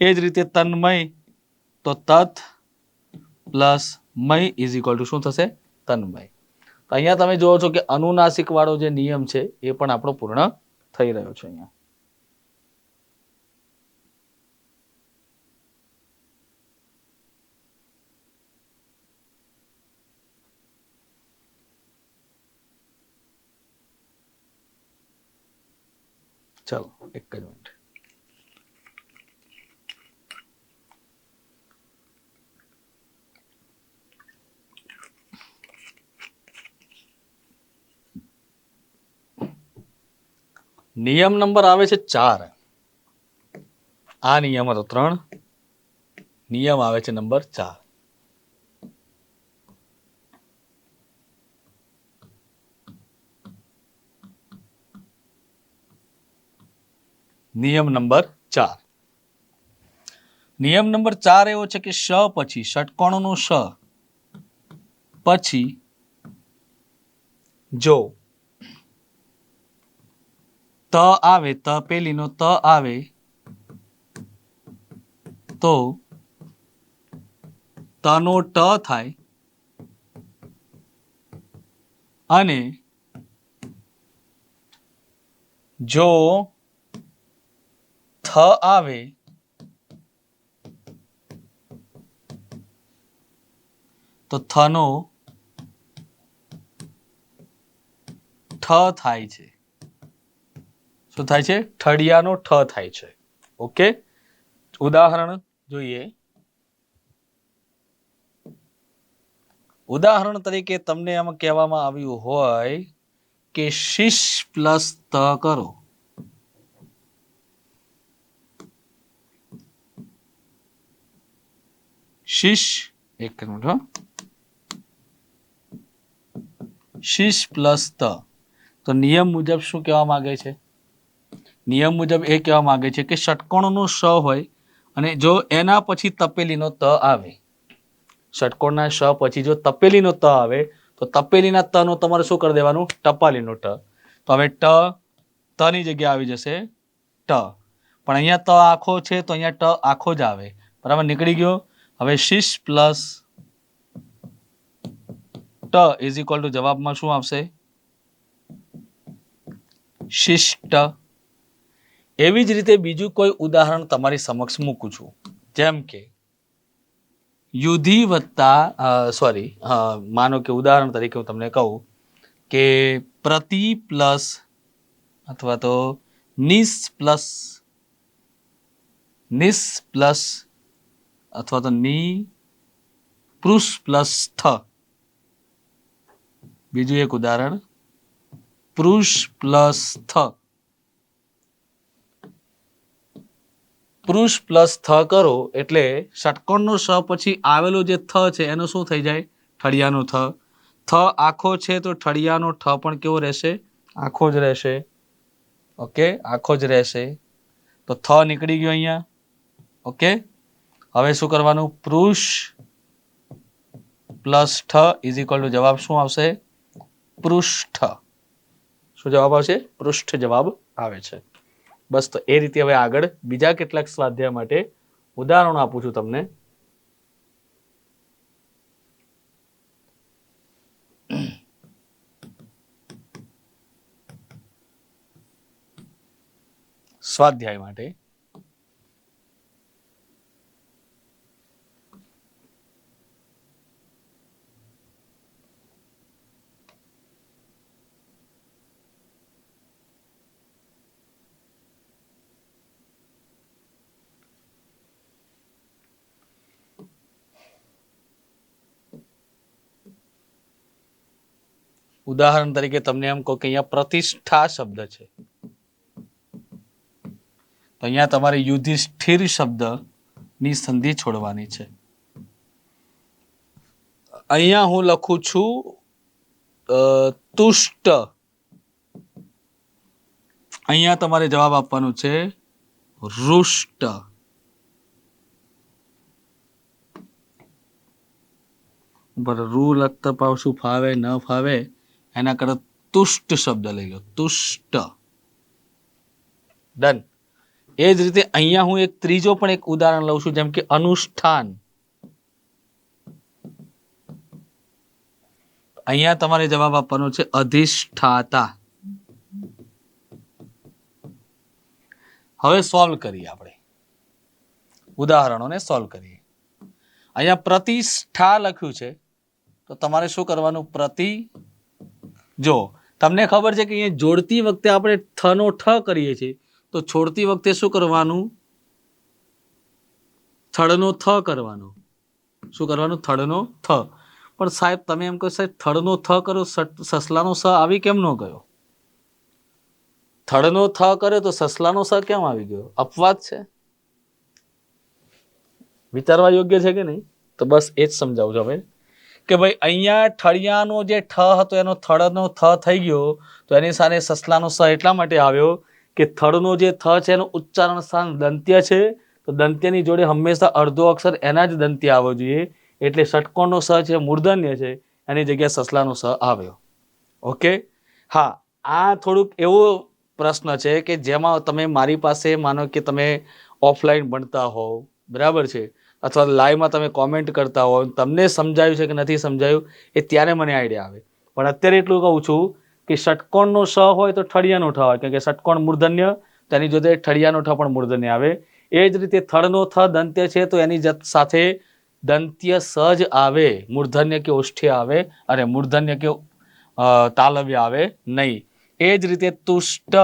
એ જ રીતે તન્મય, તો તત પ્લસ મય ઇઝ ઇક્વલ ટુ શું થશે? તન્મય. તો અહીંયા તમે જોવો છો કે અનુનાસિક વાળો જે નિયમ છે એ પણ આપણો પૂર્ણ થઈ રહ્યો છે અહીંયા. ચાલો એક જ મિનિટ. નિયમ નંબર આવે છે 4. આ નિયમ હતો 3. નિયમ આવે છે નંબર 4. નિયમ નંબર 4. નિયમ નંબર 4 એવો છે કે શ પછી ષટકોણનો શ પછી જો ત આવે, તપેલીનો ત આવે તો તનો ટ થાય અને જો થ આવે તો થનો ઠ થાય છે. શું થાય છે? ઠળિયાનો ઠ થાય છે. ઓકે, ઉદાહરણ જોઈએ. ઉદાહરણ તરીકે તમને એમાં કહેવામાં આવ્યું હોય કે શિશ પ્લસ ત કરો. શિશ, એક મિનિટ, શિશ પ્લસ ત. તો નિયમ મુજબ શું કહેવા માંગે છે? નિયમ મુજબ એ કહેવા માંગે છે કે ષટકોણનો શ હોય અને જો એના પછી તપેલીનો ત આવે, ષટકોણના શ પછી જો તપેલીનો ત આવે તો તપેલીના ત નો તમારે શું કરી દેવાનું? ટપાલીનો ટ. તો હવે ટ તની જગ્યાએ આવી જશે ટ, પણ અહીંયા ત આખો છે તો અહીંયા ટ આખો જ આવે. બરાબર, નીકળી ગયો. હવે શિશ પ્લસ ટ ઇઝ ઇક્વલ ટુ જવાબમાં શું આવશે? શિષ્ટ. એવી જ રીતે બીજું કોઈ ઉદાહરણ તમારી સમક્ષ મૂકું છું, જેમ કે યુધિ વત્તા માનો કે ઉદાહરણ તરીકે હું તમને કહું કે પ્રતિ પ્લસ અથવા તો નિસ પ્લસ અથવા તો ની પૃષ પ્લસ થ. બીજું એક ઉદાહરણ પૃષ પ્લસ થ. પૃષ પ્લસ થ કરો એટલે ષટકોણનો શ પછી આવેલો જે થ છે એનો શું થઈ જાય? ઠળિયાનો થ. થ આખો છે તો ઠળિયાનો ઠ પણ કેવો રહેશે? આખો જ રહેશે. ઓકે, આખો જ રહેશે. તો થ નીકળી ગયો અહીંયા. ઓકે, હવે શું કરવાનું? પૃષ પ્લસ ઠ ઇઝ ઇક્વલ ટુ જવાબ શું આવશે? પૃષ્ઠ. શું જવાબ આવશે? પૃષ્ઠ જવાબ આવે છે. બસ, તો એ રીતે હવે આગળ બીજા કેટલાક સ્વાધ્યાય માટે ઉદાહરણો આપું છું તમને. સ્વાધ્યાય માટે ઉદાહરણ તરીકે તમને એમ કહો કે અહીંયા પ્રતિષ્ઠા શબ્દ છે તો અહીંયા તમારે યુધિષ્ઠિર શબ્દની સંધિ છોડવાની છે. અહીંયા હું લખું છું તુષ્ટ. અહીંયા તમારે જવાબ આપવાનું છે रुष्ट. રૂ લખતા પાછું ફાવે ન ફાવે એના કરતા તુષ્ટ શબ્દ લઈ લો. તુષ્ટ. ડન. એ જ રીતે અહીંયા હું એક ત્રીજો પણ એક ઉદાહરણ લઉં છું, જેમ કે અનુષ્ઠાન. અહીંયા તમારે જવાબ આપવાનો છે અધિષ્ઠાતા. હવે સોલ્વ કરીએ આપણે, ઉદાહરણોને સોલ્વ કરીએ. અહીંયા પ્રતિષ્ઠા લખ્યું છે, તો તમારે શું કરવાનું? પ્રતિ. જો તમને ખબર છે કે અહીંયા જોડતી વખતે આપણે થ નો ઠ કરીએ છીએ, તો છોડતી વખતે શું કરવાનું? થડનો થ કરવાનો. શું કરવાનું? થડનો થ. પણ સાહેબ તમે એમ કહો સાહેબ થડનો થ કરો, સસલાનો સ આવી કેમ ન ગયો? થડનો થ કરે તો સસલાનો સ કેમ આવી ગયો? અપવાદ છે? વિચારવા યોગ્ય છે કે નહીં? તો બસ એ જ સમજાવું છું હવે કે ભાઈ અહીંયા ઠળિયાનો જે ઠ હતો એનો થડનો થ થઈ ગયો, તો એની સામે સસલાનો સ એટલા માટે આવ્યો કે થડનો જે થ છે એનું ઉચ્ચારણ સ્થાન દંત્ય છે, તો દંત્યની જોડે હંમેશા અડધો અક્ષર એના જ દંત્ય આવવો જોઈએ, એટલે ષટકોણનો સ છે મૂર્ધન્ય છે, એની જગ્યાએ સસલાનો સ આવ્યો. ઓકે. હા, આ થોડુંક એવો પ્રશ્ન છે કે જેમાં તમે મારી પાસે માનો કે તમે ઓફલાઈન ભણતા હોવ, બરાબર છે, અથવા લાઈવમાં તમે કોમેન્ટ કરતા હો, તમને સમજાયું છે કે નથી સમજાયું એ ત્યારે મને આઈડિયા આવે. પણ અત્યારે એટલું કહું છું કે ષટકોણનો સ હોય તો ઠળિયાનો ઠ હોય, કારણ કે ષટકોણ મૂર્ધન્ય, તેની જોડે ઠળિયાનો ઠ પણ મૂર્ધન્ય આવે. એ જ રીતે થડનો થ દંત્ય છે, તો એની સાથે દંત્ય સ જ આવે, મૂર્ધન્ય કે ઓષ્ઠ્ય આવે, અને મૂર્ધન્ય કે તાલવ્ય આવે નહીં. એ જ રીતે તુષ્ટ.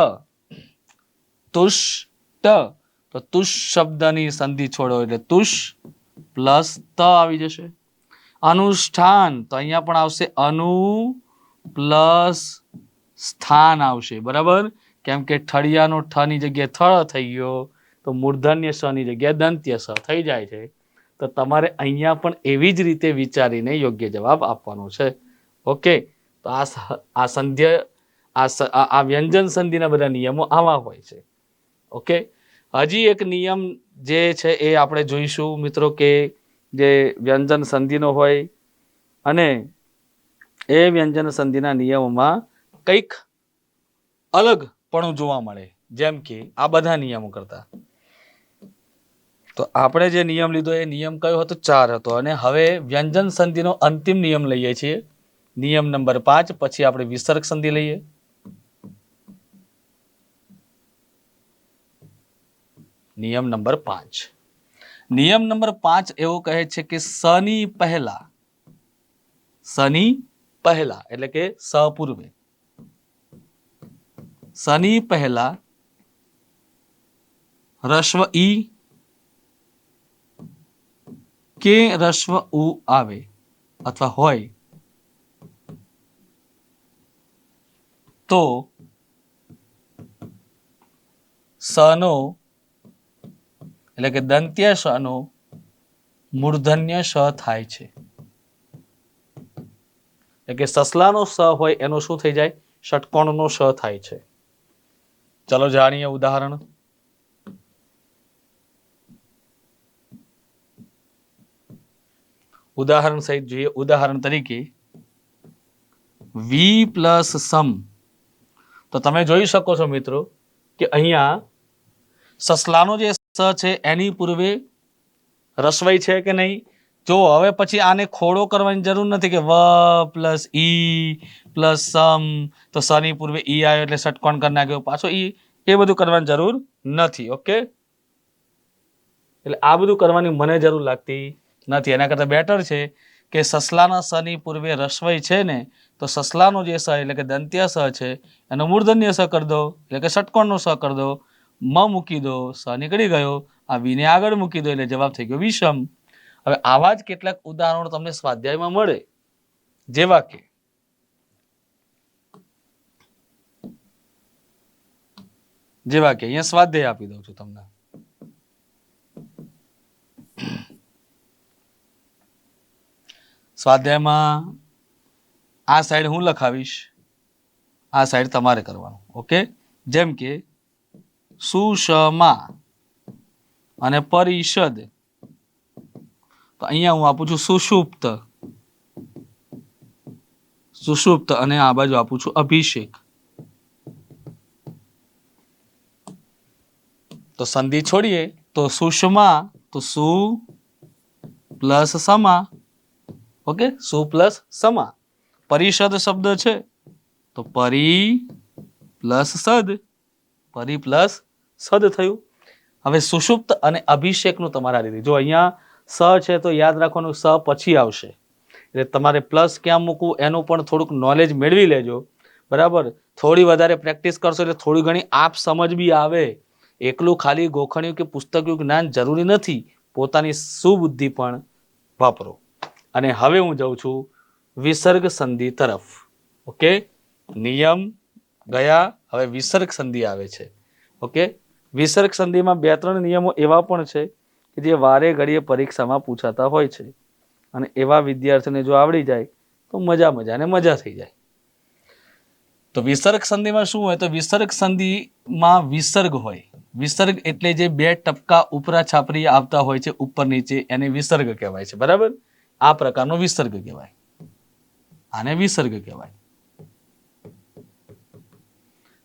તુષ્ટ, તો તુષ શબ્દની સંધિ છોડો એટલે તુષ પ્લસ ત આવી જશે. અનુષ્ઠાન, તો અહીંયા પણ આવશે અનુ પ્લસ સ્થાન આવશે, બરાબર, કેમ કે ઠળિયાનો ઠ ની જગ્યાએ થળ થઈ ગયો, તો મૂર્ધન્ય સ ની જગ્યાએ દંત્ય સ થઈ જાય છે. તો તમારે અહીંયા પણ એવી જ રીતે વિચારીને યોગ્ય જવાબ આપવાનો છે. ઓકે. તો આ સંધ્ય આ વ્યંજન સંધિના બધા નિયમો આવા હોય છે. ઓકે. હજી એક નિયમ જે છે એ આપણે જોઈશું મિત્રો, કે જે વ્યંજન સંધિનો હોય, અને એ વ્યંજન સંધિના નિયમોમાં કંઈક અલગ પણ જોવા મળે, જેમ કે આ બધા નિયમો કરતા. તો આપણે જે નિયમ લીધો એ નિયમ કયો હતો? 4 હતો. અને હવે વ્યંજન સંધિનો અંતિમ નિયમ લઈએ છીએ, નિયમ નંબર 5. પછી આપણે વિસર્ગ સંધિ લઈએ. નિયમ નંબર 5. નિયમ નંબર 5 એવું કહે છે કે સની પહેલા એટલે કે સ પૂર્વે, સની પહેલા રસ્વ ઈ કે રસ્વ ઉ આવે અથવા હોય તો સનો એટલે કે દંત્ય સ નો મૂર્ધન્ય સ થાય છે. એટલે કે સસલાનો સ હોય એનો શું થઈ જાય? ષટકોણનો સ થાય છે. ચલો જાણીએ ઉદાહરણ. ઉદાહરણ સહિત જોઈએ. ઉદાહરણ તરીકે વી પ્લસ સમ. તો તમે જોઈ શકો છો મિત્રો કે અહીંયા સસલાનો જે સ છે એની પૂર્વે રસવઈ છે કે નહીં? જો હવે પછી આને ખોડો કરવાની જરૂર નથી કે વ પ્લસ ઈ પ્લસ સમ, તો સ ની પૂર્વે ઈ આવ્યો એટલે ષટકોણ કરી નાખ્યો, પાછો ઈ, એ બધું કરવાની જરૂર નથી. ઓકે. એટલે આ બધું કરવાની મને જરૂર લાગતી નથી. એના કરતાં બેટર છે કે સસલાના સ ની પૂર્વે રસવઈ છે ને, તો સસલાનો જે સ એટલે કે દંત્ય સ છે એનો મૂર્ધન્ય સ કરી દો, એટલે કે ષટકોણનો સ કરી દો, મ મૂકી દો, સ નીકળી ગયો, આ વીને આગળ મૂકી દો એટલે જવાબ થઈ ગયો વિષમ. હવે આવા જ કેટલાક ઉદાહરણો તમને સ્વાધ્યાયમાં મળે, જેવા કે અહીંયા સ્વાધ્યાય આપી દઉં છું તમને. સ્વાધ્યાયમાં આ સાઈડ હું લખાવીશ, આ સાઈડ તમારે કરવાનું. ઓકે. જેમ કે સુષમા, અને પરિષદ. તો અહીંયા હું આપું છું સુષુપ્ત, સુષુપ્ત, અને આ બાજુ આપું છું અભિષેક. તો સંધિ છોડીએ તો સુષમા, તો સુ પ્લસ સમા. ઓકે, સુ પ્લસ સમા. પરિષદ શબ્દ છે તો પરી પ્લસ સદ, પરી પ્લસ સદ થયું. હવે સુષુપ્ત અને અભિષેકનું તમારા રીતે, જો અહીંયા સ છે તો યાદ રાખવાનું સ પછી આવશે, એટલે તમારે પ્લસ ક્યાં મૂકવું એનું પણ થોડુંક નોલેજ મેળવી લેજો. બરાબર, થોડી વધારે પ્રેક્ટિસ કરશો એટલે થોડી ઘણી આપ સમજ બી આવે. એકલું ખાલી ગોખણ્યું કે પુસ્તકનું જ્ઞાન જરૂરી નથી, પોતાની સુબુદ્ધિ પણ વાપરો. અને હવે હું જાઉં છું વિસર્ગ સંધિ તરફ. ઓકે, નિયમ ગયા, હવે વિસર્ગ સંધિ આવે છે. ઓકે, વિસર્ગ સંધિમાં 2-3 નિયમો એવા પણ છે કે જે વારે ઘડીએ પરીક્ષામાં પૂછાતા હોય છે, અને એવા વિદ્યાર્થીને જો આવડી જાય તો મજા થઈ જાય. તો વિસર્ગ સંધિમાં શું હોય? તો વિસર્ગ સંધિમાં વિસર્ગ હોય. વિસર્ગ એટલે જે 2 ટપકા ઉપરા છાપરી આવતા હોય છે ઉપર નીચે, એને વિસર્ગ કહેવાય છે. બરાબર, આ પ્રકારનો વિસર્ગ કહેવાય, આને વિસર્ગ કહેવાય.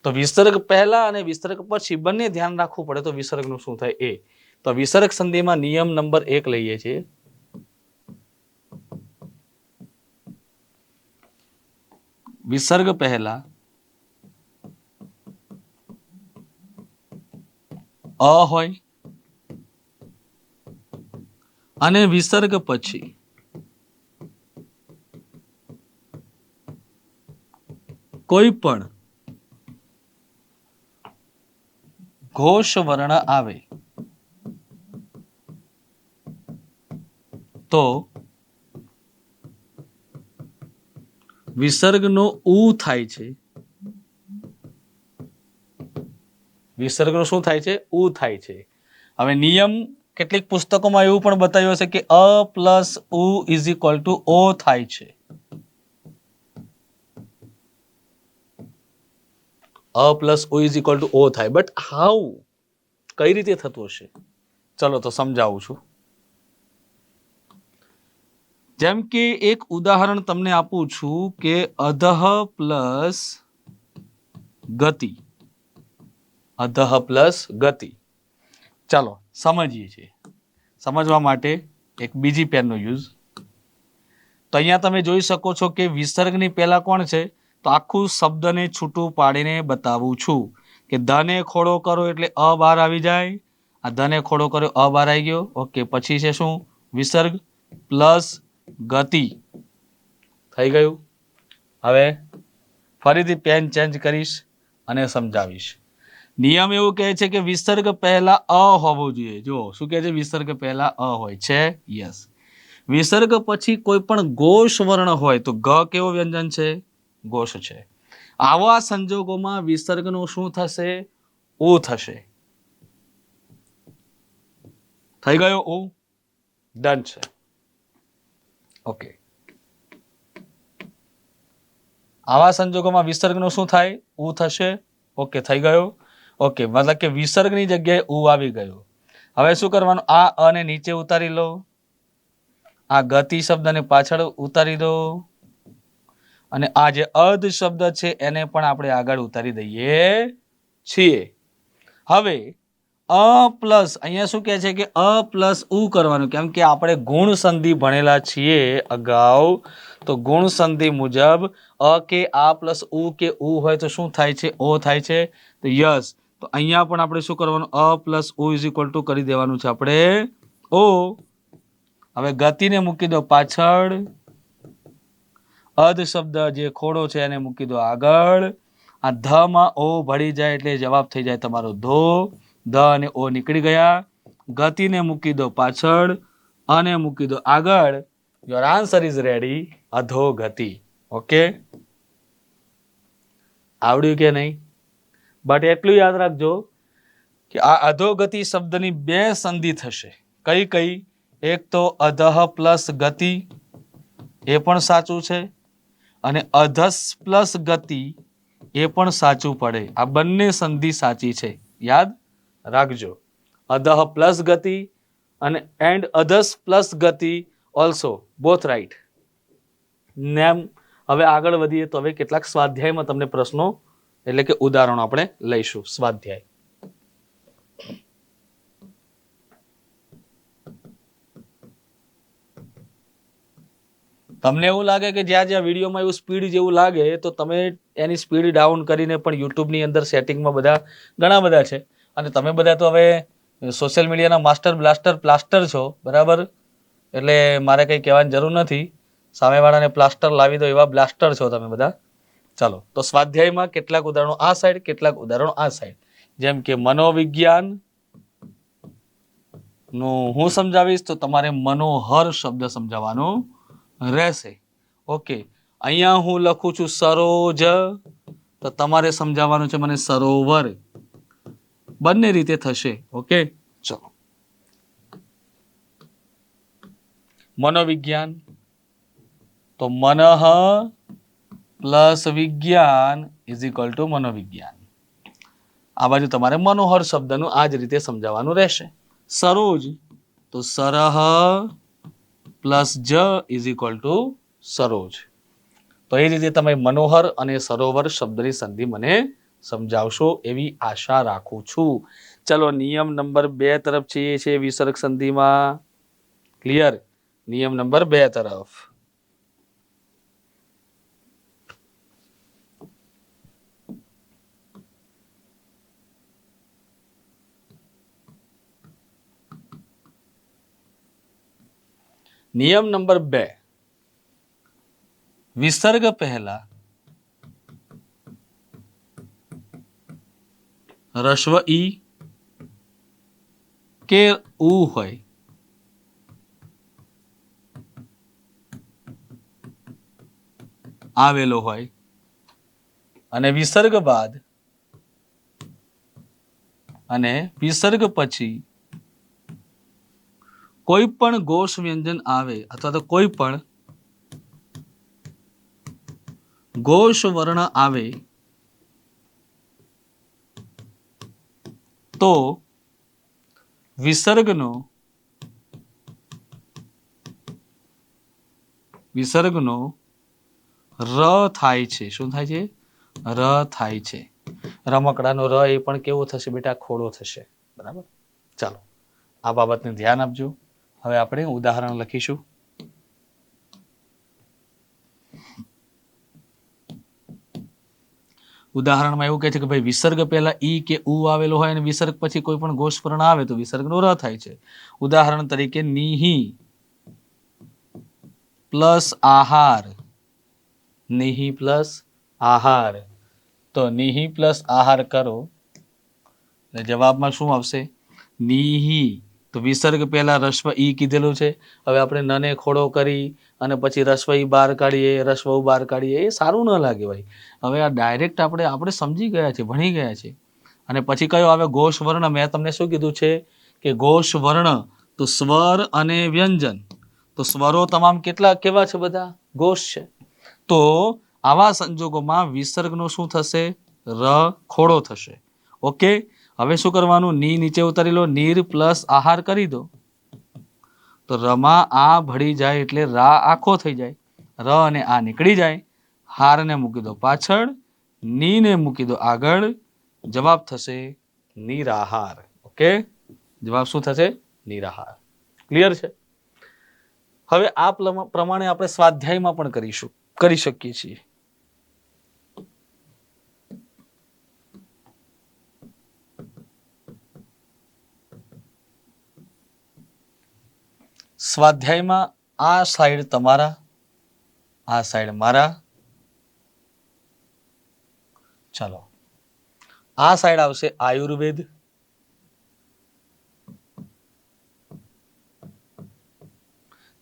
તો વિસર્ગ પહેલા અને વિસર્ગ પછી બંને ધ્યાન રાખવું પડે. તો વિસર્ગનું શું થાય એ. તો વિસર્ગ સંધિમાં નિયમ નંબર 1 લઈએ છીએ. વિસર્ગ પહેલા અ હોય અને વિસર્ગ પછી કોઈ પણ ઘોષ વર્ણ આવે તો વિસર્ગનો ઉ થાય છે. વિસર્ગનો શું થાય છે? ઉ થાય છે. હવે નિયમ કેટલીક પુસ્તકોમાં એવું પણ બતાવ્યું હશે કે અ પ્લસ ઉ ઇઝ ઇક્વલ ટુ ઓ થાય છે. અ પ્લસ ઓ ઇઝ ઇક્વલ ટુ ઓ થાય, બટ હાઉ, કઈ રીતે થતું હશે? ચલો તો સમજાવું છું. જેમ કે એક ઉદાહરણ તમને આપું છું કે અધઃ પ્લસ ગતિ, અધઃ પ્લસ ગતિ. ચાલો સમજીએ છીએ. સમજવા માટે એક બીજી પેનનો યુઝ. તો અહીંયા તમે જોઈ શકો છો કે વિસર્ગની પહેલા કોણ છે? તો આખું શબ્દને છૂટું પાડીને બતાવું છું કે ધને ખોડો કરો એટલે અ બહાર આવી જાય. આ ધને ખોડો કર્યો, અ બહાર આવી ગયો. ઓકે, પછી છે શું? વિસર્ગ પ્લસ ગતિ થઈ ગયું. હવે ફરીથી પેન ચેન્જ કરીશ અને સમજાવીશ. નિયમ એવું કહે છે કે વિસર્ગ પહેલા અ હોવો જોઈએ. જો શું કહે છે? વિસર્ગ પહેલા અ હોય છે. યસ. વિસર્ગ પછી કોઈ પણ ઘોષ વર્ણ હોય તો ગ કેવો વ્યંજન છે? ઘોષ છે. આવા સંજોગોમાં વિસર્ગનું શું થશે? ઉ થશે. થઈ ગયો ઉ? ડન છે. ઓકે, આવા સંજોગોમાં વિસર્ગનું શું થાય? ઉ થશે. ઓકે, થઈ ગયો. ઓકે, મતલબ કે વિસર્ગની જગ્યાએ ઉ આવી ગયો. હવે શું કરવાનું? આ અને નીચે ઉતારી લો, આ ગતિ શબ્દને પાછળ ઉતારી દો, અને આ જે અર્ધ શબ્દ છે એને પણ આપણે આગળ ઉતારી દઈએ છીએ. હવે અ પ્લસ, અહીંયા શું કહે છે કે અ પ્લસ ઉ કરવાનું, કેમ કે આપણે ગુણ સંધિ ભણેલા છીએ અગાઉ. તો ગુણ સંધિ મુજબ અ કે આ પ્લસ ઉ કે ઉ હોય તો શું થાય છે? ઓ થાય છે. તો યસ, તો અહીંયા પણ આપણે શું કરવાનું? અ પ્લસ ઉ ઇઝ ઇક્વલ ટુ કરી દેવાનું છે આપણે ઓ. હવે ગતિને મૂકી દો પાછળ, અર્ધ શબ્દ જે ખોડો છે એને મૂકી દો આગળ. આ ધ માં ઓ ભળી જાય એટલે જવાબ થઈ જાય તમારો ધો. ધ અને ઓ નીકળી ગયા. ગતિને મૂકી દો પાછળ અને મૂકી દો આગળ. યોર આન્સર ઇઝ રેડી, અધોગતિ. ઓકે, આવડ્યું કે નહીં? બટ એટલું યાદ રાખજો કે આ અધોગતિ શબ્દની 2 સંધિ થશે. કઈ કઈ? એક તો અધઃ પ્લસ ગતિ, એ પણ સાચું છે, અને અધસ પ્લસ ગતિ એ પણ સાચું પડે. આ બંને સંધિ સાચી છે, યાદ રાખજો. અધઃ પ્લસ ગતિ અને એન્ડ અધસ પ્લસ ગતિ ઓલ્સો બોથ રાઈટ. નેમ હવે આગળ વધીએ તો હવે કેટલાક સ્વાધ્યાયમાં તમને પ્રશ્નો એટલે કે ઉદાહરણો આપણે લઈશું. સ્વાધ્યાય તમને એવું લાગે કે જ્યાં જ્યાં વિડીયોમાં એવું સ્પીડ જેવું લાગે તો તમે એની સ્પીડ ડાઉન કરીને પણ યુટ્યુબની અંદર સેટિંગમાં બધા ઘણા બધા છે અને તમે બધા તો હવે સોશિયલ મીડિયાના માસ્ટર બ્લાસ્ટર પ્લાસ્ટર છો બરાબર, એટલે મારે કંઈ કહેવાની જરૂર નથી. સામેવાળાને પ્લાસ્ટર લાવી દો એવા બ્લાસ્ટર છો તમે બધા. ચાલો તો સ્વાધ્યાયમાં કેટલાક ઉદાહરણો આ સાઈડ, કેટલાક ઉદાહરણો આ સાઈડ. જેમ કે મનોવિજ્ઞાન નું હું સમજાવીશ તો તમારે મનોહર શબ્દ સમજાવવાનો રહેશે. ઓકે, અહીંયા હું લખું છું સરોજ તો તમારે સમજાવવાનું છે મને સરોવર. બંને રીતે થશે. ઓકે ચલો, મનોવિજ્ઞાન તો મનઃ પ્લસ વિજ્ઞાન ઇઝ ઇક્વલ ટુ મનોવિજ્ઞાન. આ બાજુ તમારે મનોહર શબ્દનું આ જ રીતે સમજાવવાનું રહેશે. સરોજ તો સરહ પ્લસ જ ઇઝ ઇક્વલ ટુ સરોજ. તો એ રીતે તમે મનોહર અને સરોવર શબ્દની સંધિ મને સમજાવશો એવી આશા રાખું છું. ચલો નિયમ નંબર 2 તરફ જઈએ છીએ વિસર્ગ સંધિમાં. ક્લિયર? નિયમ નંબર 2 તરફ. નિયમ નંબર 2, વિસર્ગ પહેલા રસ્વ ઈ કે ઉ હોય આવેલો હોય અને વિસર્ગ બાદ અને વિસર્ગ પછી કોઈ પણ ઘોષ વ્યંજન આવે અથવા તો કોઈ પણ ઘોષ વર્ણ આવે તો વિસર્ગનો ર થાય છે. શું થાય છે? ર થાય છે. રમકડાનો ર એ પણ કેવો થશે બેટા? ખોડો થશે. બરાબર. ચાલો આ બાબતને ધ્યાન આપજો. હવે આપણે ઉદાહરણ લખીશું. ઉદાહરણમાં એવું કહે છે કે ભાઈ વિસર્ગ પહેલા ઈ કે ઉ આવેલો હોય અને વિસર્ગ પછી કોઈ પણ ઘોષ વર્ણ આવે તો વિસર્ગનો ર થાય છે. ઉદાહરણ તરીકે નિહિ પ્લસ આહાર. નિહિ પ્લસ આહાર. તો નિહિ પ્લસ આહાર કરો એટલે જવાબમાં શું આવશે? નિહિ. તો વિસર્ગ પહેલા રસ્વ ઈ કીધેલું છે. હવે આપણે નને ખોડો કરી અને પછી રસ્વ ઈ બહાર કાઢીએ, રસ્વ ઉ બહાર કાઢીએ, એ સારું ન લાગે ભાઈ. હવે આ ડાયરેક્ટ આપણે સમજી ગયા છે, ભણી ગયા છે. અને પછી કયો આવે? ઘોષ વર્ણ. મેં તમને શું કીધું છે કે ઘોષ વર્ણ તો સ્વર અને વ્યંજન. તો સ્વરો તમામ કેવા છે? બધા ઘોષ છે. તો આવા સંજોગોમાં વિસર્ગનો શું થશે? ર ખોડો થશે. ઓકે, હવે શું કરવાનું? ની નીચે ઉતારી લો, નીર પ્લસ આહાર કરી દો તો રમાં આ ભળી જાય એટલે રા આખો થઈ જાય. ર અને આ નીકળી જાય. હારને મૂકી દો પાછળ, નીને મૂકી દો આગળ. જવાબ થશે નિરાહાર. ઓકે, જવાબ શું થશે? નિરાહાર. ક્લિયર છે? હવે આ પ્રમાણે આપણે સ્વાધ્યાયમાં પણ કરી શકીએ છીએ. સ્વાધ્યાયમાં આ સાઈડ તમારા, આ સાઈડ મારા. ચાલો આ સાઈડ આવશે આયુર્વેદ,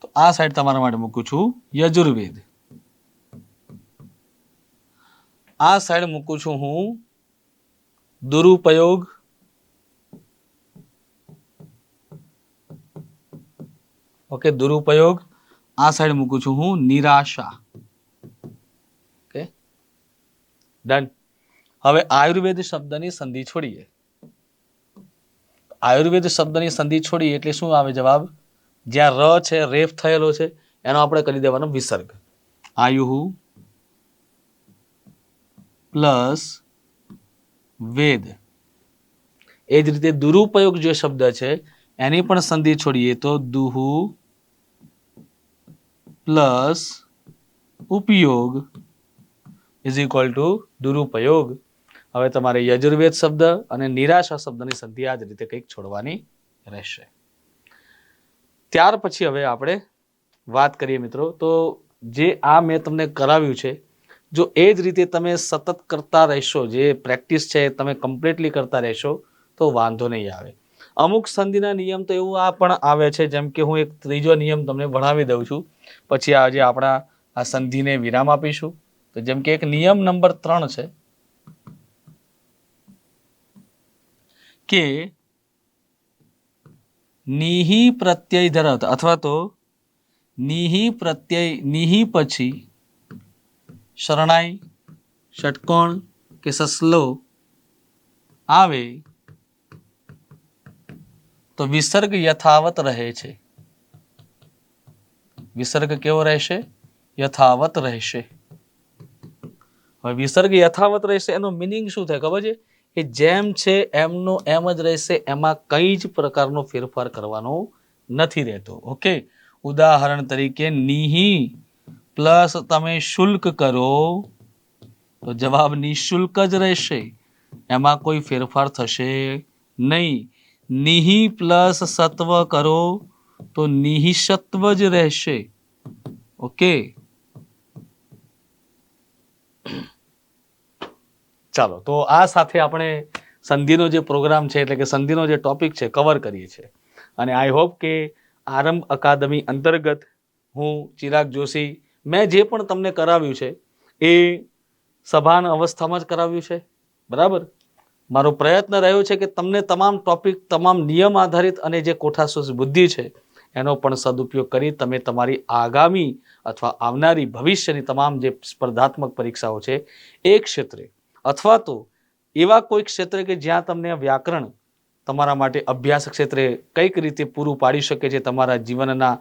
તો આ સાઈડ તમારા માટે મૂકું છું યજુર્વેદ. આ સાઈડ મૂકું છું હું દુરુપયોગ, ઓકે દુરુપયોગ. આ સાઈડ મૂકું છું હું નિરાશા. Okay done. હવે આયુર્વેદ શબ્દની સંધિ છોડીએ. આયુર્વેદ શબ્દની સંધિ છોડી એટલે શું આવે જવાબ? જ્યાં ર છે, રેફ થયેલો છે, એનો આપણે કરી દેવાનો વિસર્ગ. આયુહુ પ્લસ વેદ. એ જ રીતે દુરુપયોગ જે શબ્દ છે એની પણ સંધિ છોડીએ તો દુહુ પ્લસ ઉપયોગ ઇઝ ઇક્વલ ટુ દુરુપયોગ. હવે તમારે યજુર્વેદ શબ્દ અને નિરાશા શબ્દની સંધિ આ જ રીતે કંઈક છોડવાની રહેશે. ત્યાર પછી હવે આપણે વાત કરીએ મિત્રો, તો જે આ મેં તમને કરાવ્યું છે, જો એ જ રીતે તમે સતત કરતા રહેશો, જે પ્રેક્ટિસ છે તમે કમ્પ્લીટલી કરતા રહેશો તો વાંધો નહીં આવે. અમુક સંધિના નિયમ તો એવું આ પણ આવે છે, જેમ કે હું એક ત્રીજો નિયમ તમને ભણાવી દઉં છું, પછી આજે આપણા આ સંધિને વિરામ આપીશું. તો જેમ કે એક નિયમ નંબર 3 છે કે નિહિ પ્રત્યય ધરાવતા અથવા તો નિહિ પ્રત્યય, નિહિ પછી શરણાઈ, ષટકોણ કે સસલો આવે તો વિસર્ગ યથાવત રહે છે. વિસર્ગ કેવો રહેશે? યથાવત રહેશે. હવે વિસર્ગ યથાવત રહેશે એનો મિનિંગ શું થાય ખબર છે? કે જેમ છે એમનો એમ જ રહેશે, એમાં કઈ જ પ્રકારનો ફેરફાર કરવાનો નથી રહેતો. ઓકે, ઉદાહરણ તરીકે નિહિ પ્લસ તમે શુલ્ક કરો તો જવાબ નિશુલ્ક જ રહેશે, એમાં કોઈ ફેરફાર થશે નહીં. નિહિ પ્લસ સત્વ કરો તો નિહિસત્વ જ રહેશે. ઓકે, ચાલો તો આ સાથે આપણે સંધિનો જે પ્રોગ્રામ છે એટલે કે સંધિનો જે ટોપિક છે કવર કરીએ છીએ. અને આઈ હોપ કે આરંભ અકાદમી અંતર્ગત હું ચિરાગ જોશી મેં જે પણ તમને કરાવ્યું છે એ સભાન અવસ્થામાં જ કરાવ્યું છે. બરાબર, મારો પ્રયત્ન રહ્યો છે કે તમને તમામ ટોપિક, તમામ નિયમ આધારિત અને જે કોઠાસૂઝ બુદ્ધિ છે એનો પણ સદુપયોગ કરી તમે તમારી આગામી અથવા આવનારી ભવિષ્યની તમામ જે સ્પર્ધાત્મક પરીક્ષાઓ છે એ ક્ષેત્રે અથવા તો એવા કોઈ ક્ષેત્રે કે જ્યાં તમને વ્યાકરણ તમારા માટે અભ્યાસ ક્ષેત્રે કઈક રીતે પૂરું પાડી શકે છે તમારા જીવનના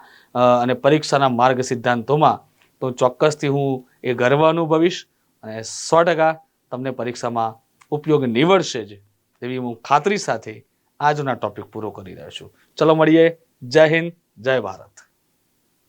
અને પરીક્ષાના માર્ગ સિદ્ધાંતોમાં, તો ચોક્કસથી હું એ ગર્વ અનુભવીશ અને 100% તમને પરીક્ષામાં ઉપયોગ નીવડશે જ એવી હું ખાતરી સાથે આજના ટોપિક પૂરો કરી રહ્યો છું. ચલો મળીએ. જય હિન્દ, જય ભારત.